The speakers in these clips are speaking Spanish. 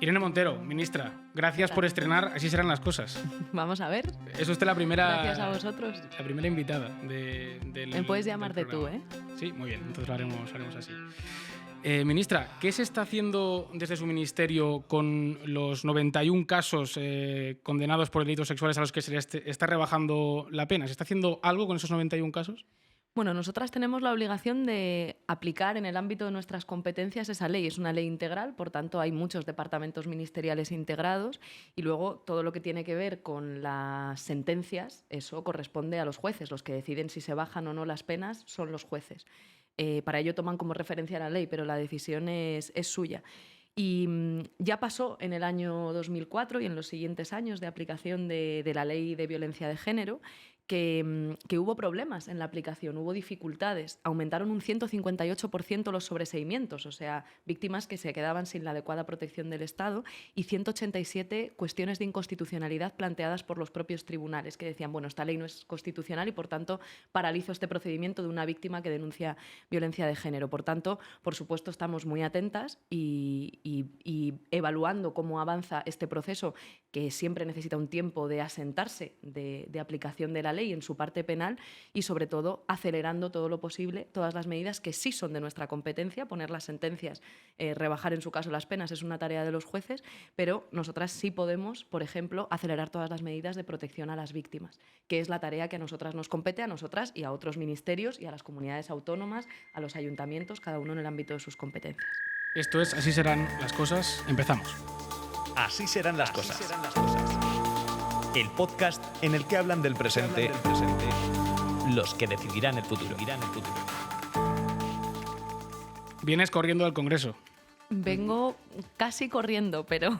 Irene Montero, ministra, gracias por estrenar Así serán las cosas. Vamos a ver. Es usted la primera... Gracias a vosotros. La primera invitada del Me puedes llamar de tú, programa. Sí, muy bien, entonces lo haremos así. Ministra, ¿qué se está haciendo desde su ministerio con los 91 casos condenados por delitos sexuales a los que se les está rebajando la pena? ¿Se está haciendo algo con esos 91 casos? Bueno, nosotras tenemos la obligación de aplicar en el ámbito de nuestras competencias esa ley. Es una ley integral, por tanto hay muchos departamentos ministeriales integrados y luego todo lo que tiene que ver con las sentencias, eso corresponde a los jueces. Los que deciden si se bajan o no las penas son los jueces. Para ello toman como referencia la ley, pero la decisión es suya. Y ya pasó en el año 2004 y en los siguientes años de aplicación de la ley de violencia de género que hubo problemas en la aplicación, hubo dificultades. Aumentaron un 158% los sobreseimientos, o sea, víctimas que se quedaban sin la adecuada protección del Estado, y 187 cuestiones de inconstitucionalidad planteadas por los propios tribunales, que decían, bueno, esta ley no es constitucional y, por tanto, paralizo este procedimiento de una víctima que denuncia violencia de género. Por tanto, por supuesto, estamos muy atentas y evaluando cómo avanza este proceso, que siempre necesita un tiempo de asentarse, de aplicación de la ley en su parte penal y, sobre todo, acelerando todo lo posible todas las medidas que sí son de nuestra competencia. Poner las sentencias, rebajar en su caso las penas es una tarea de los jueces, pero nosotras sí podemos, por ejemplo, acelerar todas las medidas de protección a las víctimas, que es la tarea que a nosotras nos compete, a nosotras y a otros ministerios y a las comunidades autónomas, a los ayuntamientos, cada uno en el ámbito de sus competencias. Esto es Así serán las cosas. Empezamos. Así serán las cosas. El podcast en el que hablan del presente los que decidirán el futuro. Vienes corriendo al Congreso. Vengo casi corriendo, pero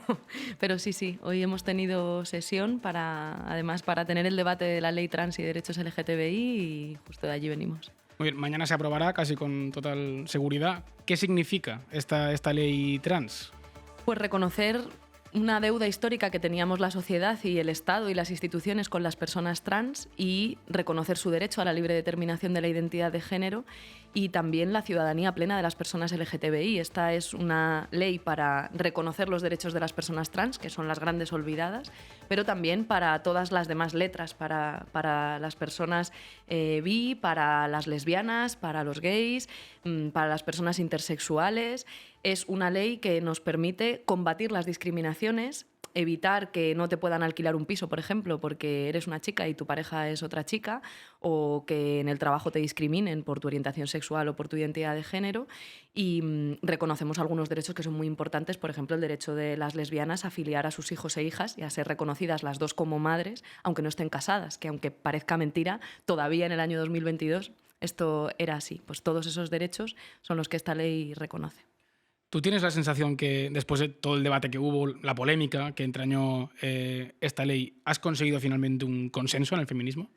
sí. Hoy hemos tenido sesión además para tener el debate de la ley trans y derechos LGTBI y justo de allí venimos. Muy bien, mañana se aprobará casi con total seguridad. ¿Qué significa esta ley trans? Pues reconocer una deuda histórica que teníamos la sociedad y el Estado y las instituciones con las personas trans y reconocer su derecho a la libre determinación de la identidad de género y también la ciudadanía plena de las personas LGTBI. Esta es una ley para reconocer los derechos de las personas trans, que son las grandes olvidadas, pero también para todas las demás letras, para las personas bi, para las lesbianas, para los gays, para las personas intersexuales. Es una ley que nos permite combatir las discriminaciones, evitar que no te puedan alquilar un piso, por ejemplo, porque eres una chica y tu pareja es otra chica, o que en el trabajo te discriminen por tu orientación sexual o por tu identidad de género. Y reconocemos algunos derechos que son muy importantes, por ejemplo, el derecho de las lesbianas a afiliar a sus hijos e hijas y a ser reconocidas las dos como madres, aunque no estén casadas, que aunque parezca mentira, todavía en el año 2022 esto era así. Pues todos esos derechos son los que esta ley reconoce. ¿Tú tienes la sensación que después de todo el debate que hubo, la polémica que entrañó esta ley, has conseguido finalmente un consenso en el feminismo?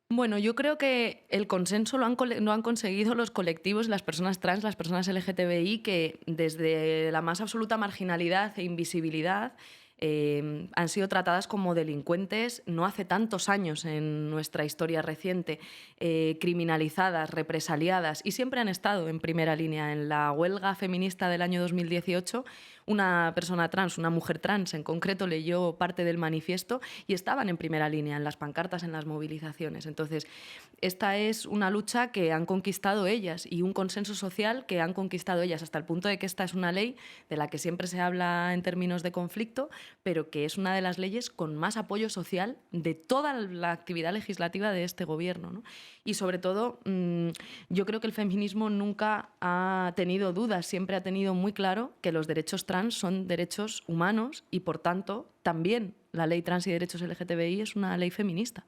Bueno, yo creo que el consenso lo han conseguido los colectivos, las personas trans, las personas LGTBI, que desde la más absoluta marginalidad e invisibilidad han sido tratadas como delincuentes no hace tantos años en nuestra historia reciente, criminalizadas, represaliadas, y siempre han estado en primera línea. En la huelga feminista del año 2018, una persona trans, una mujer trans en concreto, leyó parte del manifiesto y estaban en primera línea, en las pancartas, en las movilizaciones. Entonces, esta es una lucha que han conquistado ellas y un consenso social que han conquistado ellas, hasta el punto de que esta es una ley de la que siempre se habla en términos de conflicto, pero que es una de las leyes con más apoyo social de toda la actividad legislativa de este gobierno, ¿no? Y sobre todo, yo creo que el feminismo nunca ha tenido dudas, siempre ha tenido muy claro que los derechos trans son derechos humanos y, por tanto, también la ley trans y derechos LGTBI es una ley feminista.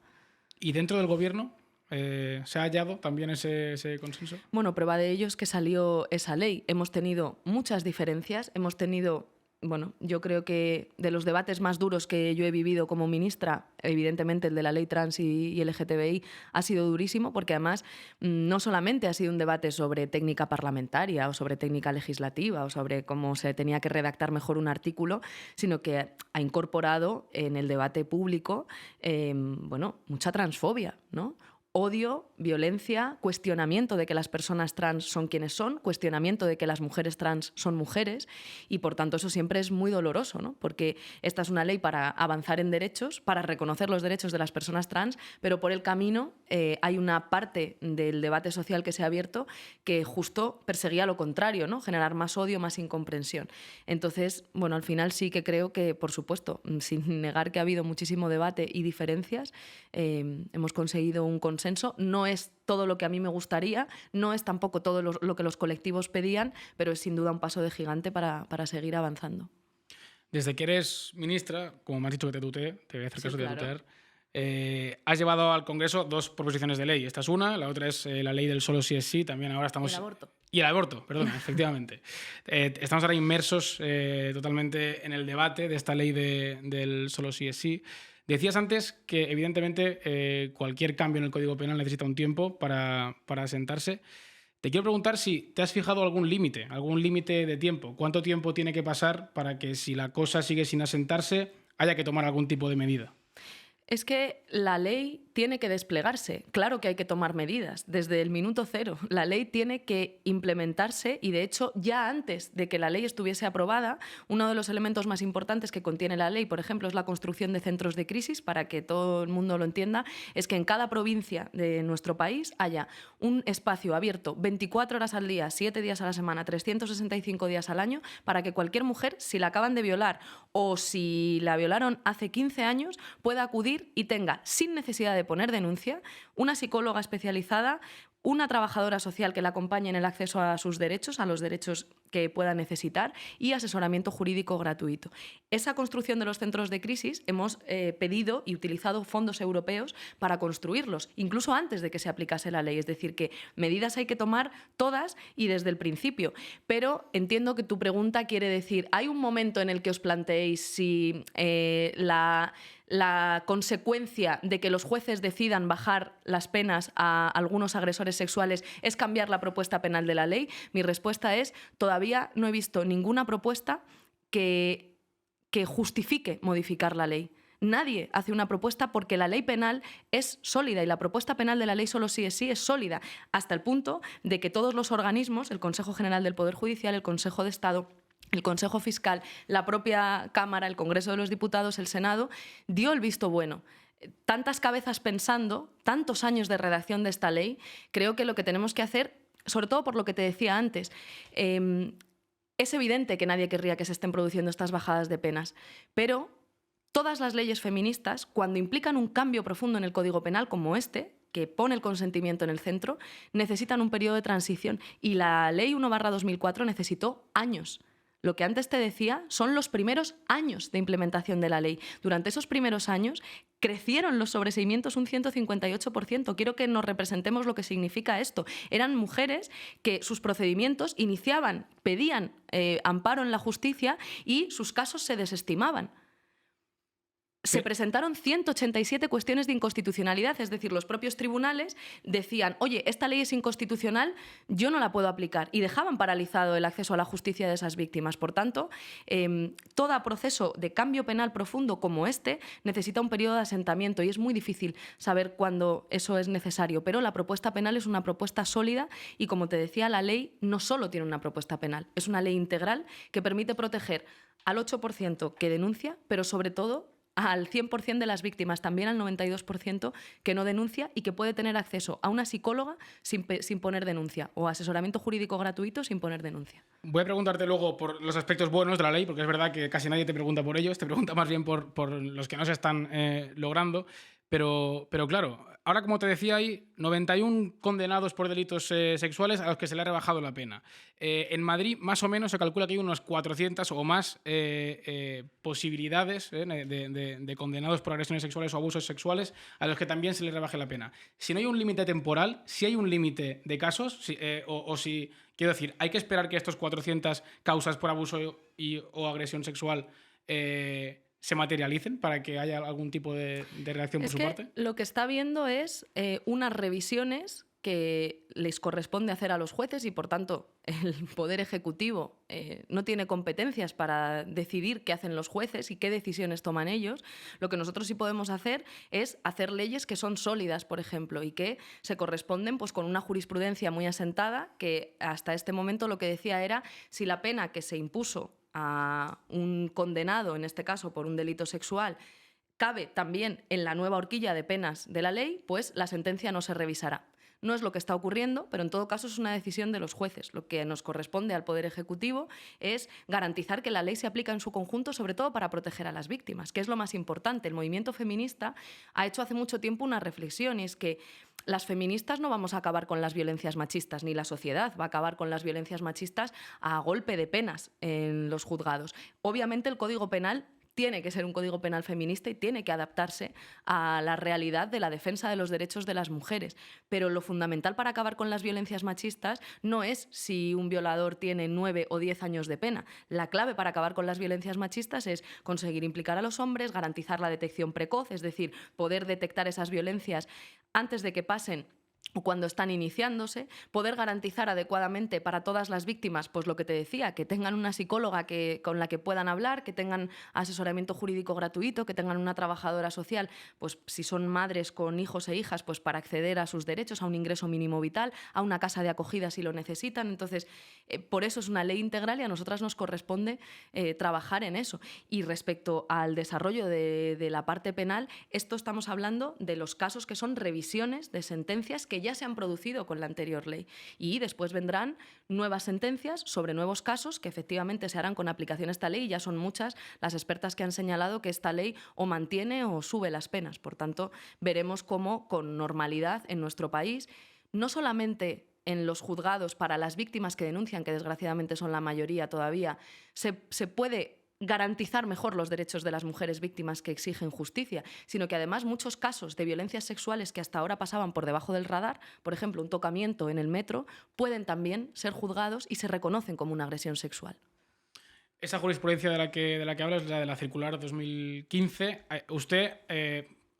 ¿Y dentro del gobierno se ha hallado también ese consenso? Bueno, prueba de ello es que salió esa ley. Hemos tenido muchas diferencias, hemos tenido... Bueno, yo creo que de los debates más duros que yo he vivido como ministra, evidentemente el de la ley trans y LGTBI ha sido durísimo, porque además no solamente ha sido un debate sobre técnica parlamentaria o sobre técnica legislativa o sobre cómo se tenía que redactar mejor un artículo, sino que ha incorporado en el debate público mucha transfobia, ¿no? odio, violencia, cuestionamiento de que las personas trans son quienes son, cuestionamiento de que las mujeres trans son mujeres, y por tanto eso siempre es muy doloroso, ¿no? Porque esta es una ley para avanzar en derechos, para reconocer los derechos de las personas trans, pero por el camino hay una parte del debate social que se ha abierto que justo perseguía lo contrario, ¿no? Generar más odio, más incomprensión. Entonces, bueno, al final sí que creo que, por supuesto, sin negar que ha habido muchísimo debate y diferencias, hemos conseguido un consenso. No es todo lo que a mí me gustaría, no es tampoco todo lo que los colectivos pedían, pero es sin duda un paso de gigante para seguir avanzando. Desde que eres ministra, como me has dicho que te tuteé, te voy a hacer caso de claro. tutear, has llevado al Congreso 2 proposiciones de ley. Esta es una, la otra es la ley del solo sí es sí, también ahora estamos... El aborto. Y el aborto, perdón, efectivamente. Estamos ahora inmersos totalmente en el debate de esta ley del solo sí es sí. Decías antes que, evidentemente, cualquier cambio en el Código Penal necesita un tiempo para asentarse. Te quiero preguntar si te has fijado algún límite de tiempo. ¿Cuánto tiempo tiene que pasar para que, si la cosa sigue sin asentarse, haya que tomar algún tipo de medida? Es que la ley tiene que desplegarse. Claro que hay que tomar medidas desde el minuto cero. La ley tiene que implementarse y, de hecho, ya antes de que la ley estuviese aprobada, uno de los elementos más importantes que contiene la ley, por ejemplo, es la construcción de centros de crisis. Para que todo el mundo lo entienda, es que en cada provincia de nuestro país haya un espacio abierto 24 horas al día, 7 días a la semana, 365 días al año, para que cualquier mujer, si la acaban de violar o si la violaron hace 15 años, pueda acudir y tenga, sin necesidad de poner denuncia, una psicóloga especializada, una trabajadora social que la acompañe en el acceso a sus derechos, a los derechos que pueda necesitar, y asesoramiento jurídico gratuito. Esa construcción de los centros de crisis hemos pedido y utilizado fondos europeos para construirlos, incluso antes de que se aplicase la ley. Es decir, que medidas hay que tomar todas y desde el principio. Pero entiendo que tu pregunta quiere decir, ¿hay un momento en el que os planteéis si la consecuencia de que los jueces decidan bajar las penas a algunos agresores sexuales es cambiar la propuesta penal de la ley? Mi respuesta es, todavía no he visto ninguna propuesta que justifique modificar la ley. Nadie hace una propuesta porque la ley penal es sólida y la propuesta penal de la ley solo sí es sí es sólida, hasta el punto de que todos los organismos, el Consejo General del Poder Judicial, el Consejo de Estado, el Consejo Fiscal, la propia Cámara, el Congreso de los Diputados, el Senado, dio el visto bueno. Tantas cabezas pensando, tantos años de redacción de esta ley, creo que lo que tenemos que hacer, sobre todo por lo que te decía antes, es evidente que nadie querría que se estén produciendo estas bajadas de penas, pero todas las leyes feministas, cuando implican un cambio profundo en el Código Penal como este, que pone el consentimiento en el centro, necesitan un periodo de transición, y la Ley 1/2004 necesitó años. Lo que antes te decía son los primeros años de implementación de la ley. Durante esos primeros años crecieron los sobreseimientos un 158%. Quiero que nos representemos lo que significa esto. Eran mujeres que sus procedimientos iniciaban, pedían amparo en la justicia y sus casos se desestimaban. Se presentaron 187 cuestiones de inconstitucionalidad, es decir, los propios tribunales decían, oye, esta ley es inconstitucional, yo no la puedo aplicar, y dejaban paralizado el acceso a la justicia de esas víctimas. Por tanto, todo proceso de cambio penal profundo como este necesita un periodo de asentamiento y es muy difícil saber cuándo eso es necesario, pero la propuesta penal es una propuesta sólida y, como te decía, la ley no solo tiene una propuesta penal, es una ley integral que permite proteger al 8% que denuncia, pero sobre todo al 100% de las víctimas, también al 92% que no denuncia y que puede tener acceso a una psicóloga sin poner denuncia, o asesoramiento jurídico gratuito sin poner denuncia. Voy a preguntarte luego por los aspectos buenos de la ley, porque es verdad que casi nadie te pregunta por ellos, te pregunta más bien por los que no se están logrando. Pero claro, ahora, como te decía, hay 91 condenados por delitos sexuales a los que se le ha rebajado la pena. En Madrid, más o menos, se calcula que hay unas 400 o más posibilidades de condenados por agresiones sexuales o abusos sexuales a los que también se les rebaje la pena. Si no hay un límite temporal, si hay un límite de casos, quiero decir, hay que esperar que estos 400 causas por abuso o agresión sexual se materialicen para que haya algún tipo de reacción por su parte. Lo que está viendo es unas revisiones que les corresponde hacer a los jueces y, por tanto, el Poder Ejecutivo no tiene competencias para decidir qué hacen los jueces y qué decisiones toman ellos. Lo que nosotros sí podemos hacer es hacer leyes que son sólidas, por ejemplo, y que se corresponden pues, con una jurisprudencia muy asentada, que hasta este momento lo que decía era si la pena que se impuso a un condenado, en este caso por un delito sexual, cabe también en la nueva horquilla de penas de la ley, pues la sentencia no se revisará. No es lo que está ocurriendo, pero en todo caso es una decisión de los jueces. Lo que nos corresponde al Poder Ejecutivo es garantizar que la ley se aplica en su conjunto, sobre todo para proteger a las víctimas, que es lo más importante. El movimiento feminista ha hecho hace mucho tiempo una reflexión, y es que las feministas no vamos a acabar con las violencias machistas, ni la sociedad va a acabar con las violencias machistas a golpe de penas en los juzgados. Obviamente el Código Penal tiene que ser un código penal feminista y tiene que adaptarse a la realidad de la defensa de los derechos de las mujeres. Pero lo fundamental para acabar con las violencias machistas no es si un violador tiene 9 o 10 años de pena. La clave para acabar con las violencias machistas es conseguir implicar a los hombres, garantizar la detección precoz, es decir, poder detectar esas violencias antes de que pasen o cuando están iniciándose, poder garantizar adecuadamente para todas las víctimas, pues lo que te decía, que tengan una psicóloga con la que puedan hablar, que tengan asesoramiento jurídico gratuito, que tengan una trabajadora social, pues si son madres con hijos e hijas, pues para acceder a sus derechos, a un ingreso mínimo vital, a una casa de acogida si lo necesitan. Entonces, por eso es una ley integral y a nosotras nos corresponde trabajar en eso. Y respecto al desarrollo de la parte penal, esto estamos hablando de los casos que son revisiones de sentencias que ya se han producido con la anterior ley. Y después vendrán nuevas sentencias sobre nuevos casos que efectivamente se harán con aplicación a esta ley, y ya son muchas las expertas que han señalado que esta ley o mantiene o sube las penas. Por tanto, veremos cómo con normalidad en nuestro país, no solamente en los juzgados para las víctimas que denuncian, que desgraciadamente son la mayoría todavía, se puede garantizar mejor los derechos de las mujeres víctimas que exigen justicia, sino que además muchos casos de violencias sexuales que hasta ahora pasaban por debajo del radar, por ejemplo, un tocamiento en el metro, pueden también ser juzgados y se reconocen como una agresión sexual. Esa jurisprudencia de la que hablas es la de la circular 2015. Usted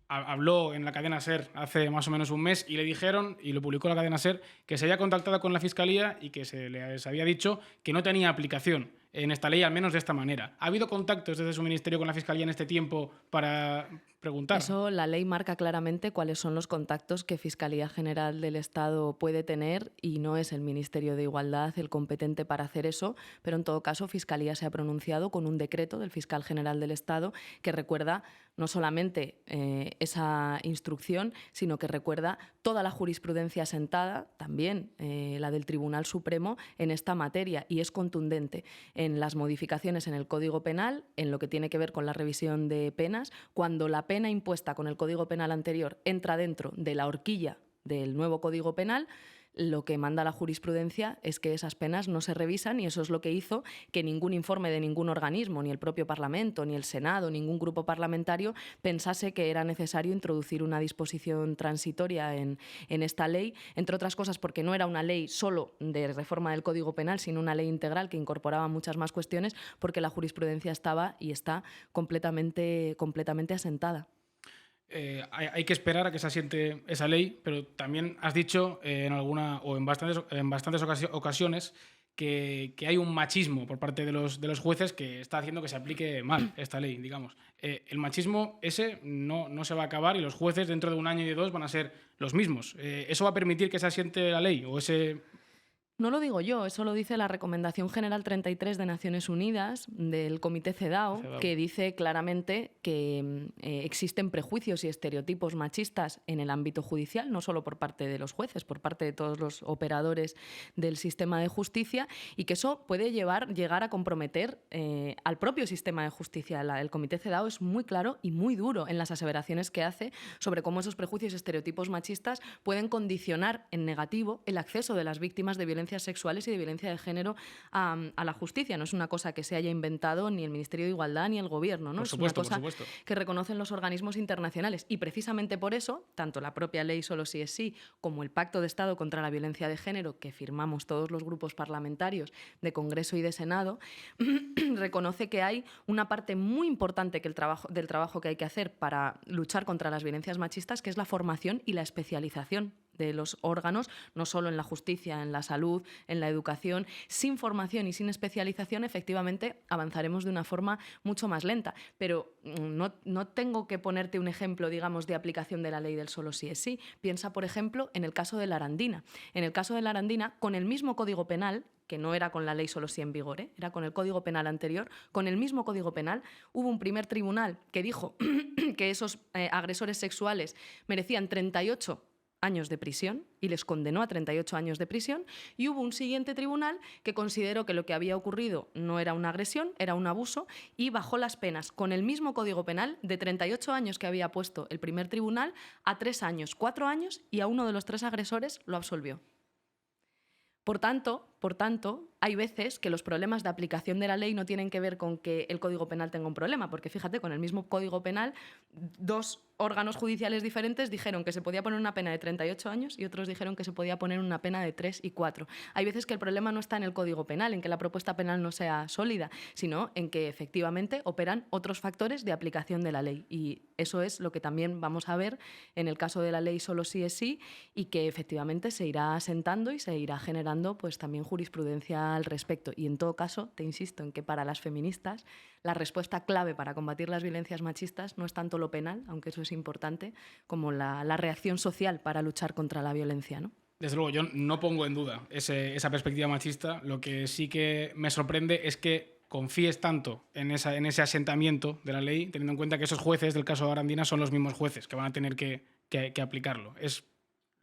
habló en la cadena SER hace más o menos un mes y le dijeron, y lo publicó la cadena SER, que se había contactado con la Fiscalía y que se les había dicho que no tenía aplicación en esta ley, al menos de esta manera. ¿Ha habido contactos desde su ministerio con la Fiscalía en este tiempo para preguntar? Eso, la ley marca claramente cuáles son los contactos que Fiscalía General del Estado puede tener, y no es el Ministerio de Igualdad el competente para hacer eso, pero en todo caso Fiscalía se ha pronunciado con un decreto del Fiscal General del Estado que recuerda no solamente esa instrucción, sino que recuerda toda la jurisprudencia asentada, también la del Tribunal Supremo en esta materia, y es contundente en las modificaciones en el Código Penal, en lo que tiene que ver con la revisión de penas, cuando la pena impuesta con el Código Penal anterior entra dentro de la horquilla del nuevo Código Penal. Lo que manda la jurisprudencia es que esas penas no se revisan, y eso es lo que hizo que ningún informe de ningún organismo, ni el propio Parlamento, ni el Senado, ningún grupo parlamentario pensase que era necesario introducir una disposición transitoria en esta ley, entre otras cosas porque no era una ley solo de reforma del Código Penal, sino una ley integral que incorporaba muchas más cuestiones, porque la jurisprudencia estaba y está completamente asentada. Hay que esperar a que se asiente esa ley, pero también has dicho en bastantes ocasiones que hay un machismo por parte de los jueces que está haciendo que se aplique mal esta ley, digamos. El machismo ese no se va a acabar, y los jueces dentro de un año y de dos van a ser los mismos. ¿Eso va a permitir que se asiente la ley o ese...? No lo digo yo, eso lo dice la Recomendación General 33 de Naciones Unidas, del Comité CEDAW, que dice claramente que existen prejuicios y estereotipos machistas en el ámbito judicial, no solo por parte de los jueces, por parte de todos los operadores del sistema de justicia, y que eso puede llegar a comprometer al propio sistema de justicia. El Comité CEDAW es muy claro y muy duro en las aseveraciones que hace sobre cómo esos prejuicios y estereotipos machistas pueden condicionar en negativo el acceso de las víctimas de violencia sexuales y de violencia de género a la justicia. No es una cosa que se haya inventado ni el Ministerio de Igualdad ni el Gobierno, ¿no? Es una cosa que reconocen los organismos internacionales, y precisamente por eso, tanto la propia ley Solo sí es sí como el Pacto de Estado contra la Violencia de Género, que firmamos todos los grupos parlamentarios de Congreso y de Senado, reconoce que hay una parte muy importante del trabajo que hay que hacer para luchar contra las violencias machistas, que es la formación y la especialización de los órganos, no solo en la justicia, en la salud, en la educación. Sin formación y sin especialización, efectivamente, avanzaremos de una forma mucho más lenta. Pero no tengo que ponerte un ejemplo, digamos, de aplicación de la ley del solo sí es sí. Piensa, por ejemplo, en el caso de la Arandina. En el caso de la Arandina, con el mismo Código Penal, que no era con la ley solo sí en vigor, era con el Código Penal anterior, con el mismo Código Penal, hubo un primer tribunal que dijo que esos agresores sexuales merecían 38 años de prisión y les condenó a 38 años de prisión, y hubo un siguiente tribunal que consideró que lo que había ocurrido no era una agresión, era un abuso, y bajó las penas con el mismo Código Penal de 38 años que había puesto el primer tribunal a 3 años, 4 años, y a uno de los 3 agresores lo absolvió. Por tanto, hay veces que los problemas de aplicación de la ley no tienen que ver con que el Código Penal tenga un problema, porque fíjate, con el mismo Código Penal, 2 órganos judiciales diferentes dijeron que se podía poner una pena de 38 años y otros dijeron que se podía poner una pena de 3 y 4. Hay veces que el problema no está en el Código Penal, en que la propuesta penal no sea sólida, sino en que efectivamente operan otros factores de aplicación de la ley. Y eso es lo que también vamos a ver en el caso de la ley solo sí es sí, y que efectivamente se irá asentando y se irá generando pues también jurisprudencia al respecto. Y en todo caso, te insisto en que para las feministas la respuesta clave para combatir las violencias machistas no es tanto lo penal, aunque eso es importante, como la reacción social para luchar contra la violencia, ¿no? Desde luego, yo no pongo en duda esa perspectiva machista. Lo que sí que me sorprende es que confíes tanto en ese asentamiento de la ley, teniendo en cuenta que esos jueces del caso de Arandina son los mismos jueces que van a tener que aplicarlo. Es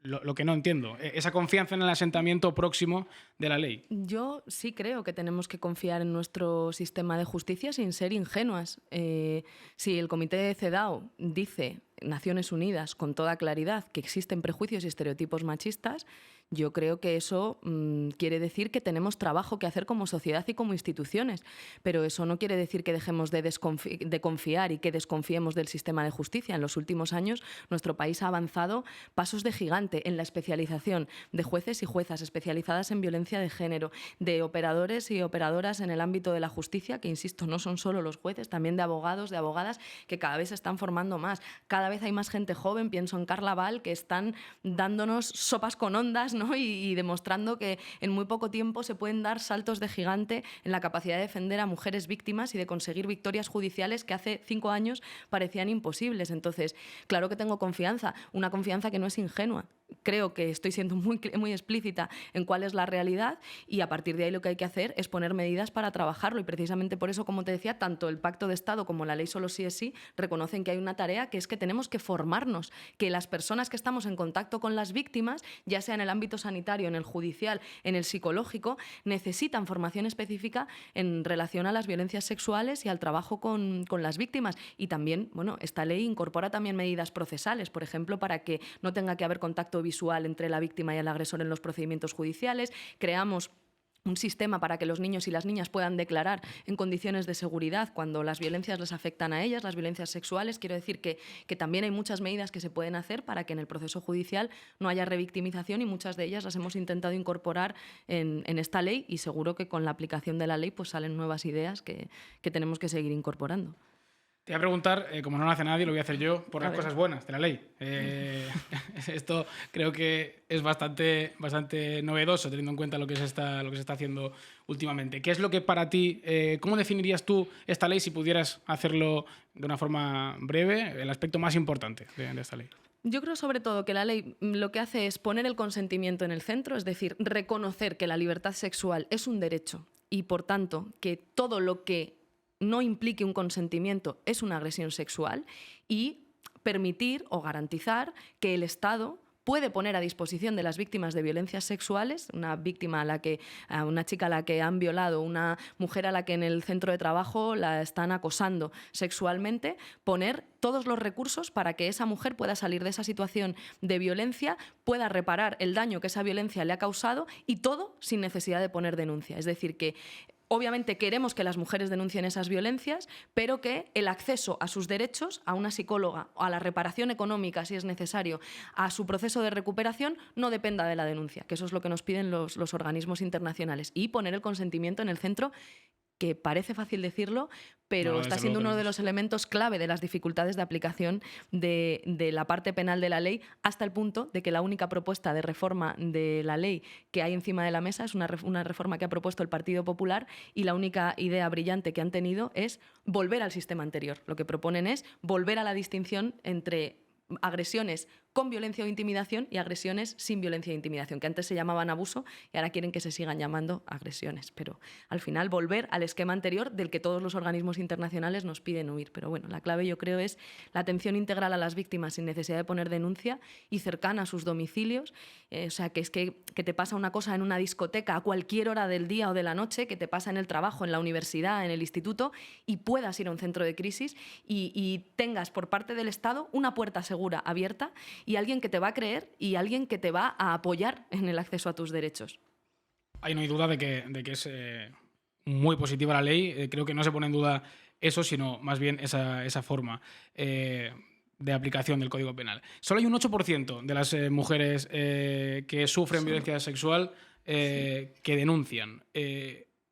lo que no entiendo, esa confianza en el asentamiento próximo de la ley. Yo sí creo que tenemos que confiar en nuestro sistema de justicia sin ser ingenuas. Si el Comité de CEDAW dice, Naciones Unidas, con toda claridad, que existen prejuicios y estereotipos machistas, yo creo que eso quiere decir que tenemos trabajo que hacer como sociedad y como instituciones, pero eso no quiere decir que dejemos de confiar y que desconfiemos del sistema de justicia. En los últimos años nuestro país ha avanzado pasos de gigante en la especialización de jueces y juezas especializadas en violencia de género, de operadores y operadoras en el ámbito de la justicia, que insisto, no son solo los jueces, también de abogados, de abogadas, que cada vez se están formando más. Cada vez hay más gente joven, pienso en Carla Val, que están dándonos sopas con ondas, ¿no? y demostrando que en muy poco tiempo se pueden dar saltos de gigante en la capacidad de defender a mujeres víctimas y de conseguir victorias judiciales que hace 5 años parecían imposibles. Entonces, claro que tengo confianza, una confianza que no es ingenua. Creo que estoy siendo muy explícita en cuál es la realidad, y a partir de ahí lo que hay que hacer es poner medidas para trabajarlo, y precisamente por eso, como te decía, tanto el Pacto de Estado como la ley solo sí es sí reconocen que hay una tarea, que es que tenemos que formarnos, que las personas que estamos en contacto con las víctimas, ya sea en el ámbito sanitario, en el judicial, en el psicológico, necesitan formación específica en relación a las violencias sexuales y al trabajo con las víctimas. Y también, bueno, esta ley incorpora también medidas procesales, por ejemplo, para que no tenga que haber contacto visual entre la víctima y el agresor en los procedimientos judiciales. Creamos un sistema para que los niños y las niñas puedan declarar en condiciones de seguridad cuando las violencias les afectan a ellas, las violencias sexuales. Quiero decir que también hay muchas medidas que se pueden hacer para que en el proceso judicial no haya revictimización, y muchas de ellas las hemos intentado incorporar en esta ley, y seguro que con la aplicación de la ley pues salen nuevas ideas que tenemos que seguir incorporando. Te voy a preguntar, como no lo hace nadie, lo voy a hacer yo, por las cosas buenas de la ley. Esto creo que es bastante novedoso, teniendo en cuenta lo que se está haciendo últimamente. ¿Qué es lo que para ti, cómo definirías tú esta ley, si pudieras hacerlo de una forma breve, el aspecto más importante de esta ley? Yo creo sobre todo que la ley lo que hace es poner el consentimiento en el centro, es decir, reconocer que la libertad sexual es un derecho, y por tanto que todo lo que no implique un consentimiento es una agresión sexual, y permitir o garantizar que el Estado puede poner a disposición de las víctimas de violencias sexuales, una chica a la que han violado, una mujer a la que en el centro de trabajo la están acosando sexualmente, poner todos los recursos para que esa mujer pueda salir de esa situación de violencia, pueda reparar el daño que esa violencia le ha causado, y todo sin necesidad de poner denuncia. Es decir, que obviamente queremos que las mujeres denuncien esas violencias, pero que el acceso a sus derechos, a una psicóloga, a la reparación económica, si es necesario, a su proceso de recuperación, no dependa de la denuncia, que eso es lo que nos piden los organismos internacionales, y poner el consentimiento en el centro, que parece fácil decirlo, pero No, está desde siendo luego uno que de no. los elementos clave de las dificultades de aplicación de la parte penal de la ley, hasta el punto de que la única propuesta de reforma de la ley que hay encima de la mesa es una reforma que ha propuesto el Partido Popular, y la única idea brillante que han tenido es volver al sistema anterior. Lo que proponen es volver a la distinción entre agresiones con violencia o intimidación y agresiones sin violencia e intimidación, que antes se llamaban abuso y ahora quieren que se sigan llamando agresiones. Pero al final volver al esquema anterior del que todos los organismos internacionales nos piden huir. Pero bueno, la clave yo creo es la atención integral a las víctimas sin necesidad de poner denuncia y cercana a sus domicilios. O sea, que es que te pasa una cosa en una discoteca a cualquier hora del día o de la noche, que te pasa en el trabajo, en la universidad, en el instituto, y puedas ir a un centro de crisis y tengas por parte del Estado una puerta segura abierta y alguien que te va a creer y alguien que te va a apoyar en el acceso a tus derechos. Ahí no hay duda de que es muy positiva la ley. Creo que no se pone en duda eso, sino más bien esa forma de aplicación del Código Penal. Solo hay un 8% de las mujeres que sufren violencia sexual que denuncian.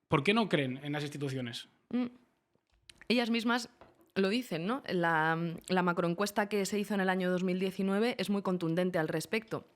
¿Por qué no creen en las instituciones? Ellas mismas lo dicen, ¿no? La macroencuesta que se hizo en el año 2019 es muy contundente al respecto.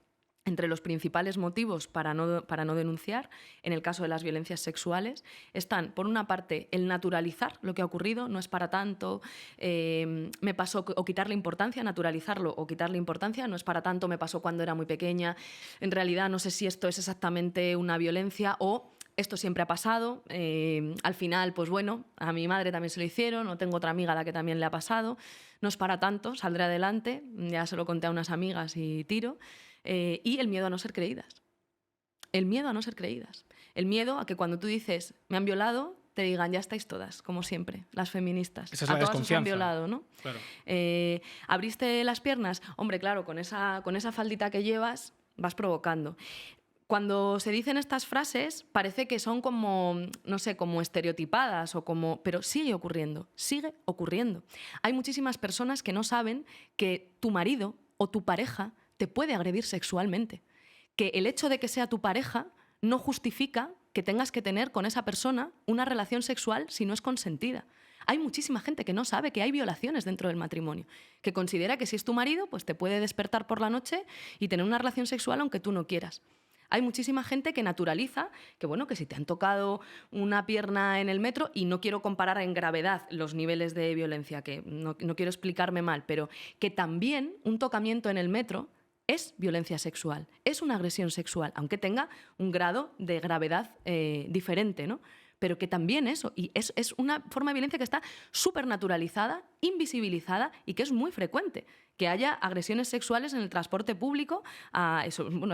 Entre los principales motivos para no denunciar, en el caso de las violencias sexuales, están, por una parte, el naturalizar lo que ha ocurrido, no es para tanto, me pasó, o quitarle importancia, naturalizarlo o quitarle importancia, no es para tanto, me pasó cuando era muy pequeña, en realidad no sé si esto es exactamente una violencia, o esto siempre ha pasado, al final, pues bueno, a mi madre también se lo hicieron, o tengo otra amiga a la que también le ha pasado, no es para tanto, saldré adelante, ya se lo conté a unas amigas y tiro. Y el miedo a no ser creídas. El miedo a no ser creídas. El miedo a que cuando tú dices, me han violado, te digan, ya estáis todas, como siempre, las feministas. Esa es a la todas os han desconfianza. violado, ¿no? Claro. ¿Abriste las piernas? Hombre, claro, con esa faldita que llevas vas provocando. Cuando se dicen estas frases parece que son como, no sé, como estereotipadas o como... Pero sigue ocurriendo. Hay muchísimas personas que no saben que tu marido o tu pareja te puede agredir sexualmente. Que el hecho de que sea tu pareja no justifica que tengas que tener con esa persona una relación sexual si no es consentida. Hay muchísima gente que no sabe que hay violaciones dentro del matrimonio, que considera que si es tu marido, pues te puede despertar por la noche y tener una relación sexual aunque tú no quieras. Hay muchísima gente que naturaliza que, bueno, que si te han tocado una pierna en el metro, y no quiero comparar en gravedad los niveles de violencia, que no quiero explicarme mal, pero que también un tocamiento en el metro es violencia sexual, es una agresión sexual, aunque tenga un grado de gravedad diferente, ¿no? Pero que también eso, y es una forma de violencia que está súper naturalizada, invisibilizada y que es muy frecuente, que haya agresiones sexuales en el transporte público a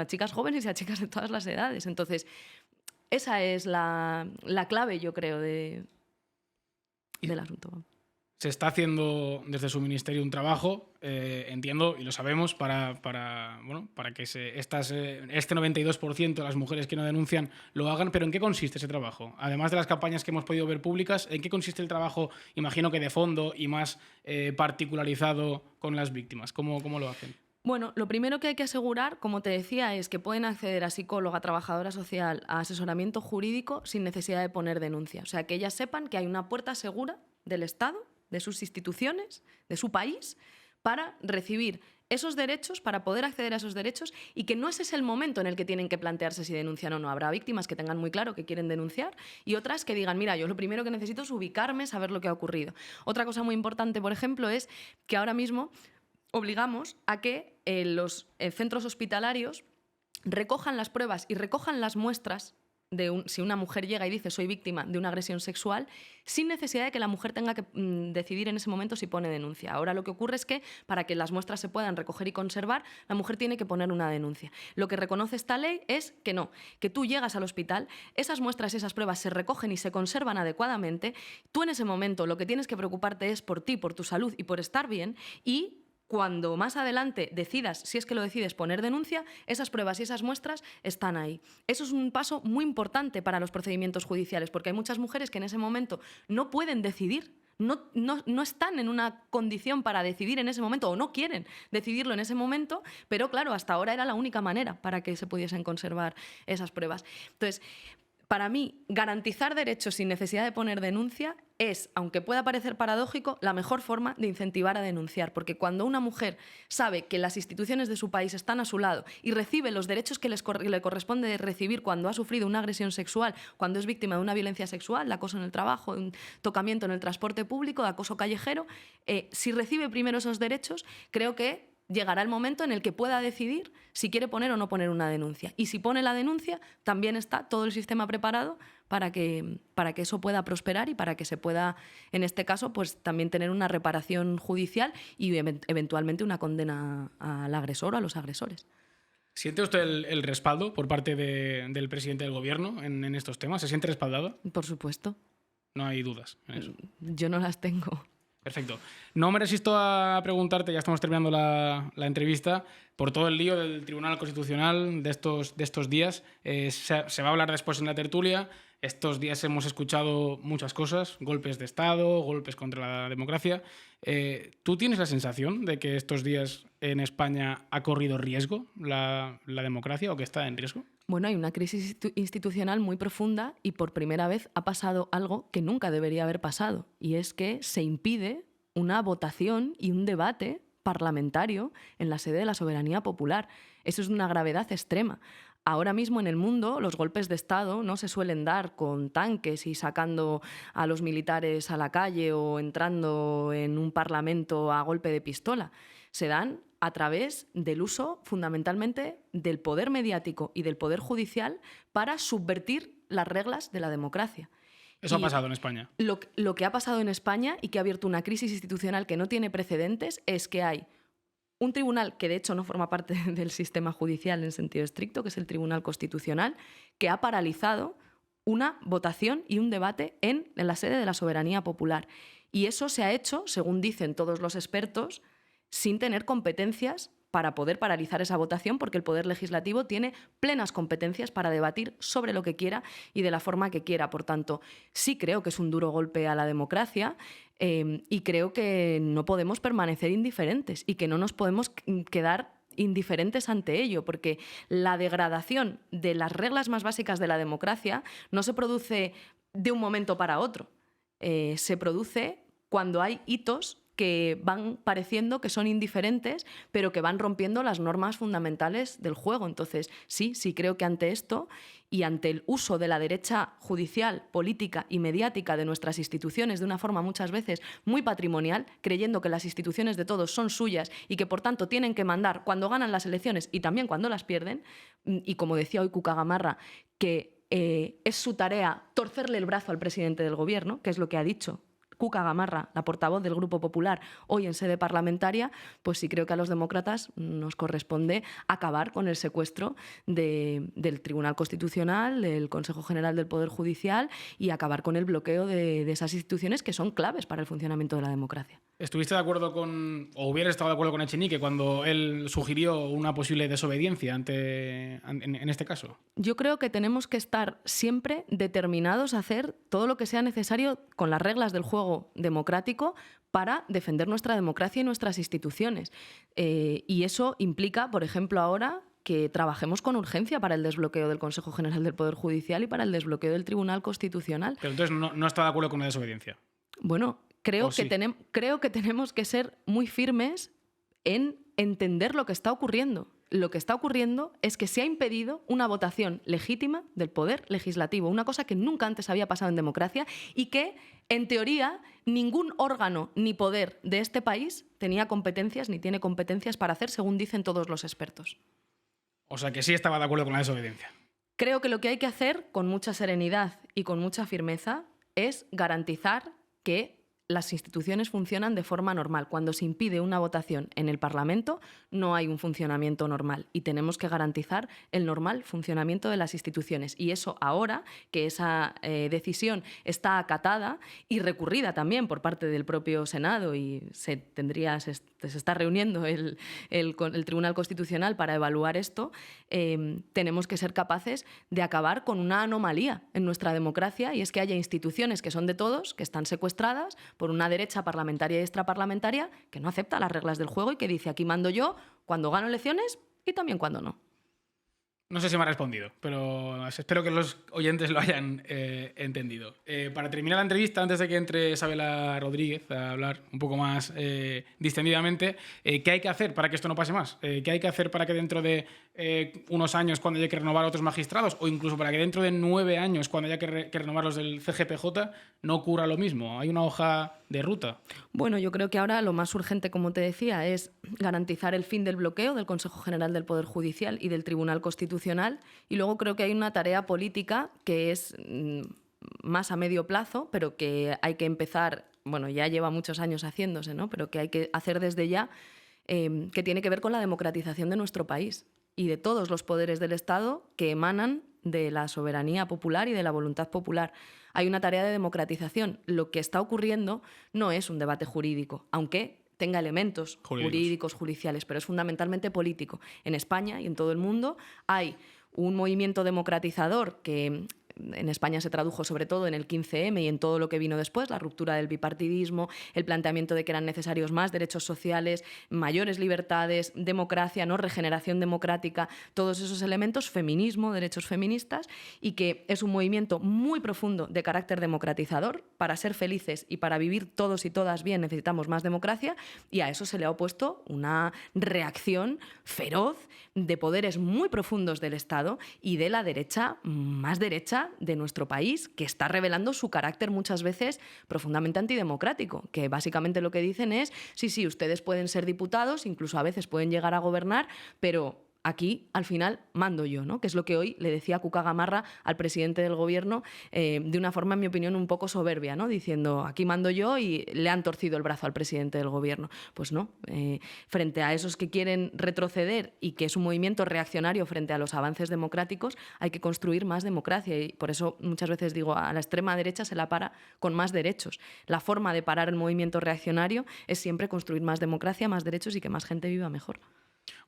chicas jóvenes y a chicas de todas las edades. Entonces, esa es la clave, yo creo, del asunto. Se está haciendo desde su ministerio un trabajo, entiendo, y lo sabemos, para que este 92% de las mujeres que no denuncian lo hagan. Pero ¿en qué consiste ese trabajo? Además de las campañas que hemos podido ver públicas, ¿en qué consiste el trabajo, imagino que de fondo y más particularizado con las víctimas? ¿Cómo lo hacen? Bueno, lo primero que hay que asegurar, como te decía, es que pueden acceder a psicóloga, trabajadora social, a asesoramiento jurídico sin necesidad de poner denuncia. O sea, que ellas sepan que hay una puerta segura del Estado, de sus instituciones, de su país, para recibir esos derechos, para poder acceder a esos derechos, y que no ese es el momento en el que tienen que plantearse si denuncian o no. Habrá víctimas que tengan muy claro que quieren denunciar y otras que digan, mira, yo lo primero que necesito es ubicarme, saber lo que ha ocurrido. Otra cosa muy importante, por ejemplo, es que ahora mismo obligamos a que los centros hospitalarios recojan las pruebas y recojan las muestras si una mujer llega y dice soy víctima de una agresión sexual, sin necesidad de que la mujer tenga que decidir en ese momento si pone denuncia. Ahora lo que ocurre es que para que las muestras se puedan recoger y conservar, la mujer tiene que poner una denuncia. Lo que reconoce esta ley es que no, que tú llegas al hospital, esas muestras y esas pruebas se recogen y se conservan adecuadamente, tú en ese momento lo que tienes que preocuparte es por ti, por tu salud y por estar bien, y cuando más adelante decidas, si es que lo decides, poner denuncia, esas pruebas y esas muestras están ahí. Eso es un paso muy importante para los procedimientos judiciales, porque hay muchas mujeres que en ese momento no pueden decidir, no están en una condición para decidir en ese momento, o no quieren decidirlo en ese momento, pero claro, hasta ahora era la única manera para que se pudiesen conservar esas pruebas. Entonces, Para mí, garantizar derechos sin necesidad de poner denuncia es, aunque pueda parecer paradójico, la mejor forma de incentivar a denunciar. Porque cuando una mujer sabe que las instituciones de su país están a su lado y recibe los derechos que le corresponde recibir cuando ha sufrido una agresión sexual, cuando es víctima de una violencia sexual, de acoso en el trabajo, de un tocamiento en el transporte público, de acoso callejero, si recibe primero esos derechos, creo que llegará el momento en el que pueda decidir si quiere poner o no poner una denuncia. Y si pone la denuncia, también está todo el sistema preparado para que eso pueda prosperar y para que se pueda, en este caso, pues también tener una reparación judicial y eventualmente una condena al agresor o a los agresores. ¿Siente usted el respaldo por parte del presidente del gobierno en estos temas? ¿Se siente respaldado? Por supuesto. No hay dudas en eso. Yo no las tengo. Perfecto. No me resisto a preguntarte, ya estamos terminando la entrevista, por todo el lío del Tribunal Constitucional de estos días. Se va a hablar después en la tertulia. Estos días hemos escuchado muchas cosas, golpes de Estado, golpes contra la democracia. ¿Tú tienes la sensación de que estos días en España ha corrido riesgo la democracia o que está en riesgo? Bueno, hay una crisis institucional muy profunda y por primera vez ha pasado algo que nunca debería haber pasado, y es que se impide una votación y un debate parlamentario en la sede de la soberanía popular. Eso es de una gravedad extrema. Ahora mismo en el mundo los golpes de Estado no se suelen dar con tanques y sacando a los militares a la calle o entrando en un parlamento a golpe de pistola. Se dan a través del uso fundamentalmente del poder mediático y del poder judicial para subvertir las reglas de la democracia. Eso ha pasado en España. Lo que ha pasado en España y que ha abierto una crisis institucional que no tiene precedentes es que hay un tribunal que de hecho no forma parte del sistema judicial en sentido estricto, que es el Tribunal Constitucional, que ha paralizado una votación y un debate en la sede de la soberanía popular. Y eso se ha hecho, según dicen todos los expertos, sin tener competencias para poder paralizar esa votación, porque el Poder Legislativo tiene plenas competencias para debatir sobre lo que quiera y de la forma que quiera. Por tanto, sí creo que es un duro golpe a la democracia y creo que no podemos permanecer indiferentes y que no nos podemos quedar indiferentes ante ello, porque la degradación de las reglas más básicas de la democracia no se produce de un momento para otro. Se produce cuando hay hitos que van pareciendo que son indiferentes, pero que van rompiendo las normas fundamentales del juego. Entonces, sí creo que ante esto y ante el uso de la derecha judicial, política y mediática de nuestras instituciones de una forma muchas veces muy patrimonial, creyendo que las instituciones de todos son suyas y que por tanto tienen que mandar cuando ganan las elecciones y también cuando las pierden, y como decía hoy Cuca Gamarra, que es su tarea torcerle el brazo al presidente del gobierno, que es lo que ha dicho Cuca Gamarra, la portavoz del Grupo Popular, hoy en sede parlamentaria, pues sí creo que a los demócratas nos corresponde acabar con el secuestro del Tribunal Constitucional, del Consejo General del Poder Judicial y acabar con el bloqueo de esas instituciones que son claves para el funcionamiento de la democracia. ¿Estuviste de acuerdo o hubieras estado de acuerdo con Echenique cuando él sugirió una posible desobediencia en este caso? Yo creo que tenemos que estar siempre determinados a hacer todo lo que sea necesario con las reglas del juego democrático para defender nuestra democracia y nuestras instituciones. Y eso implica, por ejemplo, ahora que trabajemos con urgencia para el desbloqueo del Consejo General del Poder Judicial y para el desbloqueo del Tribunal Constitucional. Pero entonces no está de acuerdo con la desobediencia. Bueno, creo que tenemos que ser muy firmes en entender lo que está ocurriendo. Lo que está ocurriendo es que se ha impedido una votación legítima del Poder Legislativo, una cosa que nunca antes había pasado en democracia y que, en teoría, ningún órgano ni poder de este país tenía competencias ni tiene competencias para hacer, según dicen todos los expertos. O sea que sí estaba de acuerdo con la desobediencia. Creo que lo que hay que hacer, con mucha serenidad y con mucha firmeza, es garantizar que las instituciones funcionan de forma normal. Cuando se impide una votación en el Parlamento, no hay un funcionamiento normal y tenemos que garantizar el normal funcionamiento de las instituciones. Y eso ahora que esa decisión está acatada y recurrida también por parte del propio Senado y se está reuniendo el Tribunal Constitucional para evaluar esto, tenemos que ser capaces de acabar con una anomalía en nuestra democracia, y es que haya instituciones que son de todos, que están secuestradas por una derecha parlamentaria y extraparlamentaria que no acepta las reglas del juego y que dice: aquí mando yo cuando gano elecciones y también cuando no. No sé si me ha respondido, pero espero que los oyentes lo hayan entendido. Para terminar la entrevista, antes de que entre Isabela Rodríguez a hablar un poco más distendidamente, ¿qué hay que hacer para que esto no pase más? ¿Qué hay que hacer para que dentro de unos años, cuando haya que renovar a otros magistrados, o incluso para que dentro de 9 años, cuando haya que renovar los del CGPJ, no ocurra lo mismo? ¿Hay una hoja de ruta? Bueno, yo creo que ahora lo más urgente, como te decía, es garantizar el fin del bloqueo del Consejo General del Poder Judicial y del Tribunal Constitucional. Y luego creo que hay una tarea política que es más a medio plazo, pero que hay que empezar, bueno, ya lleva muchos años haciéndose, ¿no? Pero que hay que hacer desde ya, que tiene que ver con la democratización de nuestro país y de todos los poderes del Estado que emanan de la soberanía popular y de la voluntad popular. Hay una tarea de democratización. Lo que está ocurriendo no es un debate jurídico, aunque tenga elementos jurídicos, judiciales, pero es fundamentalmente político. En España y en todo el mundo hay un movimiento democratizador que en España se tradujo sobre todo en el 15M y en todo lo que vino después, la ruptura del bipartidismo, el planteamiento de que eran necesarios más derechos sociales, mayores libertades, democracia, ¿no? Regeneración democrática, todos esos elementos, feminismo, derechos feministas, y que es un movimiento muy profundo de carácter democratizador. Para ser felices y para vivir todos y todas bien necesitamos más democracia, y a eso se le ha opuesto una reacción feroz de poderes muy profundos del Estado y de la derecha más derecha de nuestro país, que está revelando su carácter muchas veces profundamente antidemocrático, que básicamente lo que dicen es, sí, ustedes pueden ser diputados, incluso a veces pueden llegar a gobernar, pero aquí, al final, mando yo, ¿no? Que es lo que hoy le decía Cuca Gamarra al presidente del Gobierno de una forma, en mi opinión, un poco soberbia, ¿no? Diciendo, aquí mando yo, y le han torcido el brazo al presidente del Gobierno. Pues no. Frente a esos que quieren retroceder y que es un movimiento reaccionario frente a los avances democráticos, hay que construir más democracia. Y por eso muchas veces digo, a la extrema derecha se la para con más derechos. La forma de parar el movimiento reaccionario es siempre construir más democracia, más derechos y que más gente viva mejor.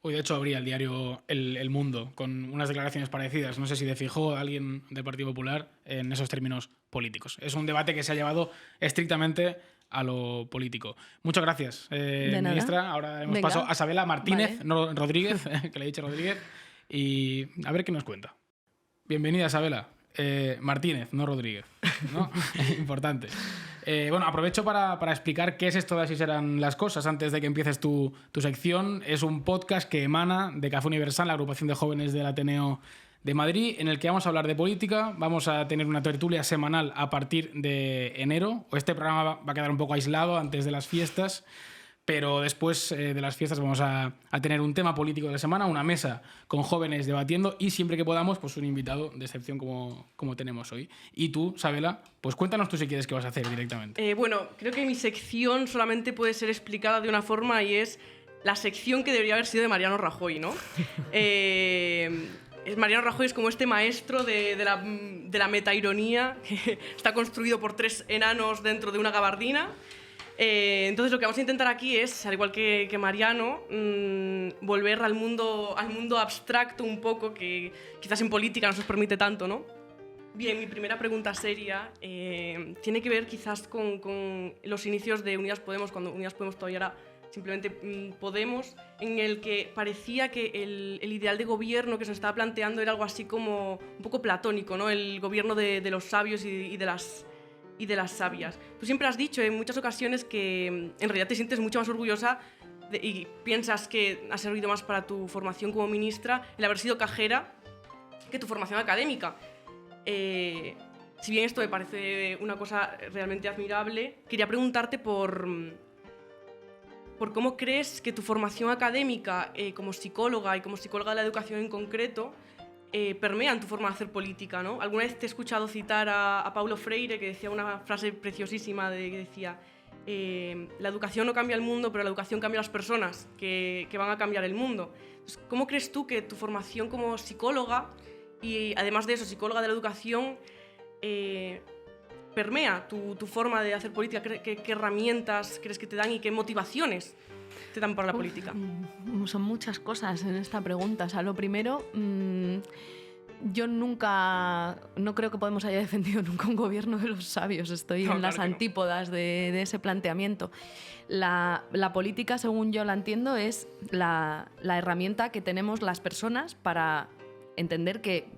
Hoy, de hecho, abría el diario El Mundo con unas declaraciones parecidas. No sé si de Feijóo, alguien del Partido Popular, en esos términos políticos. Es un debate que se ha llevado estrictamente a lo político. Muchas gracias, ministra. Ahora hemos pasado a Isabela Martínez, vale. No Rodríguez, que le he dicho Rodríguez, y a ver qué nos cuenta. Bienvenida, Isabela. Martínez, no Rodríguez, ¿no? Importante. Bueno, aprovecho para explicar qué es esto de Así serán las cosas antes de que empieces tu sección. Es un podcast que emana de Café Universal, la agrupación de jóvenes del Ateneo de Madrid, en el que vamos a hablar de política. Vamos a tener una tertulia semanal a partir de enero. Este programa va a quedar un poco aislado antes de las fiestas, pero después de las fiestas vamos a tener un tema político de la semana, una mesa con jóvenes debatiendo y siempre que podamos, pues un invitado de excepción como tenemos hoy. Y tú, Isabela, pues cuéntanos tú si quieres qué vas a hacer directamente. Bueno, creo que mi sección solamente puede ser explicada de una forma y es la sección que debería haber sido de Mariano Rajoy, ¿no? Mariano Rajoy es como este maestro de la metaironía que está construido por 3 enanos dentro de una gabardina. Entonces lo que vamos a intentar aquí es, al igual que Mariano, volver al mundo abstracto un poco, que quizás en política no se os permite tanto, ¿no? Bien, mi primera pregunta seria tiene que ver quizás con los inicios de Unidas Podemos, cuando Unidas Podemos todavía era simplemente Podemos, en el que parecía que el ideal de gobierno que se estaba planteando era algo así como un poco platónico, ¿no? El gobierno de los sabios y de las sabias. Tú siempre has dicho en muchas ocasiones que en realidad te sientes mucho más orgullosa y piensas que ha servido más para tu formación como ministra el haber sido cajera que tu formación académica. Si bien esto me parece una cosa realmente admirable, quería preguntarte por cómo crees que tu formación académica como psicóloga y como psicóloga de la educación en concreto permean tu forma de hacer política, ¿no? Alguna vez te he escuchado citar a Paulo Freire, que decía una frase preciosísima que decía la educación no cambia el mundo, pero la educación cambia a las personas que van a cambiar el mundo. Entonces, ¿cómo crees tú que tu formación como psicóloga y además de eso, psicóloga de la educación, permea tu forma de hacer política? ¿Qué herramientas crees que te dan y qué motivaciones te dan para la política? Son muchas cosas en esta pregunta. O sea, lo primero, yo no creo que Podemos haya defendido nunca un gobierno de los sabios. Estoy en las antípodas de ese planteamiento. La política, según yo la entiendo, es la herramienta que tenemos las personas para entender que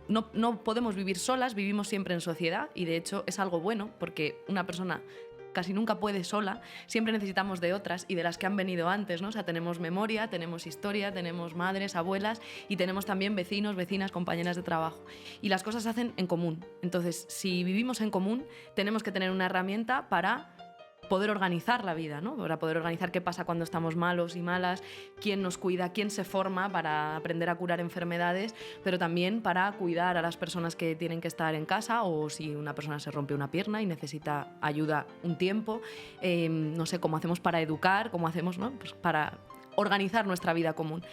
no podemos vivir solas, vivimos siempre en sociedad y de hecho es algo bueno porque una persona casi nunca puede sola, siempre necesitamos de otras y de las que han venido antes, ¿no? O sea, tenemos memoria, tenemos historia, tenemos madres, abuelas y tenemos también vecinos, vecinas, compañeras de trabajo. Y las cosas se hacen en común. Entonces, si vivimos en común, tenemos que tener una herramienta para poder organizar la vida, ¿no? Para poder organizar qué pasa cuando estamos malos y malas, quién nos cuida, quién se forma para aprender a curar enfermedades, pero también para cuidar a las personas que tienen que estar en casa o si una persona se rompe una pierna y necesita ayuda un tiempo, no sé, cómo hacemos para educar, cómo hacemos, ¿no? Pues para organizar nuestra vida común.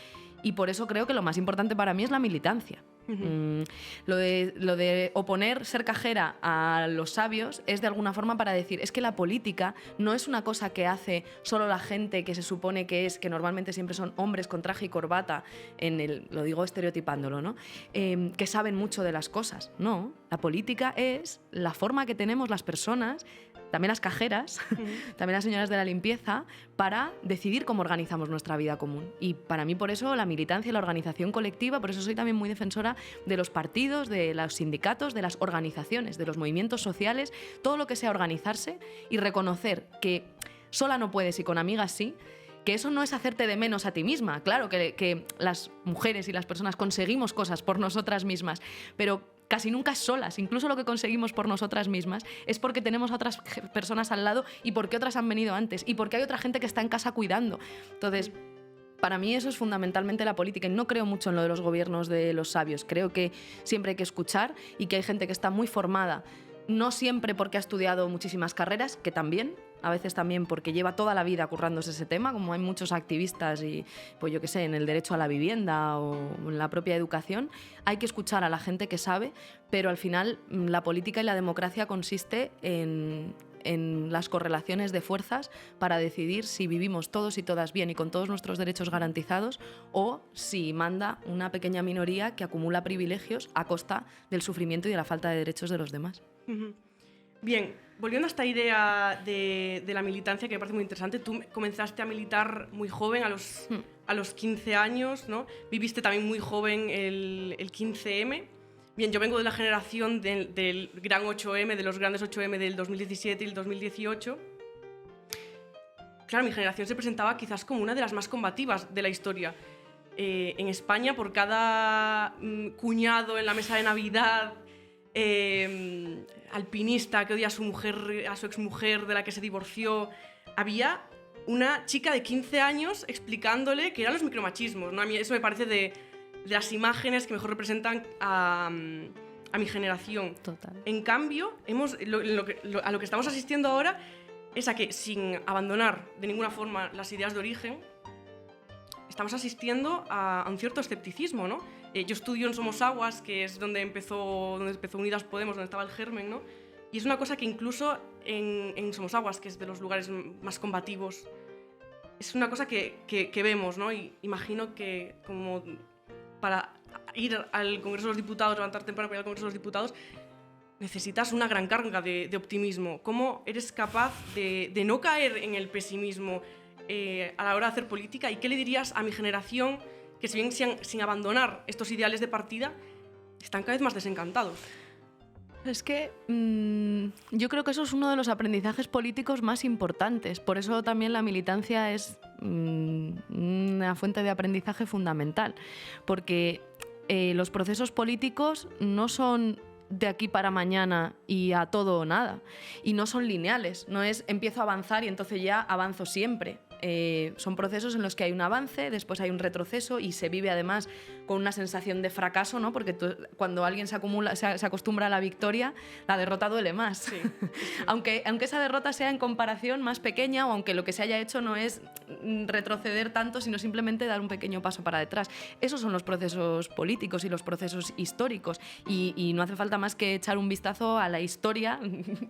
Y por eso creo que lo más importante para mí es la militancia. Lo de oponer ser cajera a los sabios es de alguna forma para decir, es que la política no es una cosa que hace solo la gente que se supone que normalmente siempre son hombres con traje y corbata, lo digo estereotipándolo, ¿no? Que saben mucho de las cosas. No, la política es la forma que tenemos las personas, también las cajeras, también las señoras de la limpieza, para decidir cómo organizamos nuestra vida común. Y para mí por eso la militancia y la organización colectiva, por eso soy también muy defensora de los partidos, de los sindicatos, de las organizaciones, de los movimientos sociales, todo lo que sea organizarse y reconocer que sola no puedes y con amigas sí, que eso no es hacerte de menos a ti misma. Claro que las mujeres y las personas conseguimos cosas por nosotras mismas, pero casi nunca solas. Incluso lo que conseguimos por nosotras mismas es porque tenemos a otras personas al lado y porque otras han venido antes y porque hay otra gente que está en casa cuidando. Entonces, para mí eso es fundamentalmente la política y no creo mucho en lo de los gobiernos de los sabios. Creo que siempre hay que escuchar y que hay gente que está muy formada, no siempre porque ha estudiado muchísimas carreras, que también, a veces también porque lleva toda la vida currándose ese tema, como hay muchos activistas y, pues yo qué sé, en el derecho a la vivienda o en la propia educación, hay que escuchar a la gente que sabe, pero al final la política y la democracia consiste en las correlaciones de fuerzas para decidir si vivimos todos y todas bien y con todos nuestros derechos garantizados o si manda una pequeña minoría que acumula privilegios a costa del sufrimiento y de la falta de derechos de los demás. Bien, volviendo a esta idea de la militancia que me parece muy interesante, tú comenzaste a militar muy joven, a los 15 años, ¿no? Viviste también muy joven el 15M. Bien, yo vengo de la generación del gran 8M, de los grandes 8M del 2017 y el 2018. Claro, mi generación se presentaba quizás como una de las más combativas de la historia. En España, por cada cuñado en la mesa de Navidad, alpinista que odia a su exmujer de la que se divorció, había una chica de 15 años explicándole qué eran los micromachismos, ¿no? A mí eso me parece de las imágenes que mejor representan a mi generación. Total. En cambio, a lo que estamos asistiendo ahora es a que, sin abandonar de ninguna forma las ideas de origen, estamos asistiendo a un cierto escepticismo, ¿no? Yo estudio en Somosaguas, que es donde empezó Unidas Podemos, donde estaba el germen, ¿no? Y es una cosa que incluso en Somosaguas, que es de los lugares más combativos, es una cosa que vemos, ¿no? Y imagino que como para ir al Congreso de los Diputados, levantar temprano para ir al Congreso de los Diputados, necesitas una gran carga de optimismo. ¿Cómo eres capaz de no caer en el pesimismo a la hora de hacer política? ¿Y qué le dirías a mi generación que, si bien sin abandonar estos ideales de partida, están cada vez más desencantados? Es que yo creo que eso es uno de los aprendizajes políticos más importantes. Por eso también la militancia es una fuente de aprendizaje fundamental. Porque los procesos políticos no son de aquí para mañana y a todo o nada. Y no son lineales. No es empiezo a avanzar y entonces ya avanzo siempre. Son procesos en los que hay un avance, después hay un retroceso y se vive además con una sensación de fracaso, ¿no? Porque cuando alguien se acostumbra a la victoria, la derrota duele más. Sí. aunque esa derrota sea en comparación más pequeña o aunque lo que se haya hecho no es retroceder tanto, sino simplemente dar un pequeño paso para detrás. Esos son los procesos políticos y los procesos históricos y no hace falta más que echar un vistazo a la historia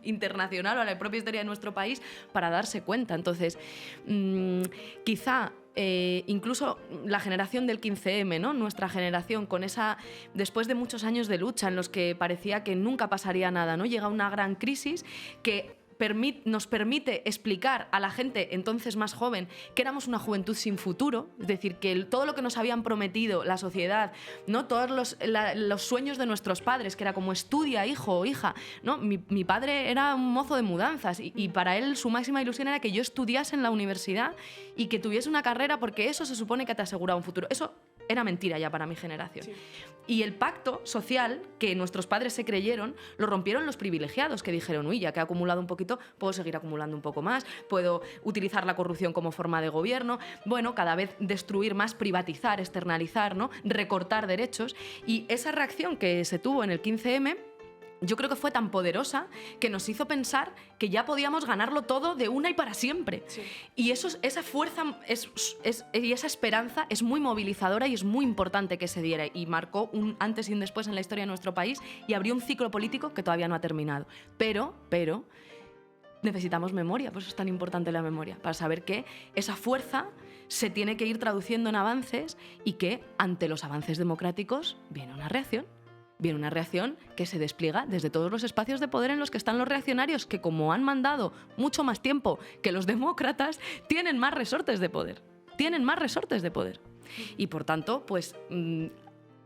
internacional o a la propia historia de nuestro país para darse cuenta. Entonces, quizá incluso la generación del 15M, ¿no? Nuestra generación, con esa, después de muchos años de lucha en los que parecía que nunca pasaría nada, ¿no? Llega una gran crisis que nos permite explicar a la gente entonces más joven que éramos una juventud sin futuro, es decir, que todo lo que nos habían prometido la sociedad, ¿no? Todos los sueños de nuestros padres, que era como estudia, hijo o hija, ¿no? Mi padre era un mozo de mudanzas y para él su máxima ilusión era que yo estudiase en la universidad y que tuviese una carrera, porque eso se supone que te asegura un futuro. Eso era mentira ya para mi generación. Sí. Y el pacto social que nuestros padres se creyeron lo rompieron los privilegiados, que dijeron, uy, ya que he acumulado un poquito, puedo seguir acumulando un poco más, puedo utilizar la corrupción como forma de gobierno, bueno, cada vez destruir más, privatizar, externalizar, ¿no? Recortar derechos. Y esa reacción que se tuvo en el 15M, yo creo que fue tan poderosa que nos hizo pensar que ya podíamos ganarlo todo de una y para siempre. Sí. Y esa fuerza y esa esperanza es muy movilizadora y es muy importante que se diera. Y marcó un antes y un después en la historia de nuestro país y abrió un ciclo político que todavía no ha terminado. Pero necesitamos memoria, por eso es tan importante la memoria, para saber que esa fuerza se tiene que ir traduciendo en avances y que ante los avances democráticos viene una reacción. Viene una reacción que se despliega desde todos los espacios de poder en los que están los reaccionarios, que como han mandado mucho más tiempo que los demócratas, tienen más resortes de poder. Tienen más resortes de poder. Y por tanto, pues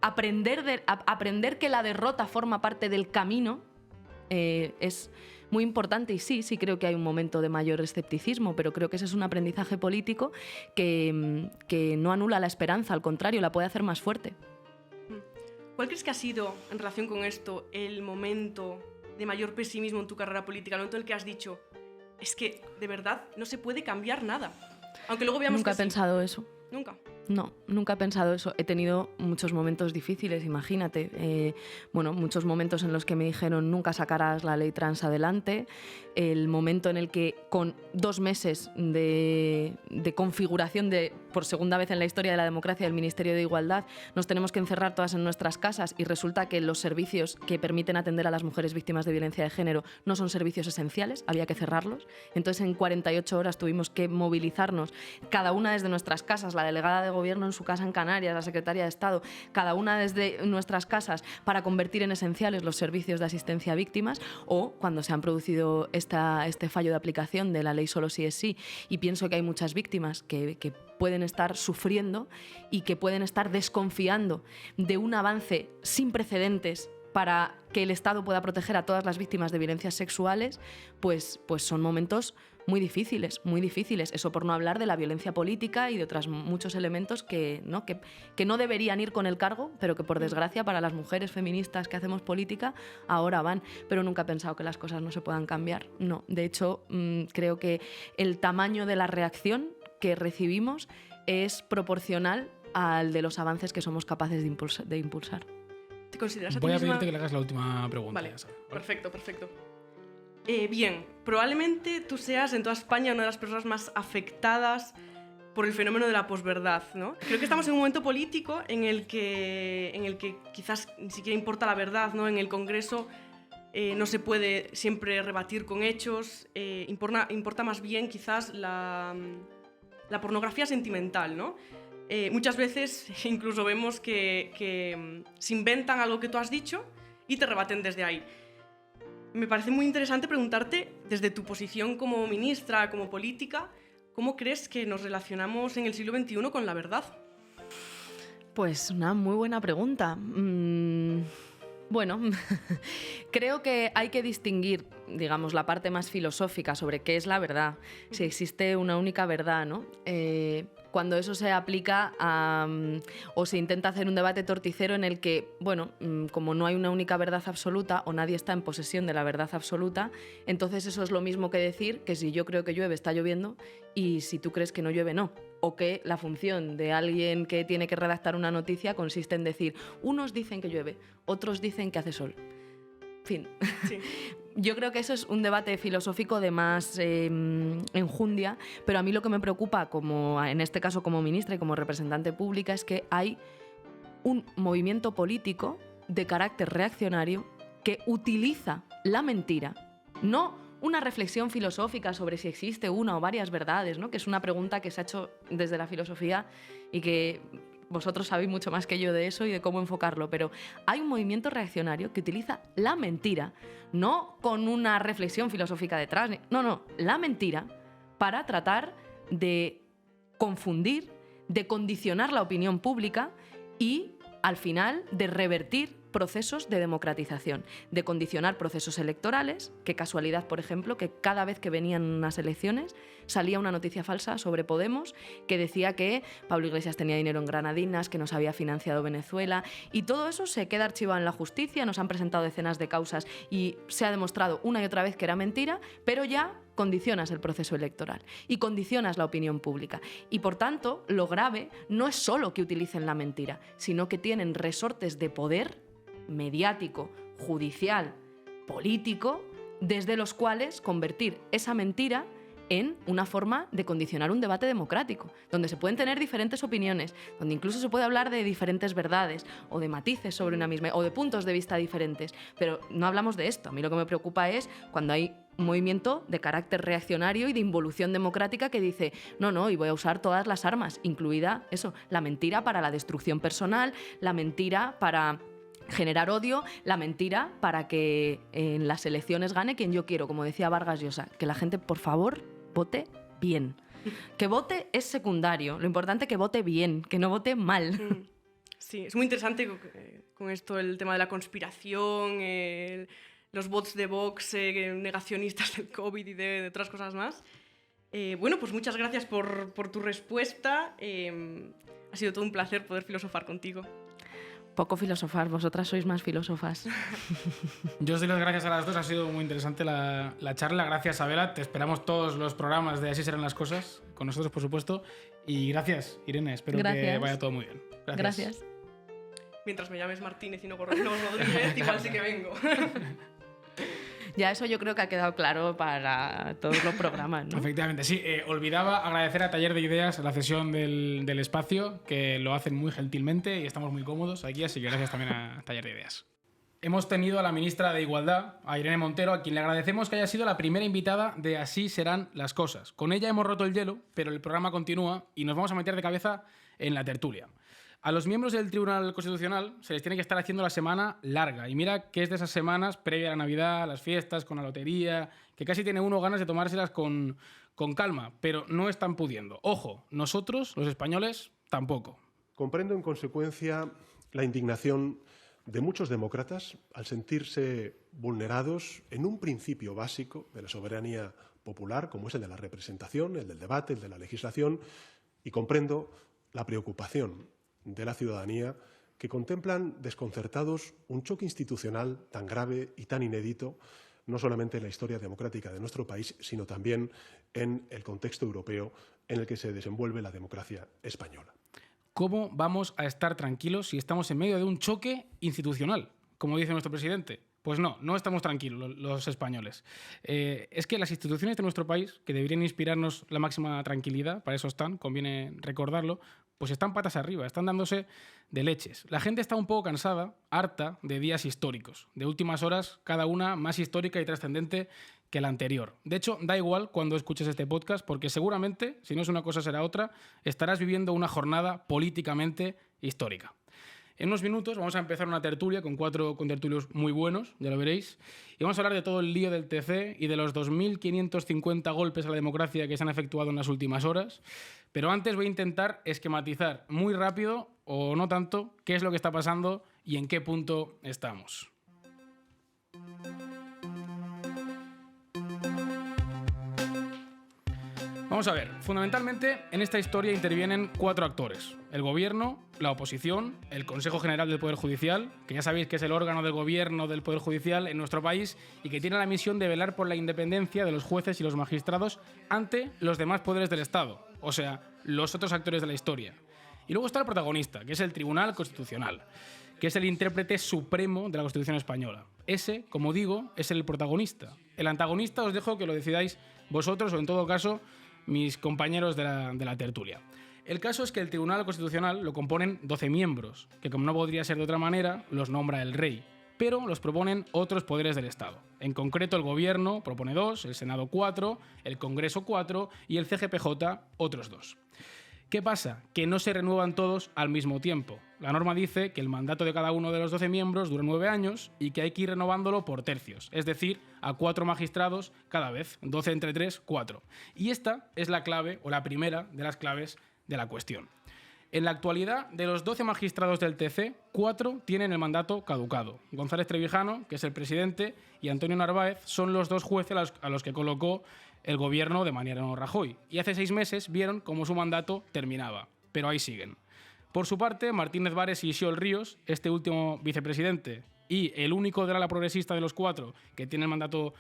aprender que la derrota forma parte del camino es muy importante. Y sí creo que hay un momento de mayor escepticismo, pero creo que ese es un aprendizaje político que no anula la esperanza, al contrario, la puede hacer más fuerte. ¿Cuál crees que ha sido, en relación con esto, el momento de mayor pesimismo en tu carrera política? El momento en el que has dicho, es que de verdad no se puede cambiar nada. Aunque luego veamos Nunca he pensado eso. ¿Nunca? No, nunca he pensado eso. He tenido muchos momentos difíciles, imagínate. Muchos momentos en los que me dijeron nunca sacarás la ley trans adelante. El momento en el que con 2 meses de configuración por segunda vez en la historia de la democracia del Ministerio de Igualdad nos tenemos que encerrar todas en nuestras casas y resulta que los servicios que permiten atender a las mujeres víctimas de violencia de género no son servicios esenciales, había que cerrarlos. Entonces en 48 horas tuvimos que movilizarnos, cada una desde nuestras casas, la delegada de gobierno en su casa en Canarias, la secretaria de Estado, cada una desde nuestras casas, para convertir en esenciales los servicios de asistencia a víctimas, o cuando se han producido este fallo de aplicación de la ley solo sí es sí, y pienso que hay muchas víctimas que pueden estar sufriendo y que pueden estar desconfiando de un avance sin precedentes para que el Estado pueda proteger a todas las víctimas de violencias sexuales, pues son momentos muy difíciles, muy difíciles. Eso por no hablar de la violencia política y de otros muchos elementos que no deberían ir con el cargo, pero que por desgracia para las mujeres feministas que hacemos política ahora van. Pero nunca he pensado que las cosas no se puedan cambiar. No, de hecho, creo que el tamaño de la reacción que recibimos es proporcional al de los avances que somos capaces de impulsar. ¿Te consideras a ti Voy a misma? pedirte que le hagas la última pregunta. Vale, perfecto. Bien, probablemente tú seas en toda España una de las personas más afectadas por el fenómeno de la posverdad, ¿no? Creo que estamos en un momento político en el que quizás ni siquiera importa la verdad, ¿no? En el Congreso no se puede siempre rebatir con hechos, importa más bien quizás la pornografía sentimental, ¿no? Muchas veces incluso vemos que se inventan algo que tú has dicho y te rebaten desde ahí. Me parece muy interesante preguntarte, desde tu posición como ministra, como política, ¿cómo crees que nos relacionamos en el siglo XXI con la verdad? Pues una muy buena pregunta. Bueno, creo que hay que distinguir, digamos, la parte más filosófica sobre qué es la verdad, si existe una única verdad, ¿no? Cuando eso se aplica o se intenta hacer un debate torticero en el que, bueno, como no hay una única verdad absoluta o nadie está en posesión de la verdad absoluta, entonces eso es lo mismo que decir que si yo creo que llueve, está lloviendo, y si tú crees que no llueve, no. O que la función de alguien que tiene que redactar una noticia consiste en decir, unos dicen que llueve, otros dicen que hace sol. Fin. Sí. Yo creo que eso es un debate filosófico de más enjundia, pero a mí lo que me preocupa, en este caso como ministra y como representante pública, es que hay un movimiento político de carácter reaccionario que utiliza la mentira, no una reflexión filosófica sobre si existe una o varias verdades, ¿no? Que es una pregunta que se ha hecho desde la filosofía y que vosotros sabéis mucho más que yo de eso y de cómo enfocarlo, pero hay un movimiento reaccionario que utiliza la mentira, no con una reflexión filosófica detrás, no, la mentira para tratar de confundir, de condicionar la opinión pública y, al final, de revertir procesos de democratización, de condicionar procesos electorales. Qué casualidad, por ejemplo, que cada vez que venían unas elecciones salía una noticia falsa sobre Podemos que decía que Pablo Iglesias tenía dinero en Granadinas, que nos había financiado Venezuela, y todo eso se queda archivado en la justicia, nos han presentado decenas de causas y se ha demostrado una y otra vez que era mentira, pero ya condicionas el proceso electoral y condicionas la opinión pública. Y, por tanto, lo grave no es solo que utilicen la mentira, sino que tienen resortes de poder mediático, judicial, político, desde los cuales convertir esa mentira en una forma de condicionar un debate democrático, donde se pueden tener diferentes opiniones, donde incluso se puede hablar de diferentes verdades o de matices sobre una misma, o de puntos de vista diferentes, pero no hablamos de esto. A mí lo que me preocupa es cuando hay un movimiento de carácter reaccionario y de involución democrática que dice no, y voy a usar todas las armas, incluida eso, la mentira para la destrucción personal, la mentira para generar odio, la mentira para que en las elecciones gane quien yo quiero, como decía Vargas Llosa, que la gente, por favor, vote bien. Que vote es secundario, lo importante es que vote bien, que no vote mal. Sí, es muy interesante con esto el tema de la conspiración, los bots de Vox, negacionistas del COVID y de otras cosas más. Bueno, pues muchas gracias por tu respuesta. Ha sido todo un placer poder filosofar contigo. Poco filosofar, vosotras sois más filósofas. Yo os doy las gracias a las dos, ha sido muy interesante la charla. Gracias, Abela, te esperamos todos los programas de Así serán las cosas, con nosotros, por supuesto. Y gracias, Irene, espero que vaya todo muy bien. Gracias. Mientras me llames Martínez y no Rodríguez, igual sí que vengo. Ya eso yo creo que ha quedado claro para todos los programas, ¿no? Efectivamente, sí. Olvidaba agradecer a Taller de Ideas la cesión del espacio, que lo hacen muy gentilmente y estamos muy cómodos aquí, así que gracias también a Taller de Ideas. Hemos tenido a la ministra de Igualdad, a Irene Montero, a quien le agradecemos que haya sido la primera invitada de Así serán las cosas. Con ella hemos roto el hielo, pero el programa continúa y nos vamos a meter de cabeza en la tertulia. A los miembros del Tribunal Constitucional se les tiene que estar haciendo la semana larga. Y mira que es de esas semanas previa a la Navidad, a las fiestas, con la lotería, que casi tiene uno ganas de tomárselas con calma, pero no están pudiendo. Ojo, nosotros, los españoles, tampoco. Comprendo en consecuencia la indignación de muchos demócratas al sentirse vulnerados en un principio básico de la soberanía popular, como es el de la representación, el del debate, el de la legislación, y comprendo la preocupación de la ciudadanía que contemplan desconcertados un choque institucional tan grave y tan inédito, no solamente en la historia democrática de nuestro país, sino también en el contexto europeo en el que se desenvuelve la democracia española. ¿Cómo vamos a estar tranquilos si estamos en medio de un choque institucional, como dice nuestro presidente? Pues no estamos tranquilos los españoles. Es que las instituciones de nuestro país, que deberían inspirarnos la máxima tranquilidad, para eso están, conviene recordarlo, pues están patas arriba, están dándose de leches. La gente está un poco cansada, harta de días históricos, de últimas horas, cada una más histórica y trascendente que la anterior. De hecho, da igual cuando escuches este podcast, porque seguramente, si no es una cosa será otra, estarás viviendo una jornada políticamente histórica. En unos minutos vamos a empezar una tertulia con 4 contertulios muy buenos, ya lo veréis, y vamos a hablar de todo el lío del TC y de los 2.550 golpes a la democracia que se han efectuado en las últimas horas. Pero antes voy a intentar esquematizar muy rápido, o no tanto, qué es lo que está pasando y en qué punto estamos. Vamos a ver, fundamentalmente en esta historia intervienen 4 actores: el gobierno, la oposición, el Consejo General del Poder Judicial, que ya sabéis que es el órgano del gobierno del Poder Judicial en nuestro país y que tiene la misión de velar por la independencia de los jueces y los magistrados ante los demás poderes del Estado, o sea, los otros actores de la historia. Y luego está el protagonista, que es el Tribunal Constitucional, que es el intérprete supremo de la Constitución española. Ese, como digo, es el protagonista. El antagonista os dejo que lo decidáis vosotros o, en todo caso, mis compañeros de la tertulia. El caso es que el Tribunal Constitucional lo componen 12 miembros, que, como no podría ser de otra manera, los nombra el rey, pero los proponen otros poderes del Estado. En concreto, el Gobierno propone 2, el Senado 4, el Congreso 4 y el CGPJ otros 2. ¿Qué pasa? Que no se renuevan todos al mismo tiempo. La norma dice que el mandato de cada uno de los 12 miembros dura 9 años y que hay que ir renovándolo por tercios, es decir, a 4 magistrados cada vez, 12 entre 3, 4. Y esta es la clave, o la primera de las claves de la cuestión. En la actualidad, de los 12 magistrados del TC, 4 tienen el mandato caducado. González Trevijano, que es el presidente, y Antonio Narváez son los 2 jueces a los que colocó el gobierno de Mariano Rajoy. Y hace 6 meses vieron cómo su mandato terminaba. Pero ahí siguen. Por su parte, Martínez Vares y Xiol Ríos, este último vicepresidente y el único del ala progresista de los 4 que tiene el mandato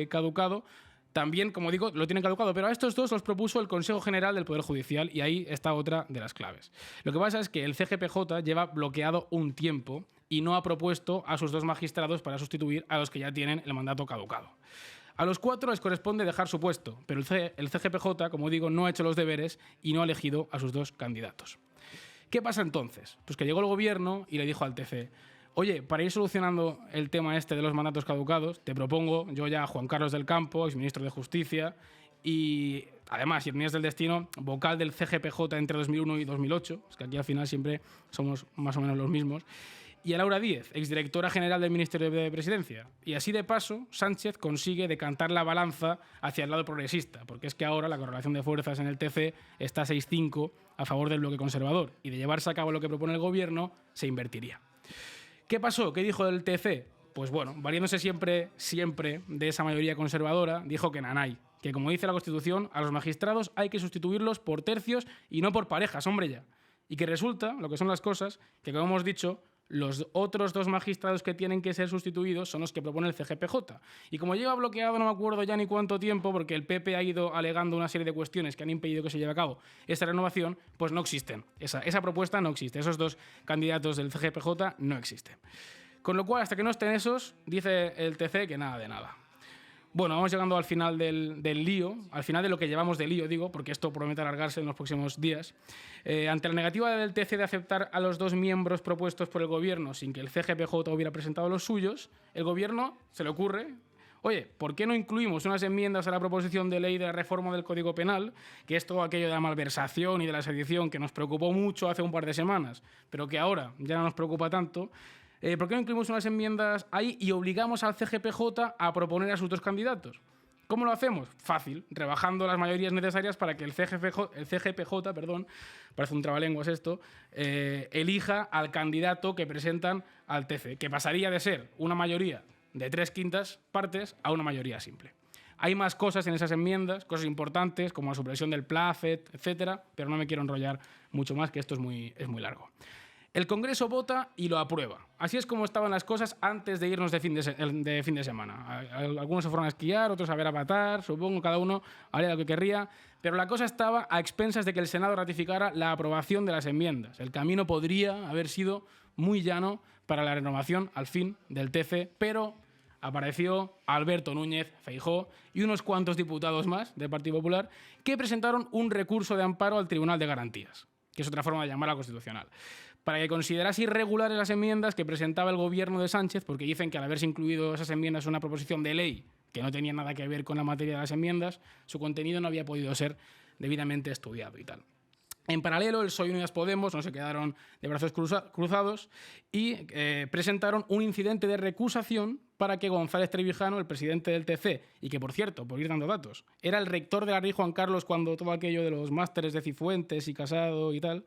caducado, también, como digo, lo tienen caducado, pero a estos 2 los propuso el Consejo General del Poder Judicial y ahí está otra de las claves. Lo que pasa es que el CGPJ lleva bloqueado un tiempo y no ha propuesto a sus 2 magistrados para sustituir a los que ya tienen el mandato caducado. A los 4 les corresponde dejar su puesto, pero el CGPJ, como digo, no ha hecho los deberes y no ha elegido a sus 2 candidatos. ¿Qué pasa entonces? Pues que llegó el gobierno y le dijo al TC: oye, para ir solucionando el tema este de los mandatos caducados, te propongo yo ya a Juan Carlos del Campo, exministro de Justicia, y además Irenías del Destino, vocal del CGPJ entre 2001 y 2008, es que aquí al final siempre somos más o menos los mismos, y a Laura Díez, exdirectora general del Ministerio de Presidencia. Y así de paso, Sánchez consigue decantar la balanza hacia el lado progresista, porque es que ahora la correlación de fuerzas en el TC está 6-5 a favor del bloque conservador, y de llevarse a cabo lo que propone el gobierno, se invertiría. ¿Qué pasó? ¿Qué dijo el TC? Pues bueno, valiéndose siempre de esa mayoría conservadora, dijo que nanay, que como dice la Constitución, a los magistrados hay que sustituirlos por tercios y no por parejas, hombre ya. Y que resulta, lo que son las cosas, que como hemos dicho, los otros 2 magistrados que tienen que ser sustituidos son los que propone el CGPJ. Y como lleva bloqueado, no me acuerdo ya ni cuánto tiempo, porque el PP ha ido alegando una serie de cuestiones que han impedido que se lleve a cabo esa renovación, pues no existen. Esa propuesta no existe. Esos 2 candidatos del CGPJ no existen. Con lo cual, hasta que no estén esos, dice el TC que nada de nada. Bueno, vamos llegando al final del lío, al final de lo que llevamos de lío, digo, porque esto promete alargarse en los próximos días. Ante la negativa del TC de aceptar a los 2 miembros propuestos por el gobierno sin que el CGPJ hubiera presentado los suyos, el gobierno se le ocurre: oye, ¿por qué no incluimos unas enmiendas a la proposición de ley de la reforma del Código Penal, que es todo aquello de la malversación y de la sedición que nos preocupó mucho hace un par de semanas, pero que ahora ya no nos preocupa tanto? ¿Por qué no incluimos unas enmiendas ahí y obligamos al CGPJ a proponer a sus 2 candidatos? ¿Cómo lo hacemos? Fácil, rebajando las mayorías necesarias para que el CGPJ, parece un trabalenguas esto, elija al candidato que presentan al TC, que pasaría de ser una mayoría de 3/5 partes a una mayoría simple. Hay más cosas en esas enmiendas, cosas importantes, como la supresión del Placet, etcétera, pero no me quiero enrollar mucho más, que esto es muy largo. El Congreso vota y lo aprueba. Así es como estaban las cosas antes de irnos de fin de semana. Algunos se fueron a esquiar, otros a ver Avatar, supongo, cada uno haría lo que querría, pero la cosa estaba a expensas de que el Senado ratificara la aprobación de las enmiendas. El camino podría haber sido muy llano para la renovación, al fin, del TC, pero apareció Alberto Núñez Feijóo y unos cuantos diputados más del Partido Popular que presentaron un recurso de amparo al Tribunal de Garantías, que es otra forma de llamar a la Constitucional, para que considerase irregulares las enmiendas que presentaba el gobierno de Sánchez, porque dicen que al haberse incluido esas enmiendas en una proposición de ley que no tenía nada que ver con la materia de las enmiendas, su contenido no había podido ser debidamente estudiado y tal. En paralelo, el PSOE y Unidas Podemos no se quedaron de brazos cruzados y presentaron un incidente de recusación para que González Trevijano, el presidente del TC, y que, por cierto, por ir dando datos, era el rector de la Rey Juan Carlos cuando todo aquello de los másteres de Cifuentes y Casado y tal,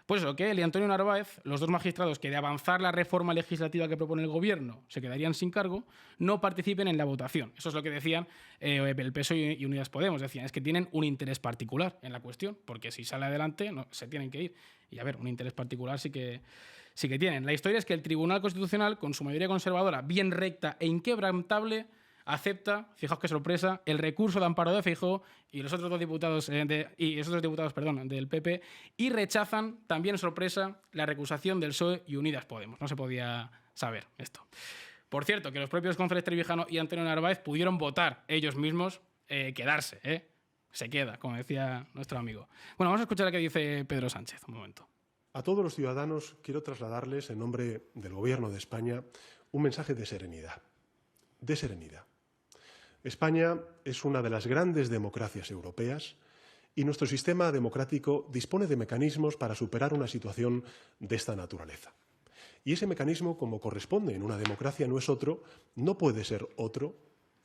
pues eso, que él y Antonio Narváez, los 2 magistrados que de avanzar la reforma legislativa que propone el gobierno se quedarían sin cargo, no participen en la votación. Eso es lo que decían el PSOE y Unidas Podemos. Decían, es que tienen un interés particular en la cuestión, porque si sale adelante no, se tienen que ir. Y a ver, un interés particular sí que tienen. La historia es que el Tribunal Constitucional, con su mayoría conservadora bien recta e inquebrantable, acepta, fijaos qué sorpresa, el recurso de amparo de Feijóo y los otros 2 diputados del PP, y rechazan, también sorpresa, la recusación del PSOE y Unidas Podemos. No se podía saber esto. Por cierto, que los propios González Trevijano y Antonio Narváez pudieron votar ellos mismos quedarse, Se queda, como decía nuestro amigo. Bueno, vamos a escuchar a qué dice Pedro Sánchez, un momento. A todos los ciudadanos quiero trasladarles, en nombre del Gobierno de España, un mensaje de serenidad. De serenidad. España es una de las grandes democracias europeas Y nuestro sistema democrático dispone de mecanismos para superar una situación de esta naturaleza. Y ese mecanismo, como corresponde en una democracia, no es otro, no puede ser otro,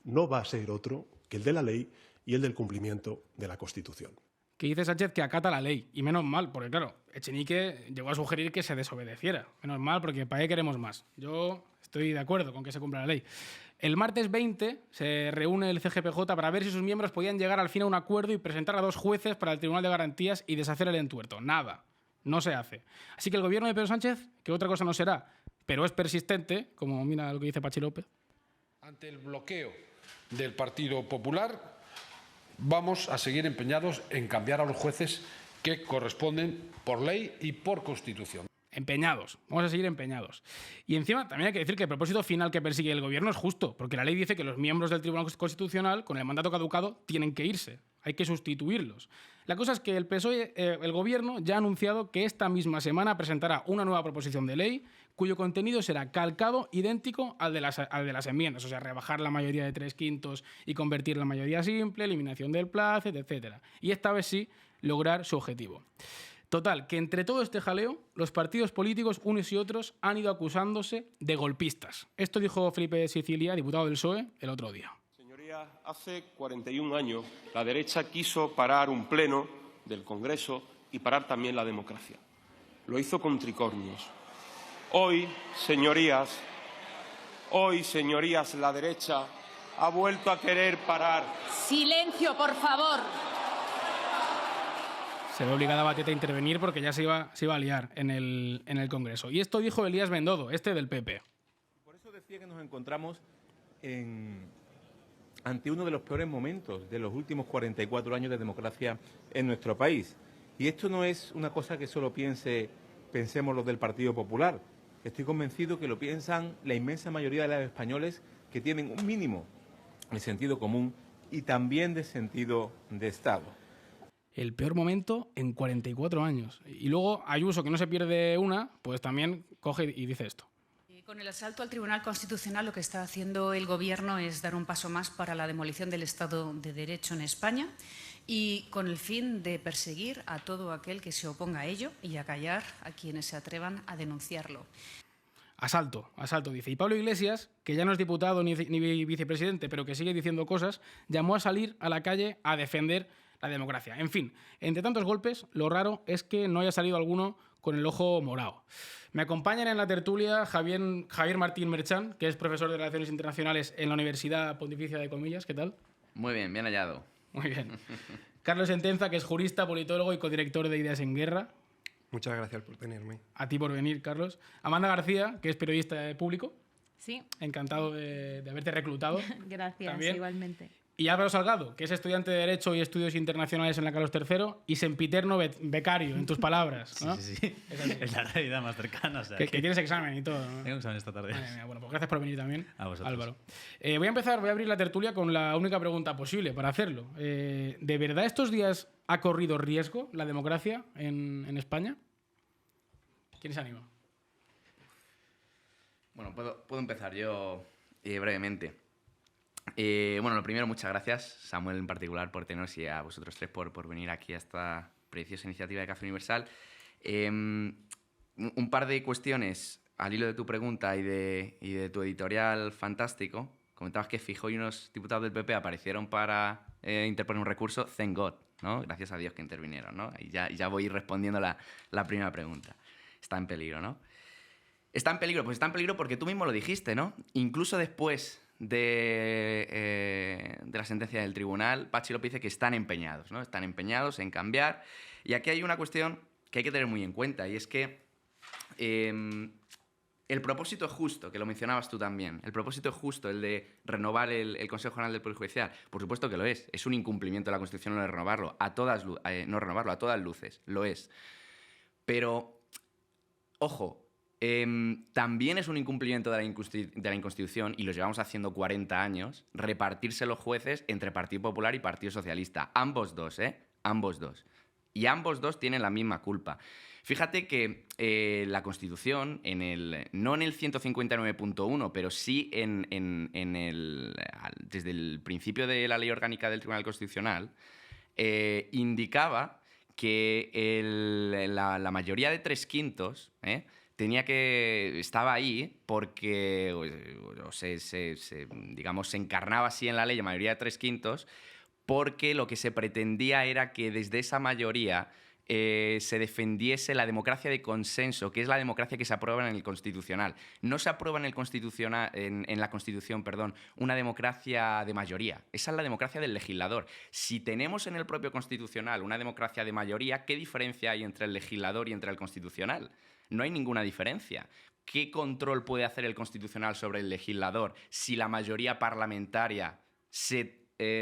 no va a ser otro que el de la ley y el del cumplimiento de la Constitución. Que dice Sánchez que acata la ley, y menos mal, porque claro, Echenique llegó a sugerir que se desobedeciera. Menos mal, porque ¿para qué queremos más? Yo estoy de acuerdo con que se cumpla la ley. El martes 20 se reúne el CGPJ para ver si sus miembros podían llegar al fin a un acuerdo y presentar a 2 jueces para el Tribunal de Garantías y deshacer el entuerto. Nada, no se hace. Así que el gobierno de Pedro Sánchez, que otra cosa no será, pero es persistente, como mira lo que dice Pachi López. Ante el bloqueo del Partido Popular, vamos a seguir empeñados en cambiar a los jueces que corresponden por ley y por Constitución. Empeñados, vamos a seguir empeñados. Y encima también hay que decir que el propósito final que persigue el gobierno es justo, porque la ley dice que los miembros del Tribunal Constitucional, con el mandato caducado, tienen que irse, hay que sustituirlos. La cosa es que el PSOE, el gobierno, ya ha anunciado que esta misma semana presentará una nueva proposición de ley cuyo contenido será calcado, idéntico al de las enmiendas, o sea, rebajar la mayoría de 3/5 y convertirla en mayoría simple, eliminación del plazo, etc. Y esta vez sí, lograr su objetivo. Total, que entre todo este jaleo, los partidos políticos, unos y otros, han ido acusándose de golpistas. Esto dijo Felipe Sicilia, diputado del PSOE, el otro día. Señorías, hace 41 años la derecha quiso parar un pleno del Congreso y parar también la democracia. Lo hizo con tricornios. Hoy, señorías, la derecha ha vuelto a querer parar. Silencio, por favor. Se ve obligada Bateta a intervenir porque ya se iba a liar en el Congreso. Y esto dijo Elías Bendodo, del PP. Por eso decía que nos encontramos ante uno de los peores momentos de los últimos 44 años de democracia en nuestro país. Y esto no es una cosa que solo pensemos los del Partido Popular. Estoy convencido que lo piensan la inmensa mayoría de los españoles que tienen un mínimo de sentido común y también de sentido de Estado. El peor momento en 44 años. Y luego Ayuso, que no se pierde una, pues también coge y dice esto. Con el asalto al Tribunal Constitucional lo que está haciendo el Gobierno es dar un paso más para la demolición del Estado de Derecho en España y con el fin de perseguir a todo aquel que se oponga a ello y acallar a quienes se atrevan a denunciarlo. Asalto, dice. Y Pablo Iglesias, que ya no es diputado ni vicepresidente, pero que sigue diciendo cosas, llamó a salir a la calle a defender la democracia. En fin, entre tantos golpes, lo raro es que no haya salido alguno con el ojo morado. Me acompañan en la tertulia Javier Martín Merchán, que es profesor de Relaciones Internacionales en la Universidad Pontificia de Comillas. ¿Qué tal? Muy bien hallado. Muy bien. Carlos Sentenza, que es jurista, politólogo y codirector de Ideas en Guerra. Muchas gracias por tenerme. A ti por venir, Carlos. Amanda García, que es periodista de Público. Sí. Encantado de haberte reclutado. Gracias, también. Igualmente. Y Álvaro Salgado, que es estudiante de Derecho y Estudios Internacionales en la Carlos III y sempiterno becario, en tus palabras, ¿no? Sí. Es la realidad más cercana. O sea, que tienes examen y todo, ¿no? Tengo examen esta tarde. Bueno, pues gracias por venir también, a vosotros. Álvaro. Voy a abrir la tertulia con la única pregunta posible para hacerlo. ¿De verdad estos días ha corrido riesgo la democracia en España? ¿Quién se anima? Bueno, puedo empezar yo brevemente. Bueno, lo primero, muchas gracias, Samuel en particular, por tenernos y a vosotros tres por venir aquí a esta preciosa iniciativa de Café Universal. Un par de cuestiones al hilo de tu pregunta y de tu editorial fantástico. Comentabas que Feijóo y unos diputados del PP aparecieron para interponer un recurso. Thank God, ¿no? Gracias a Dios que intervinieron, ¿no? Y ya voy respondiendo la primera pregunta. Está en peligro, ¿no? Está en peligro, pues está en peligro porque tú mismo lo dijiste, ¿no? Incluso después de la sentencia del tribunal, Pachi López dice que están empeñados, ¿no? Están empeñados en cambiar. Y aquí hay una cuestión que hay que tener muy en cuenta, y es que el propósito es justo, que lo mencionabas tú también. El propósito es justo, el de renovar el Consejo General del Poder Judicial. Por supuesto que lo es. Es un incumplimiento de la Constitución no renovarlo a todas luces. Lo es. Pero, ojo, también es un incumplimiento de la Inconstitución, y lo llevamos haciendo 40 años, repartirse los jueces entre Partido Popular y Partido Socialista. Ambos dos, Ambos dos. Y ambos dos tienen la misma culpa. Fíjate que la Constitución, no en el 159.1, pero sí desde el principio de la Ley Orgánica del Tribunal Constitucional, indicaba que la mayoría de 3/5 estaba ahí porque digamos, se encarnaba así en la ley, la mayoría de 3/5, porque lo que se pretendía era que desde esa mayoría se defendiese la democracia de consenso, que es la democracia que se aprueba en el Constitucional. No se aprueba en la Constitución, una democracia de mayoría. Esa es la democracia del legislador. Si tenemos en el propio Constitucional una democracia de mayoría, ¿qué diferencia hay entre el legislador y entre el Constitucional? No hay ninguna diferencia. ¿Qué control puede hacer el Constitucional sobre el legislador si la mayoría parlamentaria se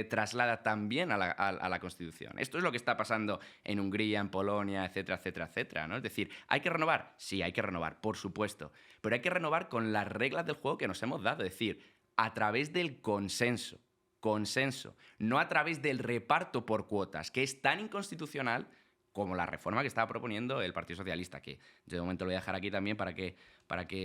traslada también a la Constitución? Esto es lo que está pasando en Hungría, en Polonia, etcétera, etcétera, etcétera, ¿no? Es decir, ¿hay que renovar? Sí, hay que renovar, por supuesto. Pero hay que renovar con las reglas del juego que nos hemos dado. Es decir, a través del consenso, no a través del reparto por cuotas, que es tan inconstitucional como la reforma que estaba proponiendo el Partido Socialista, que yo de momento lo voy a dejar aquí también para que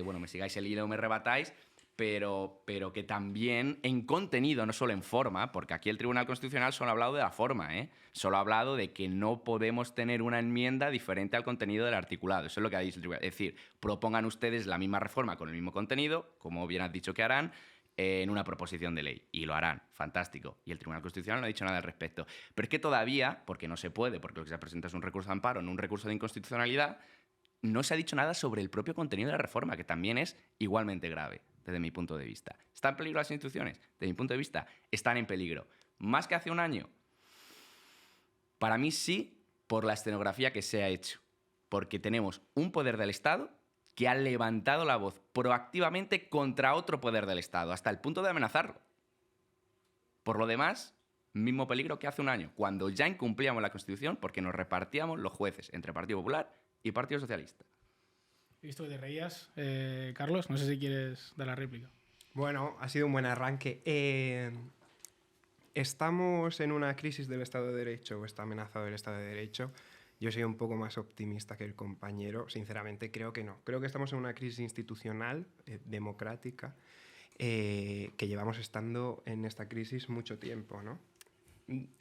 bueno, me sigáis el hilo o me rebatáis, pero que también en contenido, no solo en forma, porque aquí el Tribunal Constitucional solo ha hablado de la forma, solo ha hablado de que no podemos tener una enmienda diferente al contenido del articulado. Eso es lo que ha dicho el Tribunal. Es decir, propongan ustedes la misma reforma con el mismo contenido, como bien has dicho que harán, en una proposición de ley. Y lo harán. Fantástico. Y el Tribunal Constitucional no ha dicho nada al respecto. Pero es que todavía, porque no se puede, porque lo que se presenta es un recurso de amparo, no un recurso de inconstitucionalidad, no se ha dicho nada sobre el propio contenido de la reforma, que también es igualmente grave, desde mi punto de vista. ¿Están en peligro las instituciones? Desde mi punto de vista, están en peligro. ¿Más que hace un año? Para mí sí, por la escenografía que se ha hecho. Porque tenemos un poder del Estado que ha levantado la voz proactivamente contra otro poder del Estado, hasta el punto de amenazarlo. Por lo demás, mismo peligro que hace un año, cuando ya incumplíamos la Constitución porque nos repartíamos los jueces entre Partido Popular y Partido Socialista. He visto que te reías, Carlos. No sé si quieres dar la réplica. Bueno, ha sido un buen arranque. ¿Estamos en una crisis del Estado de Derecho o está amenazado el Estado de Derecho? Yo soy un poco más optimista que el compañero. Sinceramente, creo que no. Creo que estamos en una crisis institucional, democrática, que llevamos estando en esta crisis mucho tiempo, ¿no?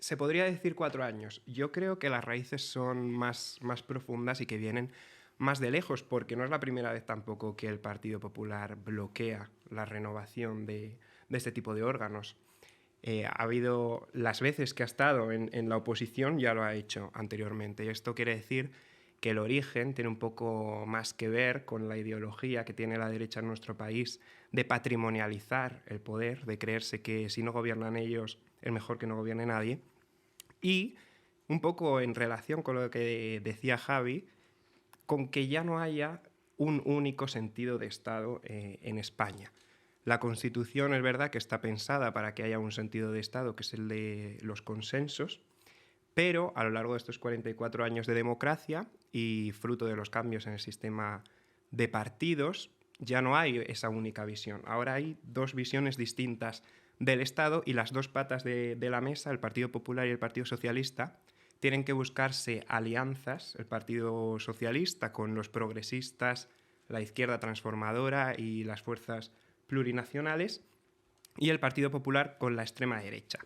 Se podría decir 4 años. Yo creo que las raíces son más profundas y que vienen más de lejos, porque no es la primera vez tampoco que el Partido Popular bloquea la renovación de este tipo de órganos. Ha habido las veces que ha estado en la oposición, ya lo ha hecho anteriormente. Y esto quiere decir que el origen tiene un poco más que ver con la ideología que tiene la derecha en nuestro país de patrimonializar el poder, de creerse que si no gobiernan ellos es mejor que no gobierne nadie. Y un poco en relación con lo que decía Javi, con que ya no haya un único sentido de Estado en España. La Constitución es verdad que está pensada para que haya un sentido de Estado, que es el de los consensos, pero a lo largo de estos 44 años de democracia y fruto de los cambios en el sistema de partidos, ya no hay esa única visión. Ahora hay 2 visiones distintas del Estado y las 2 patas de la mesa, el Partido Popular y el Partido Socialista, tienen que buscarse alianzas, el Partido Socialista con los progresistas, la izquierda transformadora y las fuerzas plurinacionales, y el Partido Popular con la extrema derecha.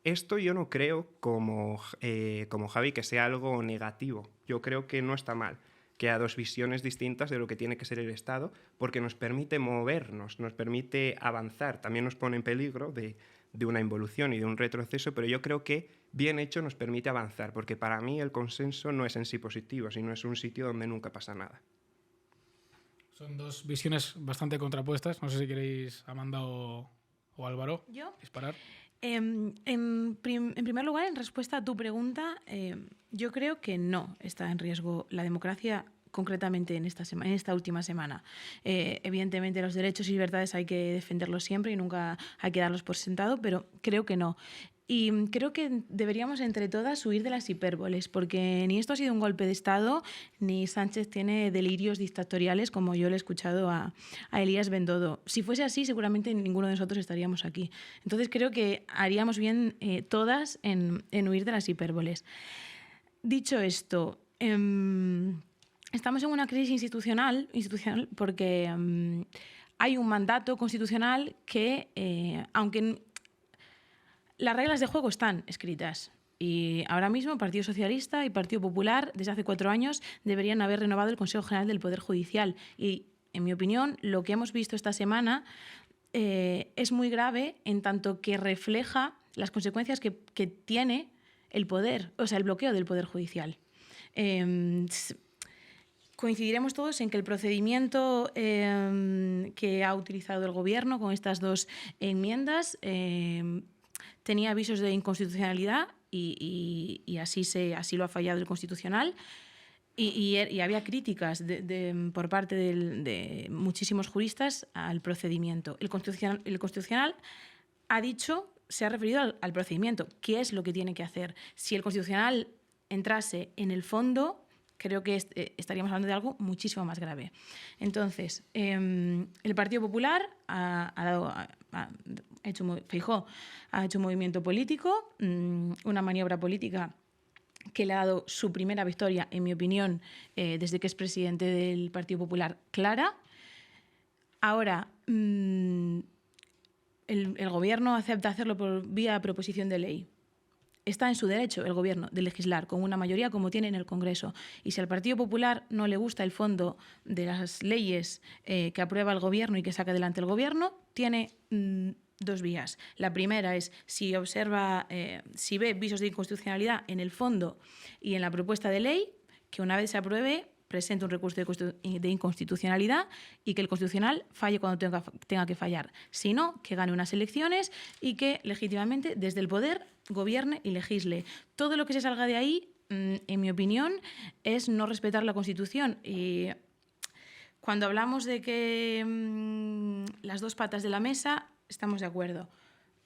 Esto yo no creo, como Javi, que sea algo negativo. Yo creo que no está mal que haya 2 visiones distintas de lo que tiene que ser el Estado, porque nos permite movernos, nos permite avanzar. También nos pone en peligro de una involución y de un retroceso, pero yo creo que bien hecho nos permite avanzar, porque para mí el consenso no es en sí positivo, sino es un sitio donde nunca pasa nada. Son 2 visiones bastante contrapuestas. No sé si queréis, Amanda o Álvaro, disparar. En primer lugar, en respuesta a tu pregunta, yo creo que no está en riesgo la democracia, concretamente en esta última semana. Evidentemente los derechos y libertades hay que defenderlos siempre y nunca hay que darlos por sentado, pero creo que no. Y creo que deberíamos entre todas huir de las hipérboles, porque ni esto ha sido un golpe de Estado, ni Sánchez tiene delirios dictatoriales, como yo le he escuchado a Elías Bendodo. Si fuese así, seguramente ninguno de nosotros estaríamos aquí. Entonces creo que haríamos bien todas en huir de las hipérboles. Dicho esto, estamos en una crisis institucional porque hay un mandato constitucional que, aunque las reglas de juego están escritas Y ahora mismo Partido Socialista y Partido Popular, desde hace 4 años, deberían haber renovado el Consejo General del Poder Judicial. Y, en mi opinión, lo que hemos visto esta semana es muy grave en tanto que refleja las consecuencias que tiene el poder, o sea, el bloqueo del Poder Judicial. Coincidiremos todos en que el procedimiento que ha utilizado el Gobierno con estas 2 enmiendas tenía avisos de inconstitucionalidad y así lo ha fallado el Constitucional. Y había críticas por parte de muchísimos juristas al procedimiento. El Constitucional ha dicho, se ha referido al procedimiento, qué es lo que tiene que hacer. Si el Constitucional entrase en el fondo, creo que estaríamos hablando de algo muchísimo más grave. Entonces, el Partido Popular Feijóo ha hecho un movimiento político, una maniobra política que le ha dado su primera victoria, en mi opinión, desde que es presidente del Partido Popular, clara. Ahora, el Gobierno acepta hacerlo por vía proposición de ley. Está en su derecho el Gobierno de legislar con una mayoría como tiene en el Congreso. Y si al Partido Popular no le gusta el fondo de las leyes que aprueba el Gobierno y que saca adelante el Gobierno, tiene 2 vías. La primera es si ve visos de inconstitucionalidad en el fondo y en la propuesta de ley, que una vez se apruebe, presente un recurso de inconstitucionalidad y que el Constitucional falle cuando tenga que fallar. Si no, que gane unas elecciones y que legítimamente desde el poder gobierne y legisle. Todo lo que se salga de ahí, en mi opinión, es no respetar la Constitución. Y cuando hablamos de que las 2 patas de la mesa, estamos de acuerdo.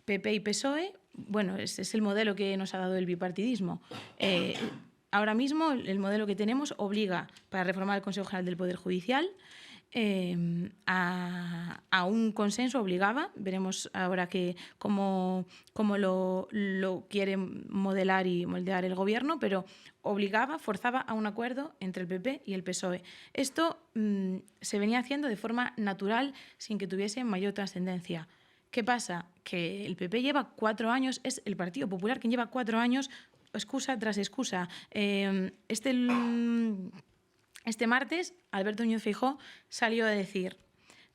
PP y PSOE, bueno, es el modelo que nos ha dado el bipartidismo. Ahora mismo el modelo que tenemos obliga, para reformar el Consejo General del Poder Judicial, a un consenso, obligaba. Veremos ahora cómo lo quiere modelar y moldear el Gobierno, pero forzaba a un acuerdo entre el PP y el PSOE. Esto se venía haciendo de forma natural, sin que tuviese mayor trascendencia. ¿Qué pasa? Que el PP lleva 4 años, es el Partido Popular quien lleva 4 años, excusa tras excusa. Este martes, Alberto Núñez Feijóo salió a decir: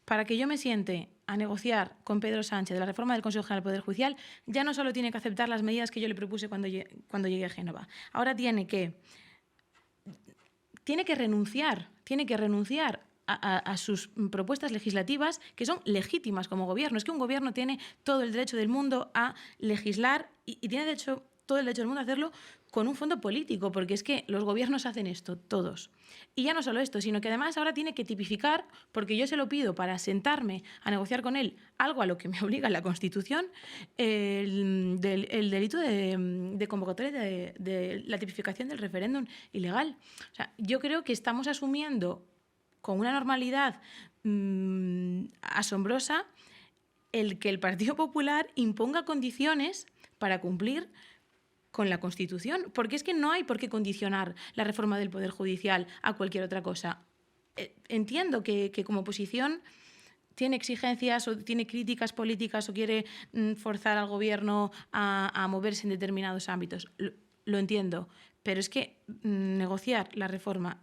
para que yo me siente a negociar con Pedro Sánchez de la reforma del Consejo General del Poder Judicial, ya no solo tiene que aceptar las medidas que yo le propuse cuando llegué a Génova. Ahora tiene que renunciar a sus propuestas legislativas, que son legítimas como gobierno. Es que un gobierno tiene todo el derecho del mundo a legislar y tiene todo el derecho del mundo a hacerlo con un fondo político, porque es que los gobiernos hacen esto, todos. Y ya no solo esto, sino que además ahora tiene que tipificar, porque yo se lo pido para sentarme a negociar con él, algo a lo que me obliga la Constitución, el delito de convocatoria de la tipificación del referéndum ilegal. O sea, yo creo que estamos asumiendo con una normalidad asombrosa el que el Partido Popular imponga condiciones para cumplir con la Constitución, porque es que no hay por qué condicionar la reforma del Poder Judicial a cualquier otra cosa. Entiendo que como oposición tiene exigencias o tiene críticas políticas o quiere forzar al Gobierno a moverse en determinados ámbitos. Lo entiendo, pero es que negociar la renovación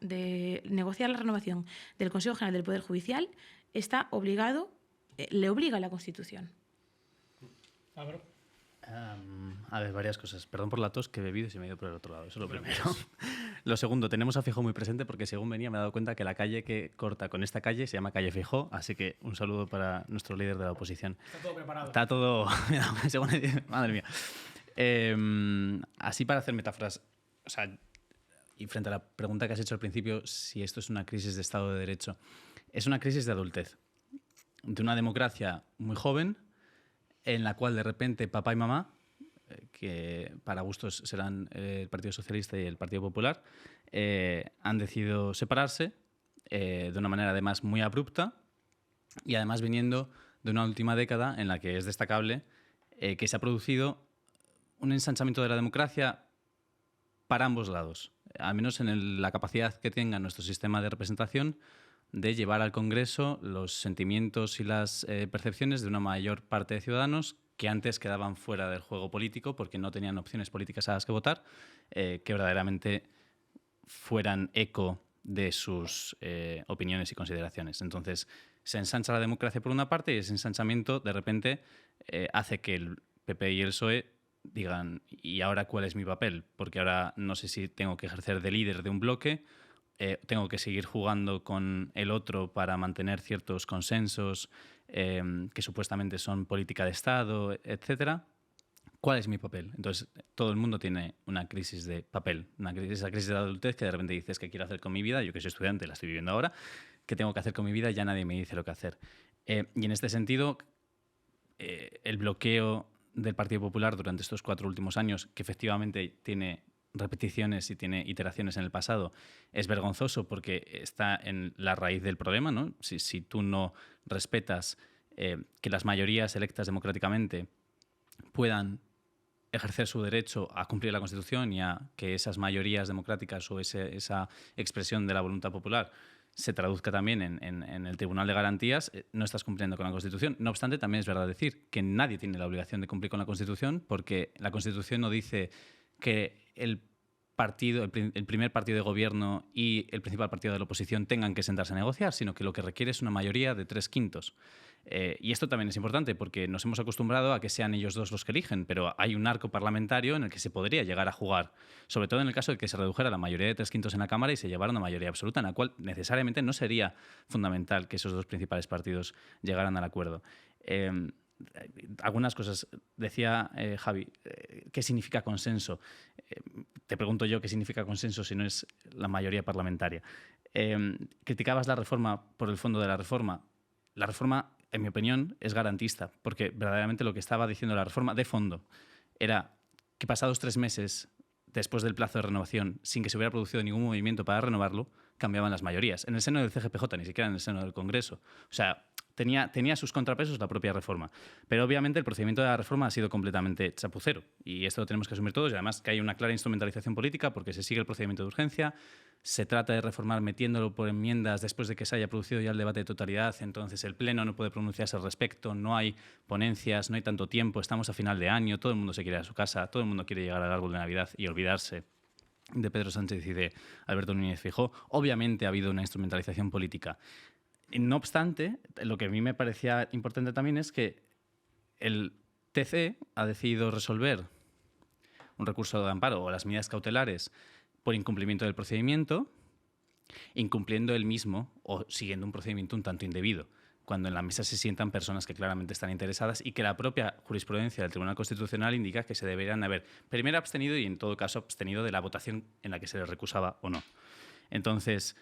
del Consejo General del Poder Judicial le obliga a la Constitución. A ver, varias cosas. Perdón por la tos que he bebido y se me ha ido por el otro lado. Eso es lo primero. Lo segundo, tenemos a Feijóo muy presente porque según venía me he dado cuenta que la calle que corta con esta calle se llama calle Feijóo, así que un saludo para nuestro líder de la oposición. Está todo preparado. Está todo... Madre mía. Así para hacer metáforas, o sea, y frente a la pregunta que has hecho al principio, si esto es una crisis de Estado de Derecho, es una crisis de adultez, de una democracia muy joven, en la cual de repente papá y mamá, que para gustos serán el Partido Socialista y el Partido Popular, han decidido separarse de una manera además muy abrupta y además viniendo de una última década en la que es destacable que se ha producido un ensanchamiento de la democracia para ambos lados, al menos en la capacidad que tenga nuestro sistema de representación de llevar al Congreso los sentimientos y las percepciones de una mayor parte de ciudadanos que antes quedaban fuera del juego político porque no tenían opciones políticas a las que votar, que verdaderamente fueran eco de sus opiniones y consideraciones. Entonces, se ensancha la democracia por una parte y ese ensanchamiento, de repente, hace que el PP y el PSOE digan, ¿y ahora cuál es mi papel? Porque ahora no sé si tengo que ejercer de líder de un bloque, tengo que seguir jugando con el otro para mantener ciertos consensos que supuestamente son política de Estado, etcétera. ¿Cuál es mi papel? Entonces, todo el mundo tiene una crisis de papel, esa crisis de adultez que de repente dices qué quiero hacer con mi vida. Yo que soy estudiante, la estoy viviendo ahora. ¿Qué tengo que hacer con mi vida? Ya nadie me dice lo que hacer. Y en este sentido, el bloqueo del Partido Popular durante estos 4 últimos años, que efectivamente tiene repeticiones y tiene iteraciones en el pasado, es vergonzoso porque está en la raíz del problema, ¿no? Si tú no respetas que las mayorías electas democráticamente puedan ejercer su derecho a cumplir la Constitución y a que esas mayorías democráticas o esa expresión de la voluntad popular se traduzca también en el Tribunal de Garantías, no estás cumpliendo con la Constitución. No obstante, también es verdad decir que nadie tiene la obligación de cumplir con la Constitución porque la Constitución no dice que el primer partido de gobierno y el principal partido de la oposición tengan que sentarse a negociar, sino que lo que requiere es una mayoría de 3/5. Y esto también es importante porque nos hemos acostumbrado a que sean ellos dos los que eligen, pero hay un arco parlamentario en el que se podría llegar a jugar, sobre todo en el caso de que se redujera la mayoría de 3/5 en la Cámara y se llevara una mayoría absoluta, en la cual necesariamente no sería fundamental que esos dos principales partidos llegaran al acuerdo. Algunas cosas. Decía Javi, ¿qué significa consenso? Te pregunto yo qué significa consenso si no es la mayoría parlamentaria. Criticabas la reforma por el fondo de la reforma. La reforma, en mi opinión, es garantista, porque verdaderamente lo que estaba diciendo la reforma de fondo era que pasados 3 meses después del plazo de renovación, sin que se hubiera producido ningún movimiento para renovarlo, cambiaban las mayorías. En el seno del CGPJ, ni siquiera en el seno del Congreso. O sea, tenía sus contrapesos la propia reforma. Pero obviamente el procedimiento de la reforma ha sido completamente chapucero. Y esto lo tenemos que asumir todos. Y además que hay una clara instrumentalización política porque se sigue el procedimiento de urgencia. Se trata de reformar metiéndolo por enmiendas después de que se haya producido ya el debate de totalidad. Entonces el Pleno no puede pronunciarse al respecto. No hay ponencias, no hay tanto tiempo. Estamos a final de año. Todo el mundo se quiere ir a su casa. Todo el mundo quiere llegar al árbol de Navidad y olvidarse de Pedro Sánchez y de Alberto Núñez Feijóo. Obviamente ha habido una instrumentalización política. No obstante, lo que a mí me parecía importante también es que el TC ha decidido resolver un recurso de amparo o las medidas cautelares por incumplimiento del procedimiento, incumpliendo el mismo o siguiendo un procedimiento un tanto indebido, cuando en la mesa se sientan personas que claramente están interesadas y que la propia jurisprudencia del Tribunal Constitucional indica que se deberían haber primero abstenido y en todo caso abstenido de la votación en la que se les recusaba o no. Entonces,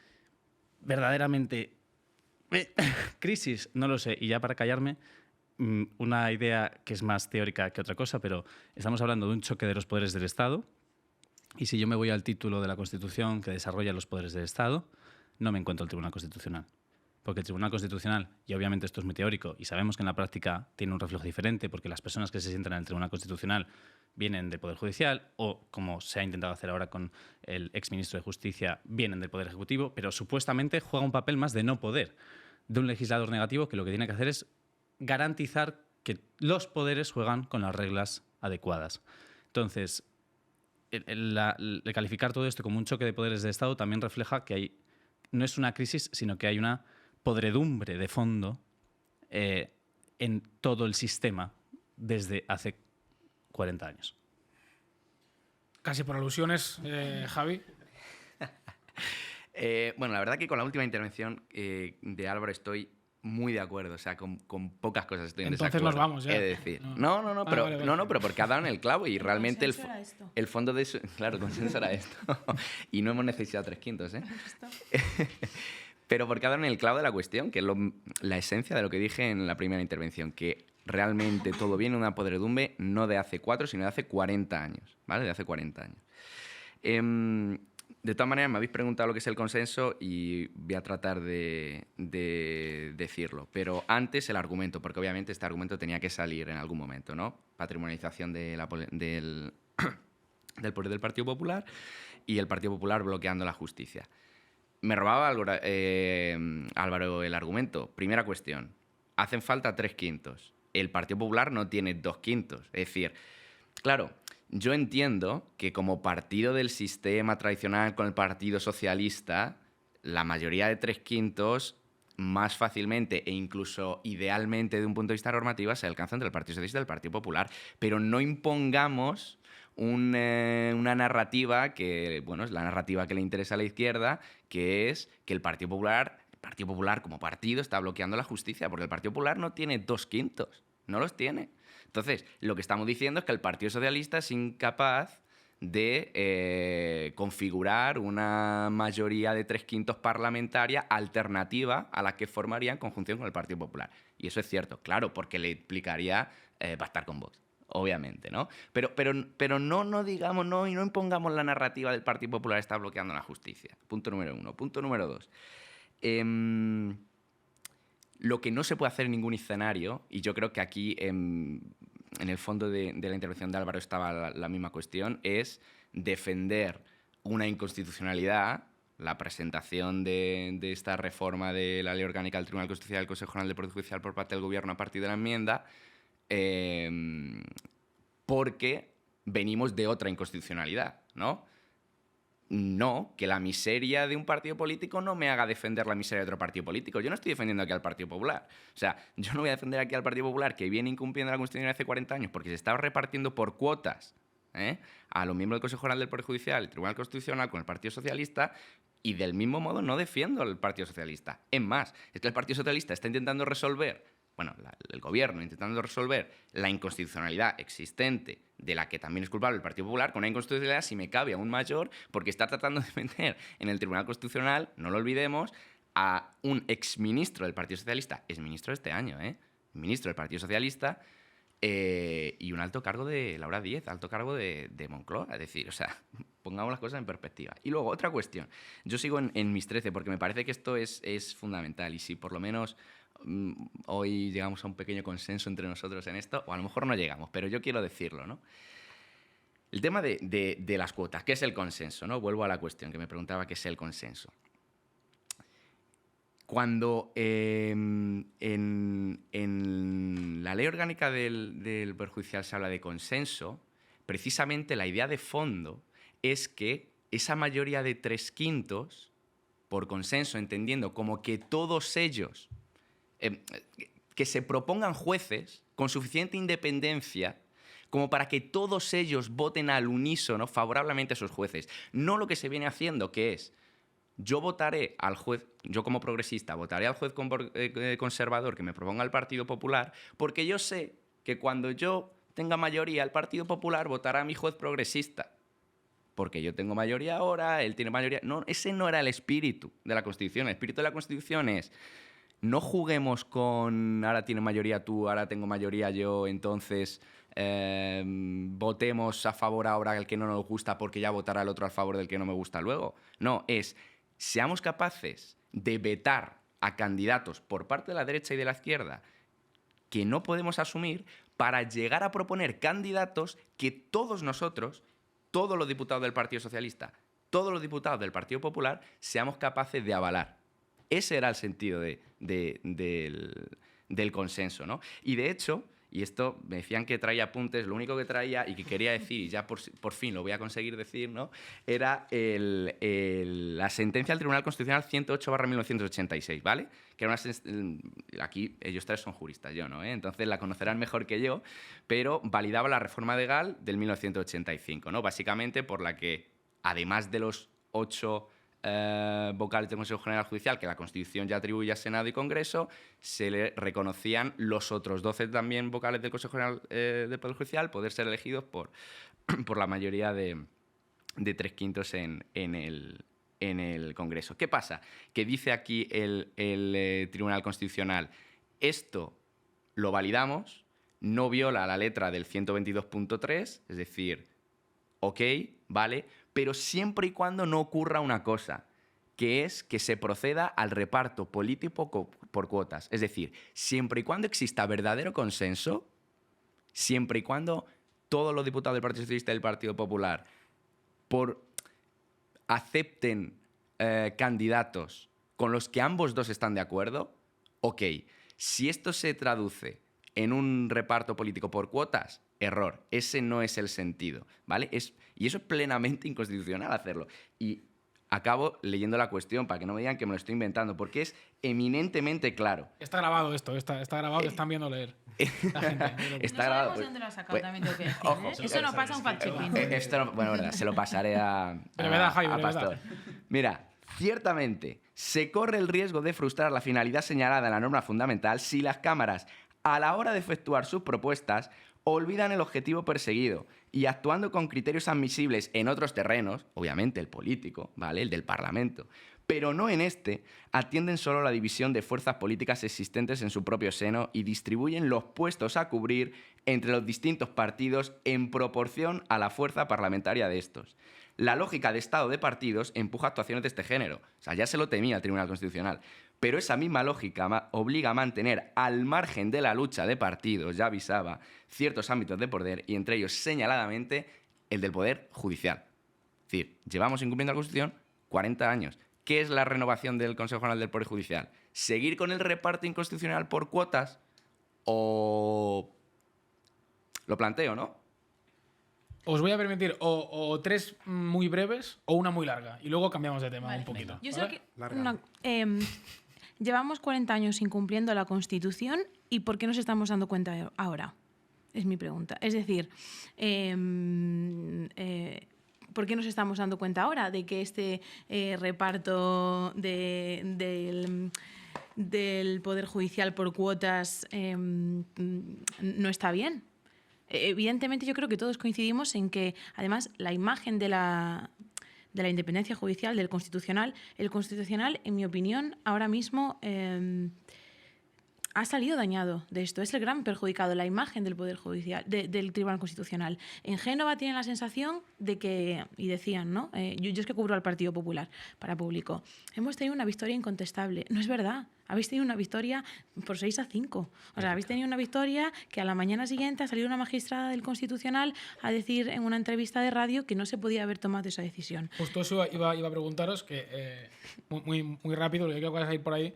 verdaderamente... crisis, no lo sé. Y ya para callarme, una idea que es más teórica que otra cosa, pero estamos hablando de un choque de los poderes del Estado. Y si yo me voy al título de la Constitución que desarrolla los poderes del Estado, no me encuentro el Tribunal Constitucional. Porque el Tribunal Constitucional, y obviamente esto es muy teórico, y sabemos que en la práctica tiene un reflejo diferente, porque las personas que se sientan en el Tribunal Constitucional vienen del Poder Judicial, o, como se ha intentado hacer ahora con el exministro de Justicia, vienen del Poder Ejecutivo, pero supuestamente juega un papel más de no poder, de un legislador negativo que lo que tiene que hacer es garantizar que los poderes juegan con las reglas adecuadas. Entonces, el calificar todo esto como un choque de poderes de Estado también refleja que no es una crisis, sino que hay una podredumbre de fondo en todo el sistema desde hace 40 años. Casi por alusiones, Javi. Bueno, la verdad que con la última intervención de Álvaro estoy muy de acuerdo, o sea, con pocas cosas estoy en desacuerdo. Entonces nos vamos ya. Es decir, pero porque ha dado en el clavo y realmente el fondo de eso... Claro, consenso era esto. Y no hemos necesitado 3/5, ¿eh? Pero porque ha dado en el clavo de la cuestión, que es la esencia de lo que dije en la primera intervención, que realmente todo viene de una podredumbre no de hace 4, sino de hace 40 años, ¿vale? De hace 40 años. De todas maneras, me habéis preguntado lo que es el consenso y voy a tratar de decirlo. Pero antes el argumento, porque obviamente este argumento tenía que salir en algún momento, ¿no? Patrimonialización del poder del Partido Popular y el Partido Popular bloqueando la justicia. Me robaba Álvaro el argumento. Primera cuestión, hacen falta 3/5. el Partido Popular no tiene 2/5. Es decir, claro, yo entiendo que como partido del sistema tradicional con el Partido Socialista, la mayoría de 3/5 más fácilmente e incluso idealmente de un punto de vista normativo se alcanza entre el Partido Socialista y el Partido Popular. Pero no impongamos una narrativa que, bueno, es la narrativa que le interesa a la izquierda, que es que el Partido Popular como partido está bloqueando la justicia, porque el Partido Popular no tiene 2/5, no los tiene. Entonces, lo que estamos diciendo es que el Partido Socialista es incapaz de configurar una mayoría de 3/5 parlamentaria alternativa a la que formaría en conjunción con el Partido Popular. Y eso es cierto, claro, porque le implicaría pactar con Vox, obviamente, ¿no? Pero no digamos, no impongamos la narrativa del Partido Popular está bloqueando la justicia. Punto número 1. Punto número 2. Lo que no se puede hacer en ningún escenario, y yo creo que aquí en el fondo de la intervención de Álvaro estaba la misma cuestión, es defender una inconstitucionalidad, la presentación de esta reforma de la Ley Orgánica del Tribunal Constitucional y del Consejo General del Poder Judicial por parte del Gobierno a partir de la enmienda, porque venimos de otra inconstitucionalidad, ¿no? No, que la miseria de un partido político no me haga defender la miseria de otro partido político. Yo no estoy defendiendo aquí al Partido Popular. O sea, yo no voy a defender aquí al Partido Popular que viene incumpliendo la Constitución hace 40 años porque se estaba repartiendo por cuotas a los miembros del Consejo General del Poder Judicial, el Tribunal Constitucional con el Partido Socialista, y del mismo modo no defiendo al Partido Socialista. Es más, es que el Partido Socialista está intentando resolver, el Gobierno intentando resolver la inconstitucionalidad existente de la que también es culpable el Partido Popular, con una inconstitucionalidad, si me cabe, aún mayor, porque está tratando de meter en el Tribunal Constitucional, no lo olvidemos, a un exministro del Partido Socialista, exministro de este año, ministro del Partido Socialista, y un alto cargo de Laura Díez, alto cargo de Moncloa. Es decir, o sea, pongamos las cosas en perspectiva. Y luego, otra cuestión. Yo sigo en mis 13 porque me parece que esto es fundamental, y si por lo menos hoy llegamos a un pequeño consenso entre nosotros en esto, o a lo mejor no llegamos, pero yo quiero decirlo, ¿no? El tema de las cuotas, ¿qué es el consenso? ¿No? Vuelvo a la cuestión que me preguntaba, ¿qué es el consenso? Cuando en la Ley Orgánica del Poder Judicial se habla de consenso, precisamente la idea de fondo es que esa mayoría de 3/5, por consenso, entendiendo como que todos ellos, que se propongan jueces con suficiente independencia como para que todos ellos voten al unísono favorablemente a esos jueces. No lo que se viene haciendo, que es, yo votaré al juez, yo como progresista, votaré al juez conservador que me proponga el Partido Popular, porque yo sé que cuando yo tenga mayoría, el Partido Popular votará a mi juez progresista. Porque yo tengo mayoría ahora, él tiene mayoría. No, ese no era el espíritu de la Constitución. El espíritu de la Constitución es, no juguemos con ahora tiene mayoría tú, ahora tengo mayoría yo, entonces votemos a favor ahora el que no nos gusta porque ya votará el otro a favor del que no me gusta luego. No, es seamos capaces de vetar a candidatos por parte de la derecha y de la izquierda que no podemos asumir para llegar a proponer candidatos que todos nosotros, todos los diputados del Partido Socialista, todos los diputados del Partido Popular, seamos capaces de avalar. Ese era el sentido del consenso, ¿no? Y de hecho, y esto me decían que traía apuntes, lo único que traía y que quería decir, y ya por fin lo voy a conseguir decir, ¿no? Era la sentencia del Tribunal Constitucional 108/1986, ¿vale? Que era aquí ellos tres son juristas, yo no, entonces la conocerán mejor que yo, pero validaba la reforma de Gall del 1985, ¿no? Básicamente por la que, además de los 8 vocales del Consejo General Judicial, que la Constitución ya atribuye a Senado y Congreso, se le reconocían los otros 12 también vocales del Consejo General del Poder Judicial poder ser elegidos por la mayoría de 3/5 en el Congreso. ¿Qué pasa? Que dice aquí el Tribunal Constitucional, esto lo validamos, no viola la letra del 122.3, es decir, ok, vale, pero siempre y cuando no ocurra una cosa, que es que se proceda al reparto político por cuotas. Es decir, siempre y cuando exista verdadero consenso, siempre y cuando todos los diputados del Partido Socialista y del Partido Popular acepten candidatos con los que ambos dos están de acuerdo, ok. Si esto se traduce en un reparto político por cuotas, error. Ese no es el sentido, ¿vale? Y eso es plenamente inconstitucional hacerlo. Y acabo leyendo la cuestión para que no me digan que me lo estoy inventando, porque es eminentemente claro. Está grabado esto, está grabado, te están viendo leer. La gente. Está no grabado. sabemos de dónde lo has sacado, también tengo que decir. Ojo, Eso no pasa un fact-checking. Esto bueno, verdad, se lo pasaré a Pastor. Mira, ciertamente se corre el riesgo de frustrar la finalidad señalada en la norma fundamental si las cámaras, a la hora de efectuar sus propuestas, olvidan el objetivo perseguido y actuando con criterios admisibles en otros terrenos, obviamente el político, ¿vale? El del Parlamento, pero no en este, atienden solo la división de fuerzas políticas existentes en su propio seno y distribuyen los puestos a cubrir entre los distintos partidos en proporción a la fuerza parlamentaria de estos. La lógica de estado de partidos empuja actuaciones de este género. O sea, ya se lo temía el Tribunal Constitucional. Pero esa misma lógica obliga a mantener al margen de la lucha de partidos, ya avisaba, ciertos ámbitos de poder y entre ellos señaladamente el del poder judicial. Es decir, llevamos incumpliendo la Constitución 40 años. ¿Qué es la renovación del Consejo General del Poder Judicial? ¿Seguir con el reparto inconstitucional por cuotas o...? Lo planteo, ¿no? Os voy a permitir o tres muy breves o una muy larga. Y luego cambiamos de tema un poquito. Yo sé que llevamos 40 años incumpliendo la Constitución y ¿por qué nos estamos dando cuenta ahora? Es mi pregunta. Es decir, ¿por qué nos estamos dando cuenta ahora de que este reparto del Poder Judicial por cuotas no está bien? Evidentemente yo creo que todos coincidimos en que además la imagen de la independencia judicial, del Constitucional, el Constitucional, en mi opinión, ahora mismo ha salido dañado de esto. Es el gran perjudicado, la imagen del Poder Judicial, del Tribunal Constitucional. En Génova tienen la sensación de que, y decían, ¿no? Yo es que cubro al Partido Popular para Público, hemos tenido una victoria incontestable. No es verdad. Habéis tenido una victoria por 6-5. O sea, habéis tenido una victoria que a la mañana siguiente ha salido una magistrada del Constitucional a decir en una entrevista de radio que no se podía haber tomado esa decisión. Justo eso iba a preguntaros, que muy rápido, yo creo que vais a ir por ahí.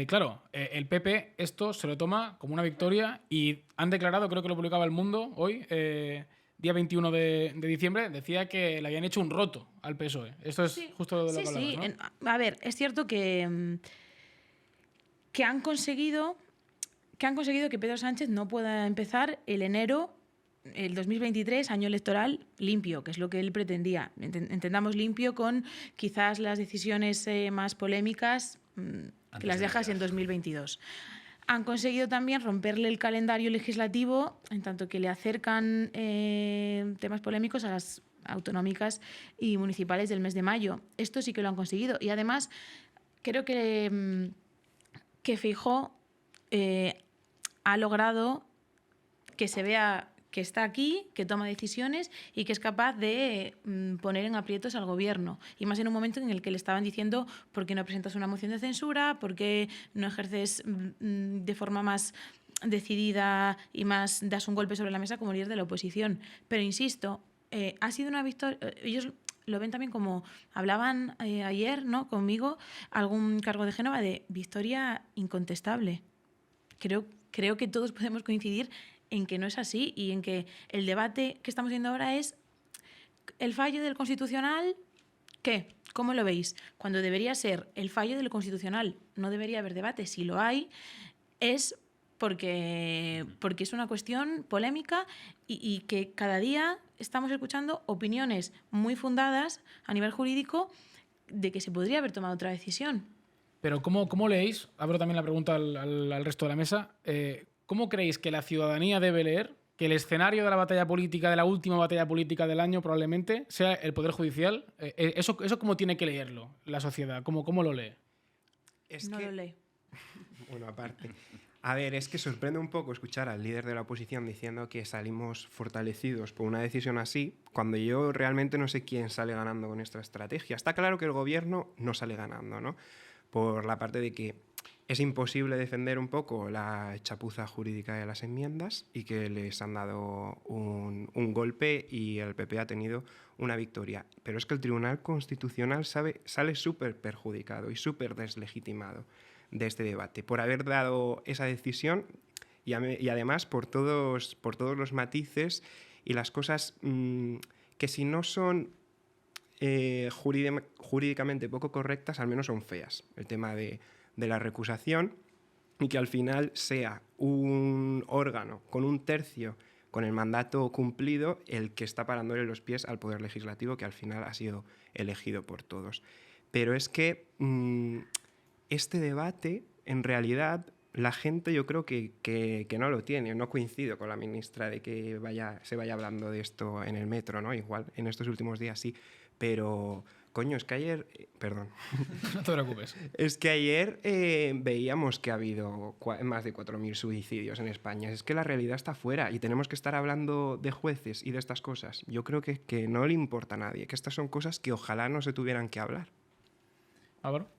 Claro, el PP esto se lo toma como una victoria y han declarado, creo que lo publicaba El Mundo hoy, día 21 de diciembre, decía que le habían hecho un roto al PSOE. Esto es justo de lo que hablamos, ¿no? A ver, es cierto que han conseguido que Pedro Sánchez no pueda empezar el 2023, año electoral, limpio, que es lo que él pretendía. Entendamos limpio con quizás las decisiones más polémicas que las dejas en 2022. Han conseguido también romperle el calendario legislativo, en tanto que le acercan temas polémicos a las autonómicas y municipales del mes de mayo. Esto sí que lo han conseguido. Y además, creo que Feijóo ha logrado que se vea que está aquí, que toma decisiones y que es capaz de poner en aprietos al gobierno. Y más en un momento en el que le estaban diciendo ¿por qué no presentas una moción de censura? ¿Por qué no ejerces de forma más decidida y más das un golpe sobre la mesa como líder de la oposición? Pero insisto, ha sido una victoria. Ellos lo ven también como hablaban ayer, ¿no?, conmigo, algún cargo de Génova, de victoria incontestable. Creo que todos podemos coincidir en que no es así y en que el debate que estamos viendo ahora es el fallo del Constitucional. ¿Qué? ¿Cómo lo veis? Cuando debería ser el fallo del Constitucional, no debería haber debate. Si lo hay, es porque es una cuestión polémica y que cada día estamos escuchando opiniones muy fundadas a nivel jurídico de que se podría haber tomado otra decisión. Pero ¿cómo leéis? Abro también la pregunta al resto de la mesa. ¿Cómo creéis que la ciudadanía debe leer que el escenario de la batalla política, de la última batalla política del año probablemente, sea el Poder Judicial? ¿Eso cómo tiene que leerlo la sociedad? ¿Cómo lo lee? Lo lee. Bueno, aparte. A ver, es que sorprende un poco escuchar al líder de la oposición diciendo que salimos fortalecidos por una decisión así, cuando yo realmente no sé quién sale ganando con esta estrategia. Está claro que el gobierno no sale ganando, ¿no? Por la parte de que es imposible defender un poco la chapuza jurídica de las enmiendas y que les han dado un golpe y el PP ha tenido una victoria. Pero es que el Tribunal Constitucional sale súper perjudicado y súper deslegitimado de este debate por haber dado esa decisión y además por todos los matices y las cosas que si no son jurídicamente poco correctas, al menos son feas. El tema de la recusación, y que al final sea un órgano con 1/3 con el mandato cumplido el que está parándole los pies al Poder Legislativo, que al final ha sido elegido por todos. Pero es que este debate, en realidad, la gente yo creo que no lo tiene. No coincido con la ministra de que se vaya hablando de esto en el metro, ¿no? Igual en estos últimos días sí, pero coño, es que ayer... perdón. No te preocupes. Es que ayer veíamos que ha habido más de 4.000 suicidios en España. Es que la realidad está fuera y tenemos que estar hablando de jueces y de estas cosas. Yo creo que no le importa a nadie, que estas son cosas que ojalá no se tuvieran que hablar. ¿Álvaro?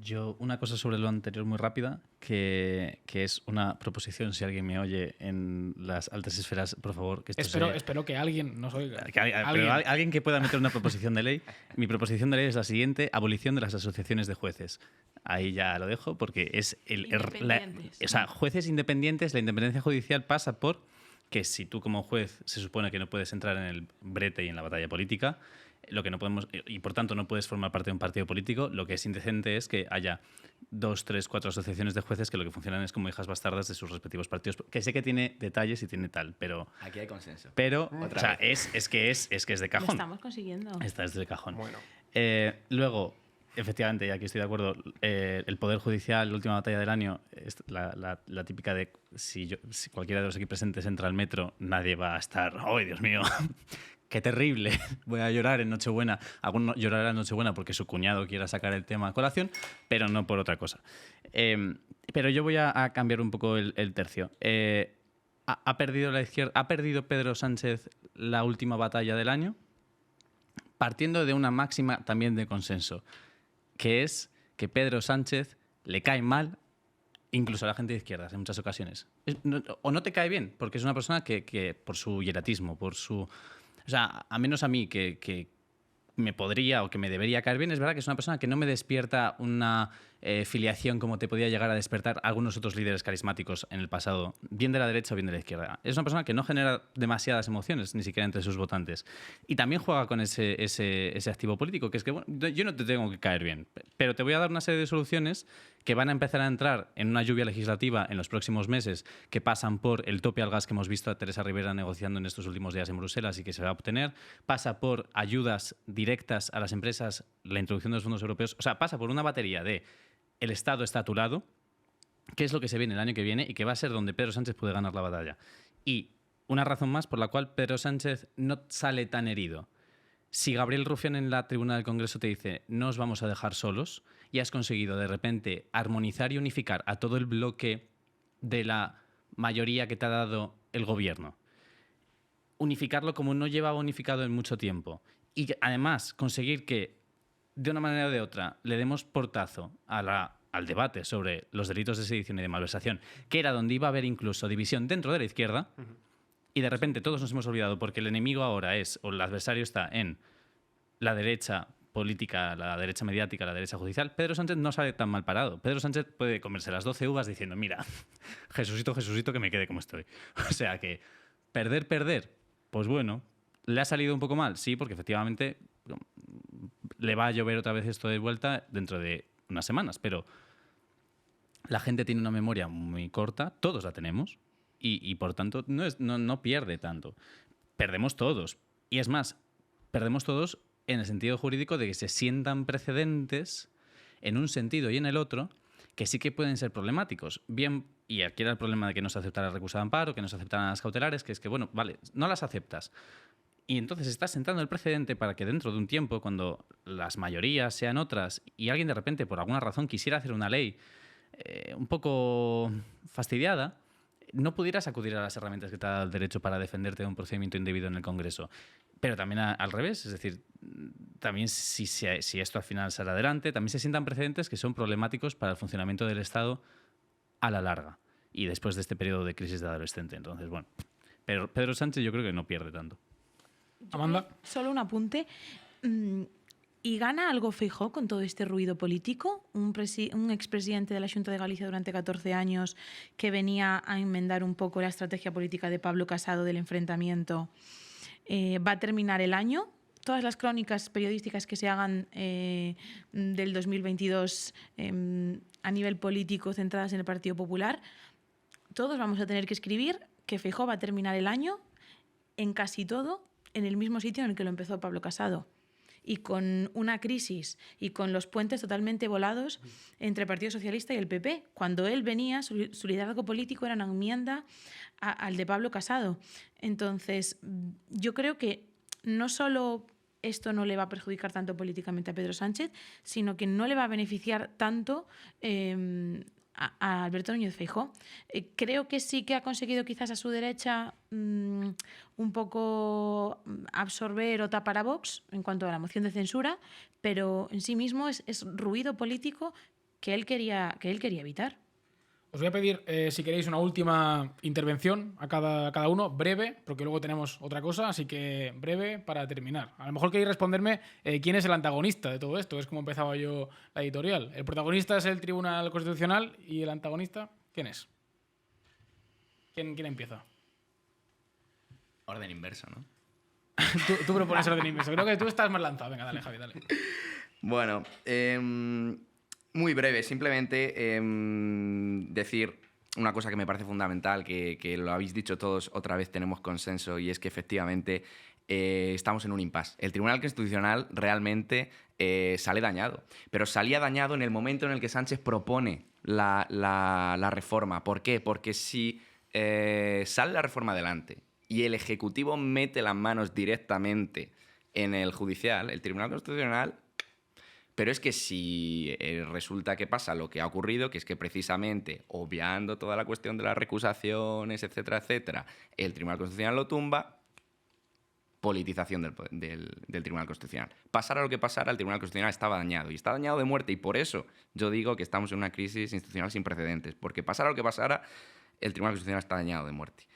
Yo, una cosa sobre lo anterior muy rápida, que es una proposición, si alguien me oye en las altas esferas, por favor, que esto espero que alguien nos oiga. Alguien que pueda meter una proposición de ley. Mi proposición de ley es la siguiente: abolición de las asociaciones de jueces. Ahí ya lo dejo, porque es jueces independientes. La independencia judicial pasa por que si tú como juez se supone que no puedes entrar en el brete y en la batalla política, lo que no podemos, y por tanto no puedes formar parte de un partido político, lo que es indecente es que haya 2, 3, 4 asociaciones de jueces que lo que funcionan es como hijas bastardas de sus respectivos partidos. Que sé que tiene detalles y tiene tal, pero... Aquí hay consenso. Pero, o sea, es que es de cajón. Lo estamos consiguiendo. Esta es de cajón. Bueno. Luego, efectivamente, y aquí estoy de acuerdo, el Poder Judicial, la última batalla del año, es la típica de si cualquiera de los aquí presentes entra al metro, nadie va a estar, ¡ay, Dios mío! ¡Qué terrible! Voy a llorar en Nochebuena. Alguno llorará en Nochebuena porque su cuñado quiera sacar el tema a colación, pero no por otra cosa. Pero yo voy a cambiar un poco el tercio. ¿Ha perdido la izquierda? ¿Ha perdido Pedro Sánchez la última batalla del año? Partiendo de una máxima también de consenso, que es que Pedro Sánchez le cae mal incluso a la gente de izquierdas en muchas ocasiones. O no te cae bien, porque es una persona que por su hieratismo, por su... O sea, a menos a mí que me podría o que me debería caer bien, es verdad que es una persona que no me despierta una filiación como te podía llegar a despertar algunos otros líderes carismáticos en el pasado, bien de la derecha o bien de la izquierda. Es una persona que no genera demasiadas emociones, ni siquiera entre sus votantes. Y también juega con ese activo político, que es que bueno, yo no te tengo que caer bien, pero te voy a dar una serie de soluciones que van a empezar a entrar en una lluvia legislativa en los próximos meses, que pasan por el tope al gas que hemos visto a Teresa Rivera negociando en estos últimos días en Bruselas y que se va a obtener, pasa por ayudas directas a las empresas, la introducción de los fondos europeos, o sea, pasa por una batería de el Estado está a tu lado, que es lo que se viene el año que viene y que va a ser donde Pedro Sánchez puede ganar la batalla. Y una razón más por la cual Pedro Sánchez no sale tan herido. Si Gabriel Rufián en la tribuna del Congreso te dice no os vamos a dejar solos y has conseguido de repente armonizar y unificar a todo el bloque de la mayoría que te ha dado el gobierno, unificarlo como no llevaba unificado en mucho tiempo y además conseguir que de una manera o de otra le demos portazo al debate sobre los delitos de sedición y de malversación, que era donde iba a haber incluso división dentro de la izquierda, y de repente todos nos hemos olvidado porque el enemigo ahora es, o el adversario está en la derecha política, la derecha mediática, la derecha judicial. Pedro Sánchez no sale tan mal parado. Pedro Sánchez puede comerse las 12 uvas diciendo, mira, Jesucito, que me quede como estoy. O sea que perder, pues bueno, ¿le ha salido un poco mal? Sí, porque efectivamente le va a llover otra vez esto de vuelta dentro de unas semanas, pero la gente tiene una memoria muy corta, todos la tenemos, y por tanto no pierde tanto. Perdemos todos. Y es más, perdemos todos en el sentido jurídico de que se sientan precedentes en un sentido y en el otro que sí que pueden ser problemáticos. Bien, y aquí era el problema de que no se aceptara la recusa de amparo, que no se aceptaran las cautelares, que es que, bueno, vale, no las aceptas. Y entonces estás sentando el precedente para que dentro de un tiempo, cuando las mayorías sean otras y alguien de repente, por alguna razón, quisiera hacer una ley un poco fastidiada, no pudieras acudir a las herramientas que te da el derecho para defenderte de un procedimiento indebido en el Congreso. Pero también al revés, es decir, también si esto al final sale adelante, también se sientan precedentes que son problemáticos para el funcionamiento del Estado a la larga y después de este periodo de crisis de adolescente. Entonces, bueno, pero Pedro Sánchez yo creo que no pierde tanto. Amanda. Solo un apunte. ¿Y gana algo Feijóo con todo este ruido político? Un expresidente de la Xunta de Galicia durante 14 años que venía a enmendar un poco la estrategia política de Pablo Casado del enfrentamiento, va a terminar el año. Todas las crónicas periodísticas que se hagan del 2022 a nivel político centradas en el Partido Popular, todos vamos a tener que escribir que Feijóo va a terminar el año en casi todo en el mismo sitio en el que lo empezó Pablo Casado, y con una crisis y con los puentes totalmente volados entre el Partido Socialista y el PP. Cuando él venía, su liderazgo político era una enmienda al de Pablo Casado. Entonces, yo creo que no solo esto no le va a perjudicar tanto políticamente a Pedro Sánchez, sino que no le va a beneficiar tanto a Alberto Núñez Feijóo. Creo que sí que ha conseguido quizás a su derecha un poco absorber o tapar a Vox en cuanto a la moción de censura, pero en sí mismo es ruido político que él quería evitar. Os voy a pedir, si queréis, una última intervención a cada uno, breve, porque luego tenemos otra cosa, así que breve para terminar. A lo mejor queréis responderme quién es el antagonista de todo esto, es como empezaba yo la editorial. El protagonista es el Tribunal Constitucional y el antagonista, ¿quién es? ¿Quién empieza? Orden inverso, ¿no? Tú propones orden inverso. Creo que tú estás más lanzado. Venga, dale, Javi, dale. Bueno, muy breve, simplemente decir una cosa que me parece fundamental, que lo habéis dicho todos, otra vez tenemos consenso, y es que efectivamente estamos en un impasse. El Tribunal Constitucional realmente sale dañado, pero salía dañado en el momento en el que Sánchez propone la reforma. ¿Por qué? Porque si sale la reforma adelante y el Ejecutivo mete las manos directamente en el Judicial, el Tribunal Constitucional... Pero es que si resulta que pasa lo que ha ocurrido, que es que precisamente, obviando toda la cuestión de las recusaciones, etcétera, etcétera, el Tribunal Constitucional lo tumba, politización del Tribunal Constitucional. Pasara lo que pasara, el Tribunal Constitucional estaba dañado, y está dañado de muerte, y por eso yo digo que estamos en una crisis institucional sin precedentes, porque pasara lo que pasara, el Tribunal Constitucional está dañado de muerte.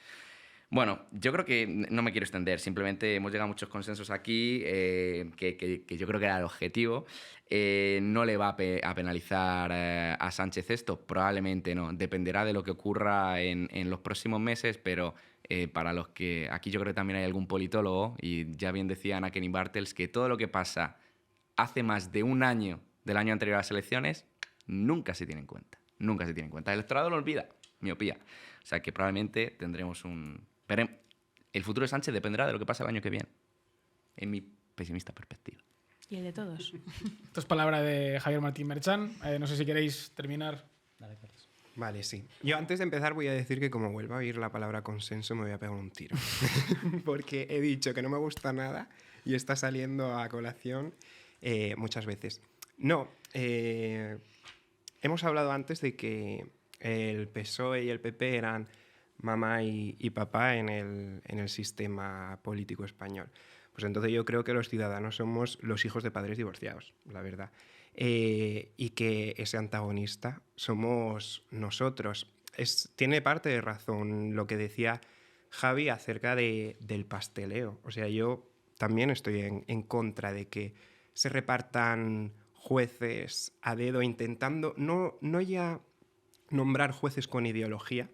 Bueno, yo creo que no me quiero extender, simplemente hemos llegado a muchos consensos aquí, que yo creo que era el objetivo. No le va a penalizar a Sánchez esto, probablemente no, dependerá de lo que ocurra en los próximos meses, pero para los que aquí yo creo que también hay algún politólogo, y ya bien decía Ana Kenny Bartels, que todo lo que pasa hace más de un año del año anterior a las elecciones nunca se tiene en cuenta, nunca se tiene en cuenta. El electorado lo olvida, miopía. O sea que probablemente tendremos Pero el futuro de Sánchez dependerá de lo que pase el año que viene, en mi pesimista perspectiva. Y el de todos. Esto es palabra de Javier Martín Merchán. No sé si queréis terminar. Dale, Carlos. Vale, sí. Yo antes de empezar voy a decir que como vuelva a oír la palabra consenso me voy a pegar un tiro. Porque he dicho que no me gusta nada y está saliendo a colación muchas veces. No, hemos hablado antes de que el PSOE y el PP eran mamá y papá en el sistema político español. Pues entonces yo creo que los ciudadanos somos los hijos de padres divorciados, la verdad. Y que ese antagonista somos nosotros. Tiene parte de razón lo que decía Javi acerca del pasteleo. O sea, yo también estoy en contra de que se repartan jueces a dedo intentando no ya nombrar jueces con ideología,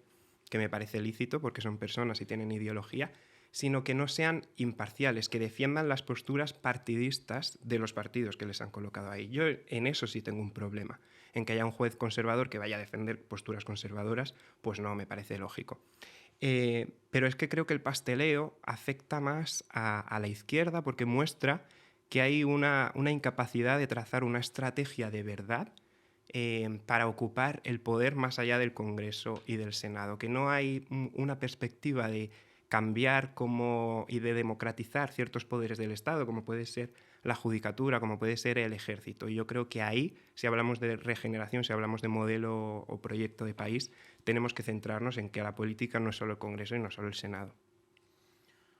que me parece lícito porque son personas y tienen ideología, sino que no sean imparciales, que defiendan las posturas partidistas de los partidos que les han colocado ahí. Yo en eso sí tengo un problema, en que haya un juez conservador que vaya a defender posturas conservadoras, pues no me parece lógico. Pero es que creo que el pasteleo afecta más a la izquierda porque muestra que hay una incapacidad de trazar una estrategia de verdad para ocupar el poder más allá del Congreso y del Senado, que no hay una perspectiva de cambiar y de democratizar ciertos poderes del Estado, como puede ser la judicatura, como puede ser el ejército. Y yo creo que ahí, si hablamos de regeneración, si hablamos de modelo o proyecto de país, tenemos que centrarnos en que la política no es solo el Congreso y no solo el Senado.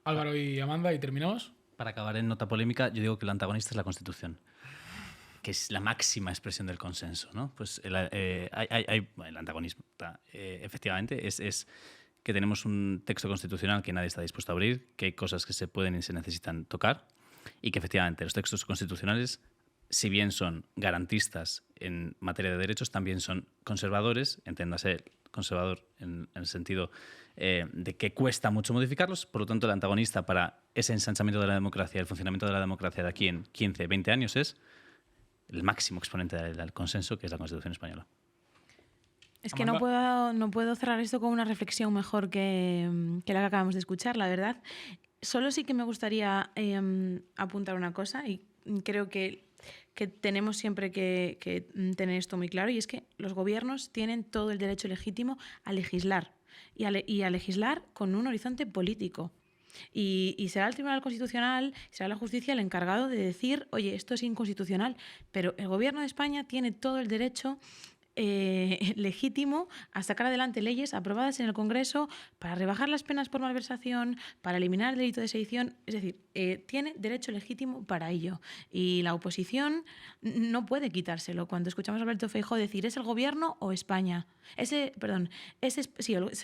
Álvaro y Amanda, ¿y terminamos? Para acabar en nota polémica, yo digo que el antagonista es la Constitución, que es la máxima expresión del consenso, ¿no? Pues el antagonismo, efectivamente, es que tenemos un texto constitucional que nadie está dispuesto a abrir, que hay cosas que se pueden y se necesitan tocar, y que efectivamente los textos constitucionales si bien son garantistas en materia de derechos, también son conservadores, entiéndase conservador en el sentido de que cuesta mucho modificarlos. Por lo tanto, el antagonista para ese ensanchamiento de la democracia, el funcionamiento de la democracia de aquí en 15, 20 años es el máximo exponente del consenso, que es la Constitución española. Es que no puedo cerrar esto con una reflexión mejor que la que acabamos de escuchar, la verdad. Solo sí que me gustaría apuntar una cosa, y creo que tenemos siempre que tener esto muy claro, y es que los gobiernos tienen todo el derecho legítimo a legislar y a legislar con un horizonte político. Y será el Tribunal Constitucional, será la justicia el encargado de decir, oye, esto es inconstitucional, pero el Gobierno de España tiene todo el derecho legítimo a sacar adelante leyes aprobadas en el Congreso para rebajar las penas por malversación, para eliminar el delito de sedición. Es decir, tiene derecho legítimo para ello. Y la oposición no puede quitárselo. Cuando escuchamos a Alberto Feijóo decir, ¿es el Gobierno o España? ¿Es el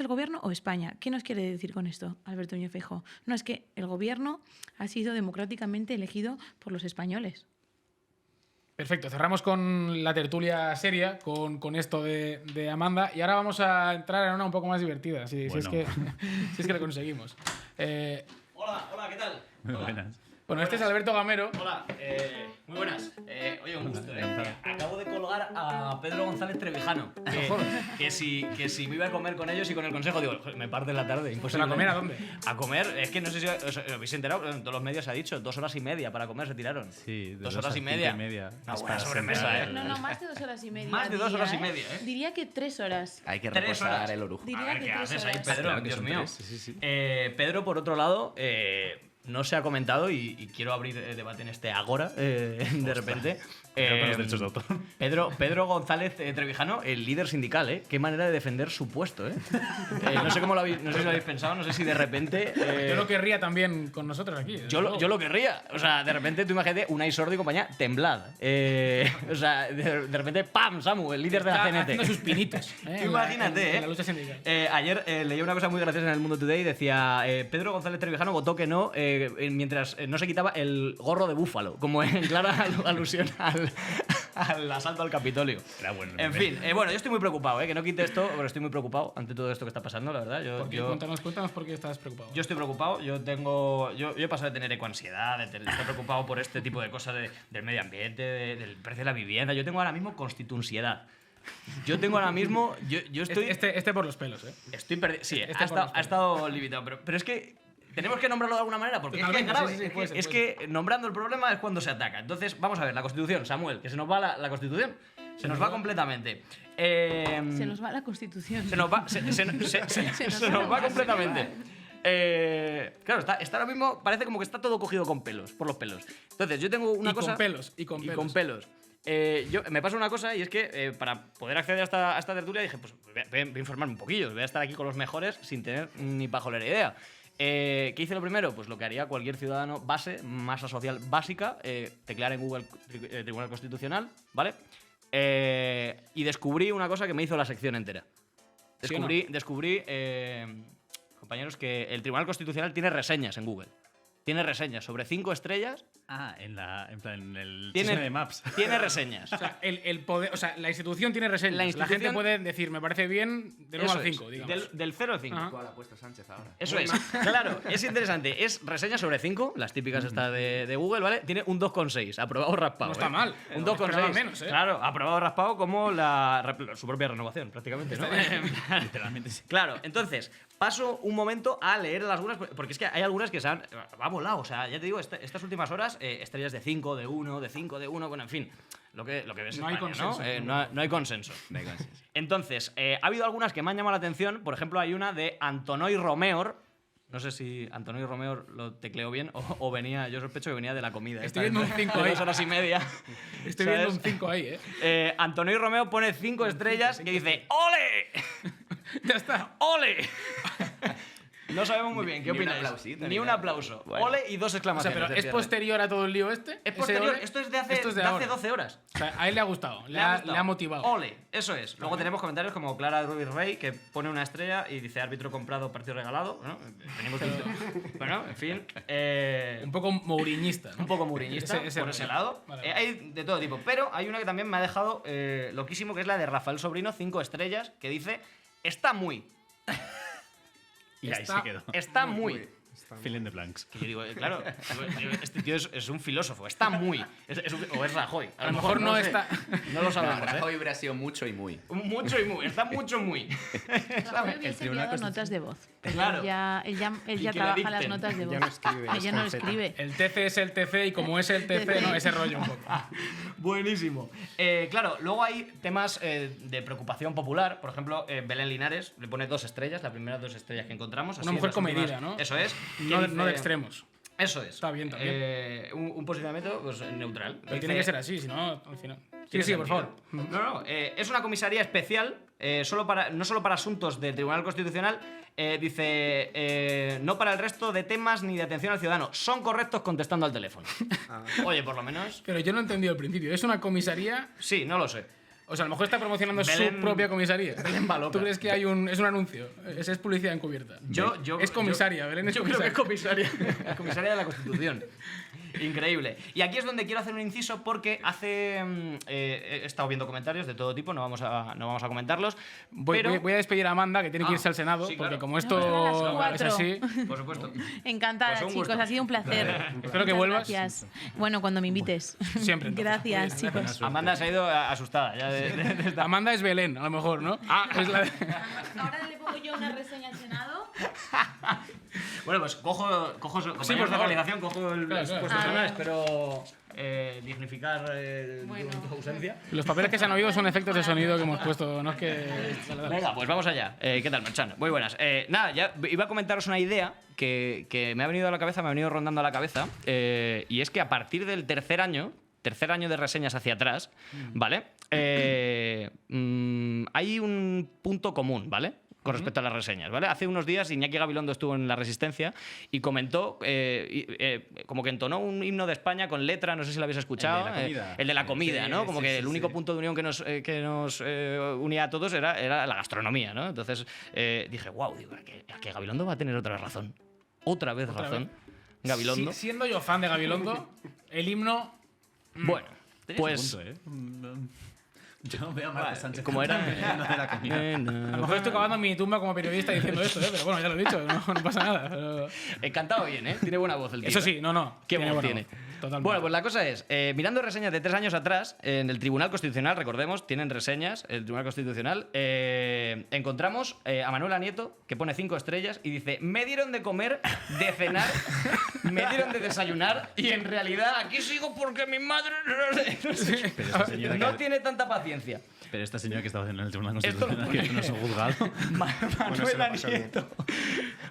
Gobierno o España? ¿Qué nos quiere decir con esto, Alberto Núñez Feijóo? No, es que el Gobierno ha sido democráticamente elegido por los españoles. Perfecto, cerramos con la tertulia seria, con esto de Amanda, y ahora vamos a entrar en una un poco más divertida, si es que lo conseguimos. Hola, ¿qué tal? Muy buenas. Bueno, este es Alberto Gamero. Hola, muy buenas. Oye, un gusto. Acabo de colgar a Pedro González Trevijano, que si me iba a comer con ellos y con el consejo, digo, me parte la tarde, imposible. ¿A comer a dónde? A comer, es que no sé si os habéis enterado, en todos los medios se ha dicho, 2 horas y media para comer se tiraron. Sí, 2 horas y media. No, buena sobremesa, ¿eh? No, más de 2 horas y media. Más de 2 horas y media, ¿eh? Diría que 3 horas. Hay que 3 reposar horas. el orujo. A Diría ver, que ¿qué 3 haces horas. ahí, Pedro? Claro que Dios son mío. 3, sí. Pedro, por otro lado, no se ha comentado y quiero abrir debate en este agora, de repente. Con los derechos de autor. Pedro González Trevijano, el líder sindical, ¿eh? Qué manera de defender su puesto, ¿eh? No sé cómo no sé si lo habéis pensado, no sé si de repente... Yo lo querría también con nosotros aquí. Yo lo querría. O sea, de repente tú imagínate Unai Sordo y compañía, temblad. O sea, de repente, ¡pam! Samu, el líder de la CNT. Haciendo sus pinitos. Tú imagínate, en la lucha sindical. Ayer leí una cosa muy graciosa en el Mundo Today, decía, Pedro González Trevijano votó que no mientras no se quitaba el gorro de búfalo, como en clara alusión al asalto al Capitolio. Era bueno. En fin, bueno, yo estoy muy preocupado, que no quite esto, pero estoy muy preocupado ante todo esto que está pasando, la verdad. Cuéntanos por qué estás preocupado. Yo estoy preocupado, yo he pasado de tener ecoansiedad, de estar preocupado por este tipo de cosas del medio ambiente, del precio de la vivienda. Yo tengo ahora mismo constitunciedad. Yo tengo ahora mismo... Yo estoy... Este por los pelos, ¿eh? Estoy perdido. Sí, ha estado limitado, pero es que... Tenemos que nombrarlo de alguna manera porque es que es grave. Es que nombrando el problema es cuando se ataca. Entonces, vamos a ver, la Constitución, Samuel, que se nos va la Constitución. Se nos va completamente. Se nos va la Constitución. Se nos va completamente. Claro, está ahora mismo, parece como que está todo cogido con pelos, por los pelos. Entonces, yo tengo una cosa... Y con pelos. Me pasa una cosa y es que para poder acceder a esta tertulia dije, pues voy a informarme un poquillo, voy a estar aquí con los mejores sin tener ni pajolera idea. ¿Qué hice lo primero? Pues lo que haría cualquier ciudadano base, masa social básica, teclear en Google Tribunal Constitucional, ¿vale? Y descubrí una cosa que me hizo la sección entera. Descubrí, compañeros, que el Tribunal Constitucional tiene reseñas en Google. Tiene reseñas sobre 5 estrellas. En el sistema de Maps. Tiene reseñas. O sea, el poder, o sea, la institución tiene reseñas. La gente puede decir, me parece bien, del 1 al 5, digamos. Del 0 al 5. ¿Cuál ha puesto Sánchez ahora? Eso es. Claro, es interesante. Es reseñas sobre 5, las típicas estas de Google, ¿vale? Tiene un 2,6. Aprobado raspado. No está mal. Un 2,6. Menos, ¿eh? Claro, aprobado raspado como su propia renovación, prácticamente, ¿no? Literalmente sí. Claro, entonces, paso un momento a leer algunas, porque es que hay algunas que se han... Va volado, o sea, ya te digo, estas últimas horas, estrellas de 5, de 1, de 5, de 1, bueno, en fin, lo que ves no en hay España, consenso, ¿no? No hay consenso. Entonces, ha habido algunas que me han llamado la atención, por ejemplo, hay una de Antonoy Romeor. No sé si Antonoy Romeor lo tecleó bien o venía, yo sospecho que venía de la comida. Estoy viendo un 5 ahí. 2 horas y media. Estoy viendo un 5 ahí, Antonoy Romeor pone 5 estrellas y dice ¡ole! Ya está. ¡Ole! No sabemos muy bien. ¿Qué Ni un opináis? aplausito, Ni ni un nada. aplauso. Bueno. Ole y 2 O sea, exclamaciones. pero de ¿es cierre. posterior a todo el lío este? Es ¿Ese posterior. ole? Esto es de hace, Esto es de de ahora. hace 12 horas. O sea, a él le ha gustado, le ha motivado. Ole, eso es. Luego tenemos comentarios como Clara Ruiz Rey, que pone una estrella y dice árbitro comprado, partido regalado. ¿No? Venimos bueno, en fin. Un poco mouriñista, ¿no? Un poco mouriñista, Ese por ese rollo. lado. Vale, Hay de todo tipo. Pero hay una que también me ha dejado loquísimo, que es la de Rafael Sobrino, 5 estrellas, que dice, está muy. Y ahí se quedó. Está muy. Fill in the blanks. Que yo digo, claro, este tío es un filósofo, está muy. O es Rajoy. A lo mejor no sé. está. No lo sabemos. No, Rajoy hubiera sido mucho y muy. Mucho y muy. Está mucho muy. Rajoy hubiese enviado notas de voz. Pero Claro. él ya Y que la trabaja las dicten. notas de voz. Ya no escribe, Ella no lo escribe. El TC es el TC y como es el TC, no, ese rollo un poco. Buenísimo. Claro, luego hay temas de preocupación popular. Por ejemplo, Belén Linares le pone 2 estrellas, las primeras 2 estrellas que encontramos. Una mujer comedida, ¿no? Eso es. No, Que no de dice- extremos. Eso es. Está bien, también. Un posicionamiento pues, neutral. Pero Dice- tiene que ser así, si no, al final. Sí, Tiene sí, por sentido. favor. No, es una comisaría especial, no solo para asuntos del Tribunal Constitucional, dice, no para el resto de temas ni de atención al ciudadano. Son correctos contestando al teléfono. Oye, por lo menos. Pero yo no he entendido el principio. ¿Es una comisaría? Sí, no lo sé. O sea, a lo mejor está promocionando Belén- su propia comisaría. Belén va loca. ¿Tú crees que es un anuncio? Es publicidad encubierta. Es comisaria, Belén es yo creo que comisaria. es comisaria. Es comisaria de la Constitución. Increíble. Y aquí es donde quiero hacer un inciso porque he estado viendo comentarios de todo tipo, no vamos a comentarlos. Voy a despedir a Amanda, que tiene que irse al Senado, sí, porque claro. como Nos vemos a esto las es 4. así. Por supuesto. Encantada, Pues un chicos, gusto. ha sido un placer. Espero que Muchas vuelvas. Gracias. Bueno, cuando me invites. Siempre, entonces. Gracias, chicos. Amanda se ha ido asustada. Ya de esta- Amanda es Belén, a lo mejor, ¿no? Es la de- Ahora le pongo yo una reseña al Senado. Bueno, pues cojo por de favor. organización, cojo el Claro, claro. puesto A personal, ver. espero dignificar tu ausencia. Los papeles que se han oído son efectos de sonido que hemos puesto, no es que... Dale, dale. Venga, pues vamos allá. ¿Qué tal, Merchan? Muy buenas. Nada, ya iba a comentaros una idea que me ha venido a la cabeza, me ha venido rondando a la cabeza, y es que a partir del tercer año de reseñas hacia atrás, ¿vale? Hay un punto común, ¿vale? Con respecto a las reseñas, ¿vale? Hace unos días Iñaki Gabilondo estuvo en La Resistencia y comentó, como que entonó un himno de España con letra, no sé si lo habéis escuchado. El de la comida. El de la comida, Sí, ¿no? Como sí, que sí, el único sí. punto de unión que nos unía a todos era la gastronomía, ¿no? Entonces dije, wow, digo, ¿a que Gabilondo va a tener otra razón? Otra vez razón. Gabilondo. Siendo yo fan de Gabilondo, el himno... Bueno, Tenías pues... un punto, ¿eh? Yo veo a Marta Sánchez. ¿Cómo era? No de la comida. A lo mejor estoy cavando en mi tumba como periodista diciendo esto, pero bueno, ya lo he dicho, no pasa nada. Pero... Cantado bien, ¿eh? Tiene buena voz el tío. Eso sí, no. ¿Qué tiene voz buena tiene? voz, totalmente. Bueno, pues la cosa es, mirando reseñas de 3 años atrás, en el Tribunal Constitucional, recordemos, tienen reseñas, el Tribunal Constitucional, encontramos a Manuela Nieto, que pone 5 estrellas, y dice, me dieron de comer, de cenar, me dieron de desayunar, y en realidad aquí sigo porque mi madre Pero esta señora no que- tiene tanta paciencia. Pero esta señora que estaba en el Tribunal Esto lo Constitucional, que no es un juzgado. Manuela Nieto.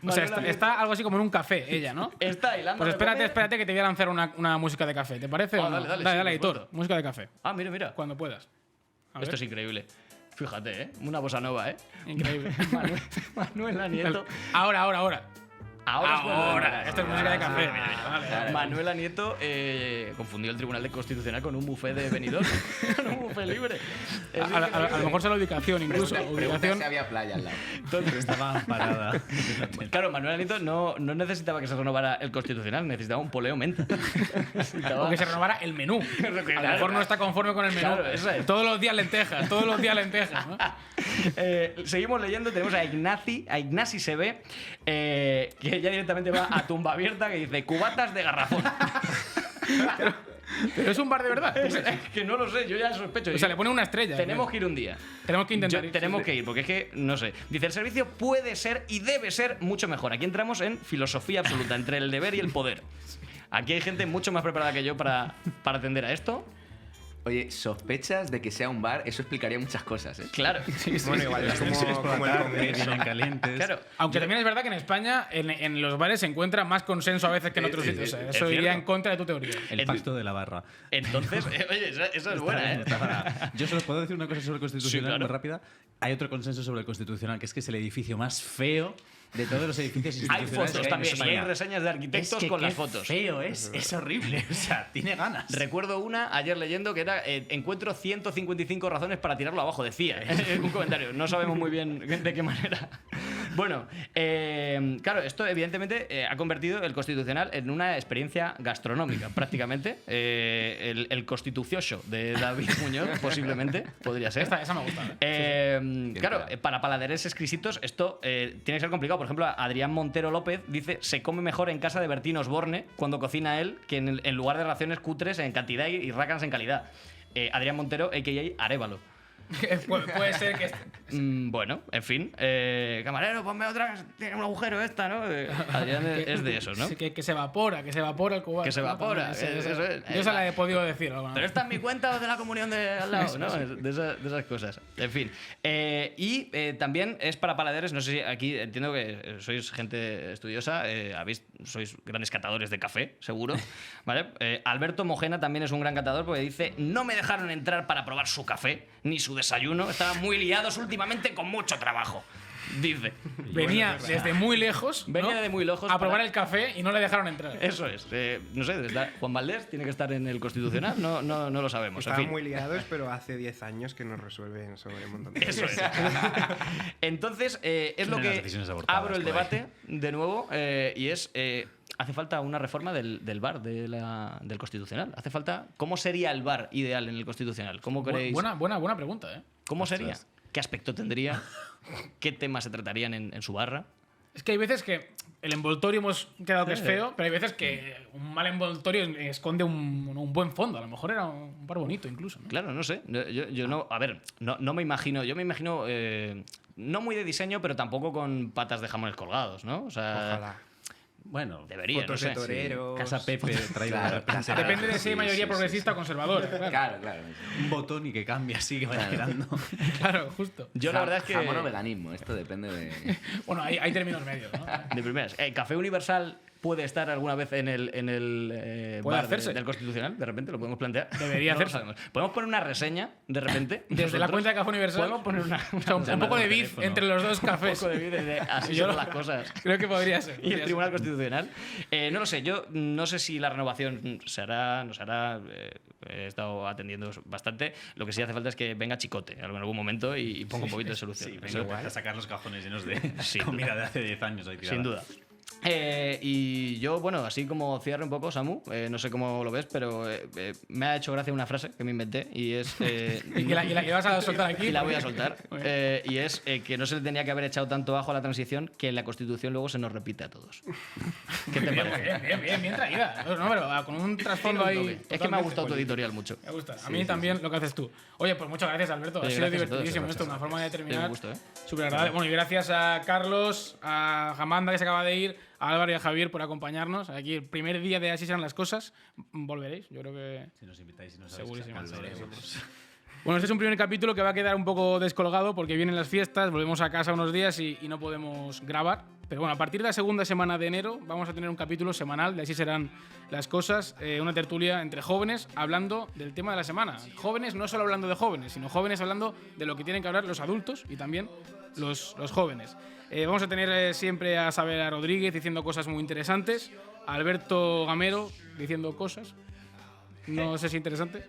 O sea, está algo así como en un café, ella, ¿no? Está hilando. Pues de comer. espérate que te voy a lanzar una música de café, ¿te parece? o no? Dale, sí, dale, por editor, supuesto. música de café, Ah, mira. cuando puedas. A ver. Esto es increíble. Fíjate, ¿eh? Una bossa nova, ¿eh? Increíble. Manuela Nieto. Ahora. Ahora. Esto es música de café. Vale. Manuela Nieto confundió el Tribunal Constitucional con un buffet de Benidorm. Con un buffet libre. A lo mejor sea la ubicación, incluso. Pregunta Ubicación. si había playa al lado. Estaba parada. Claro, Manuela Nieto no necesitaba que se renovara el Constitucional, necesitaba un poleo menta. O que se renovara el menú. A lo mejor no está conforme con el menú. Claro, eso es. Todos los días lentejas, ¿no? Seguimos leyendo, tenemos a Ignasi Sebe, que ya directamente va a tumba abierta, que dice cubatas de garrafón. Pero es un bar de verdad. Es que no lo sé, yo ya sospecho. O sea, le pone una estrella. Tenemos que ir un día. Tenemos que intentar ir. Tenemos que ir, porque es que, no sé. Dice, el servicio puede ser y debe ser mucho mejor. Aquí entramos en filosofía absoluta, entre el deber y el poder. Aquí hay gente mucho más preparada que yo para atender a esto. Oye, sospechas de que sea un bar, eso explicaría muchas cosas, ¿eh? Claro. Bueno, igual es como el Congreso. Vienen calientes. Claro. Aunque también es verdad que en España, en los bares se encuentra más consenso a veces que en otros sitios. es Eso iría cierto. en contra de tu teoría. El pacto de la barra. Entonces, oye, eso es buena, ¿eh? Está para- Yo solo puedo decir una cosa sobre el Constitucional Sí, claro. muy rápida. Hay otro consenso sobre el Constitucional, que es el edificio más feo de todos los edificios Hay institucionales fotos que también, en y hay España. reseñas de arquitectos Es que con qué las fotos. feo es horrible. O sea, tiene ganas. Recuerdo una ayer leyendo que era encuentro 155 razones para tirarlo abajo, decía. Un comentario. No sabemos muy bien de qué manera. Bueno, claro, esto evidentemente ha convertido el Constitucional en una experiencia gastronómica, prácticamente. El Constitucioso de David Muñoz, posiblemente, podría ser. Esa me gusta. Claro, para paladares exquisitos esto tiene que ser complicado. Por ejemplo, Adrián Montero López dice: se come mejor en casa de Bertín Osborne cuando cocina él que en lugar de raciones cutres en cantidad y rácanas en calidad. Adrián Montero, a.k.a. Arévalo. Puede ser que... Bueno, en fin. Camarero, ponme otra, tiene un agujero esta, ¿no? Adrián es de esos, ¿no? Sí, que se evapora el cubano. Que se evapora. ¿no? Yo se la he podido decir. Pero esta es mi cuenta o de la comunión de al lado, ¿no? De esas cosas. En fin. También es para paladares, no sé si aquí entiendo que sois gente estudiosa, sois grandes catadores de café, seguro. ¿Vale? Alberto Mojena también es un gran catador porque dice: no me dejaron entrar para probar su café, ni su desayuno, estaban muy liados últimamente con mucho trabajo. Dice. Venía desde muy lejos, Venía de muy lejos a probar el café y no le dejaron entrar. Eso es. No sé, Juan Valdés tiene que estar en el Constitucional, no lo sabemos. Estaban en fin. muy liados, pero hace 10 años que nos resuelven sobre un montón de Eso es. Entonces, es lo que abro el debate de nuevo y es... hace falta una reforma del VAR, del Constitucional. Hace falta... ¿Cómo sería el VAR ideal en el Constitucional? ¿Cómo creéis? Buena pregunta, ¿eh? ¿Cómo sería? ¿Qué aspecto tendría? ¿Qué temas se tratarían en su barra? Es que hay veces que el envoltorio hemos quedado que es feo, pero hay veces que un mal envoltorio esconde un buen fondo. A lo mejor era un bar bonito incluso, ¿no? Claro, no sé. Yo no... A ver, no me imagino... Yo me imagino... no muy de diseño, pero tampoco con patas de jamones colgados, ¿no? O sea... Ojalá. Bueno, debería, fotos no sé. de toreros. Casa Pepe traído de repente. Depende de si hay mayoría progresista o conservadora. Claro. Un botón y que cambia así, que vaya girando. Claro, justo. Yo la verdad es que... Jamón o veganismo, esto depende de... Bueno, hay términos medios, ¿no? De primeras. ¿Café Universal puede estar alguna vez en el ¿Puede bar hacerse? del Constitucional? De repente lo podemos plantear. Debería No lo hacerse. sabemos. ¿Podemos poner una reseña de repente? Desde la cuenta de Café Universal. Podemos poner O sea, un poco de beef entre los dos cafés. Un poco de beef, así Yo son las cosas. Creo que podría ser. Y el Tribunal Constitucional. No lo sé, yo no sé si la renovación se hará, no se hará. He estado atendiendo bastante. Lo que sí hace falta es que venga Chicote en algún momento y ponga un poquito de solución. Sí, venga, a sacar los cajones llenos de Sin comida duda. de hace 10 años. Ahí tirada. Sin duda. Y yo, bueno, así como cierre un poco, Samu, no sé cómo lo ves, pero me ha hecho gracia una frase que me inventé y es... ¿Y la vas a soltar aquí? Y la voy a soltar. Y es que no se le tenía que haber echado tanto ajo a la transición que en la Constitución luego se nos repite a todos. ¿Qué te parece? Bien traída. No, pero con un trasfondo ahí... Es que me ha gustado tu editorial mucho. Me gusta. A mí también lo que haces tú. Oye, pues muchas gracias, Alberto. Ha sido divertidísimo esto, una forma de terminar. Súper agradable. Bueno, y gracias a Carlos, a Jamanda, que se acaba de ir, a Álvaro y a Javier por acompañarnos. Aquí el primer día de Así serán las cosas. Volveréis, yo creo que... Si nos invitáis y nos segurísimo. volveremos. Bueno, este es un primer capítulo que va a quedar un poco descolgado porque vienen las fiestas, volvemos a casa unos días y no podemos grabar. Pero bueno, a partir de la segunda semana de enero vamos a tener un capítulo semanal de Así serán las cosas, una tertulia entre jóvenes hablando del tema de la semana. Jóvenes no solo hablando de jóvenes, sino jóvenes hablando de lo que tienen que hablar los adultos y también los jóvenes. Vamos a tener siempre a Sabela Rodríguez diciendo cosas muy interesantes, a Alberto Gamero diciendo cosas, no sé si interesantes,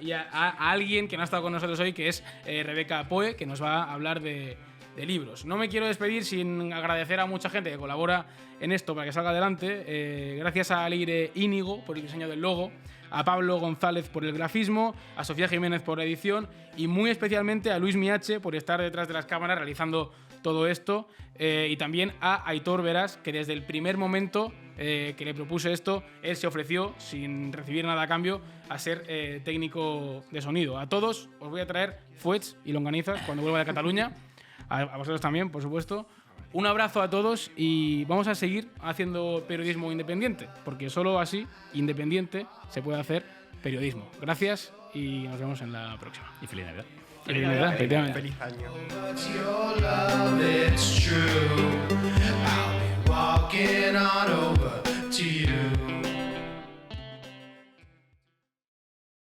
y a alguien que no ha estado con nosotros hoy, que es Rebeca Poe, que nos va a hablar de libros. No me quiero despedir sin agradecer a mucha gente que colabora en esto para que salga adelante. Gracias a Leire Íñigo por el diseño del logo, a Pablo González por el grafismo, a Sofía Jiménez por la edición y muy especialmente a Luis Miache por estar detrás de las cámaras realizando todo esto, y también a Aitor Verás, que desde el primer momento que le propuse esto, él se ofreció sin recibir nada a cambio a ser técnico de sonido. A todos os voy a traer fuets y longanizas cuando vuelva de Cataluña, a vosotros también, por supuesto. Un abrazo a todos y vamos a seguir haciendo periodismo independiente, porque solo así, independiente, se puede hacer periodismo. Gracias y nos vemos en la próxima. Y feliz Navidad. Feliz Navidad, efectivamente. Feliz año. But your love, it's true.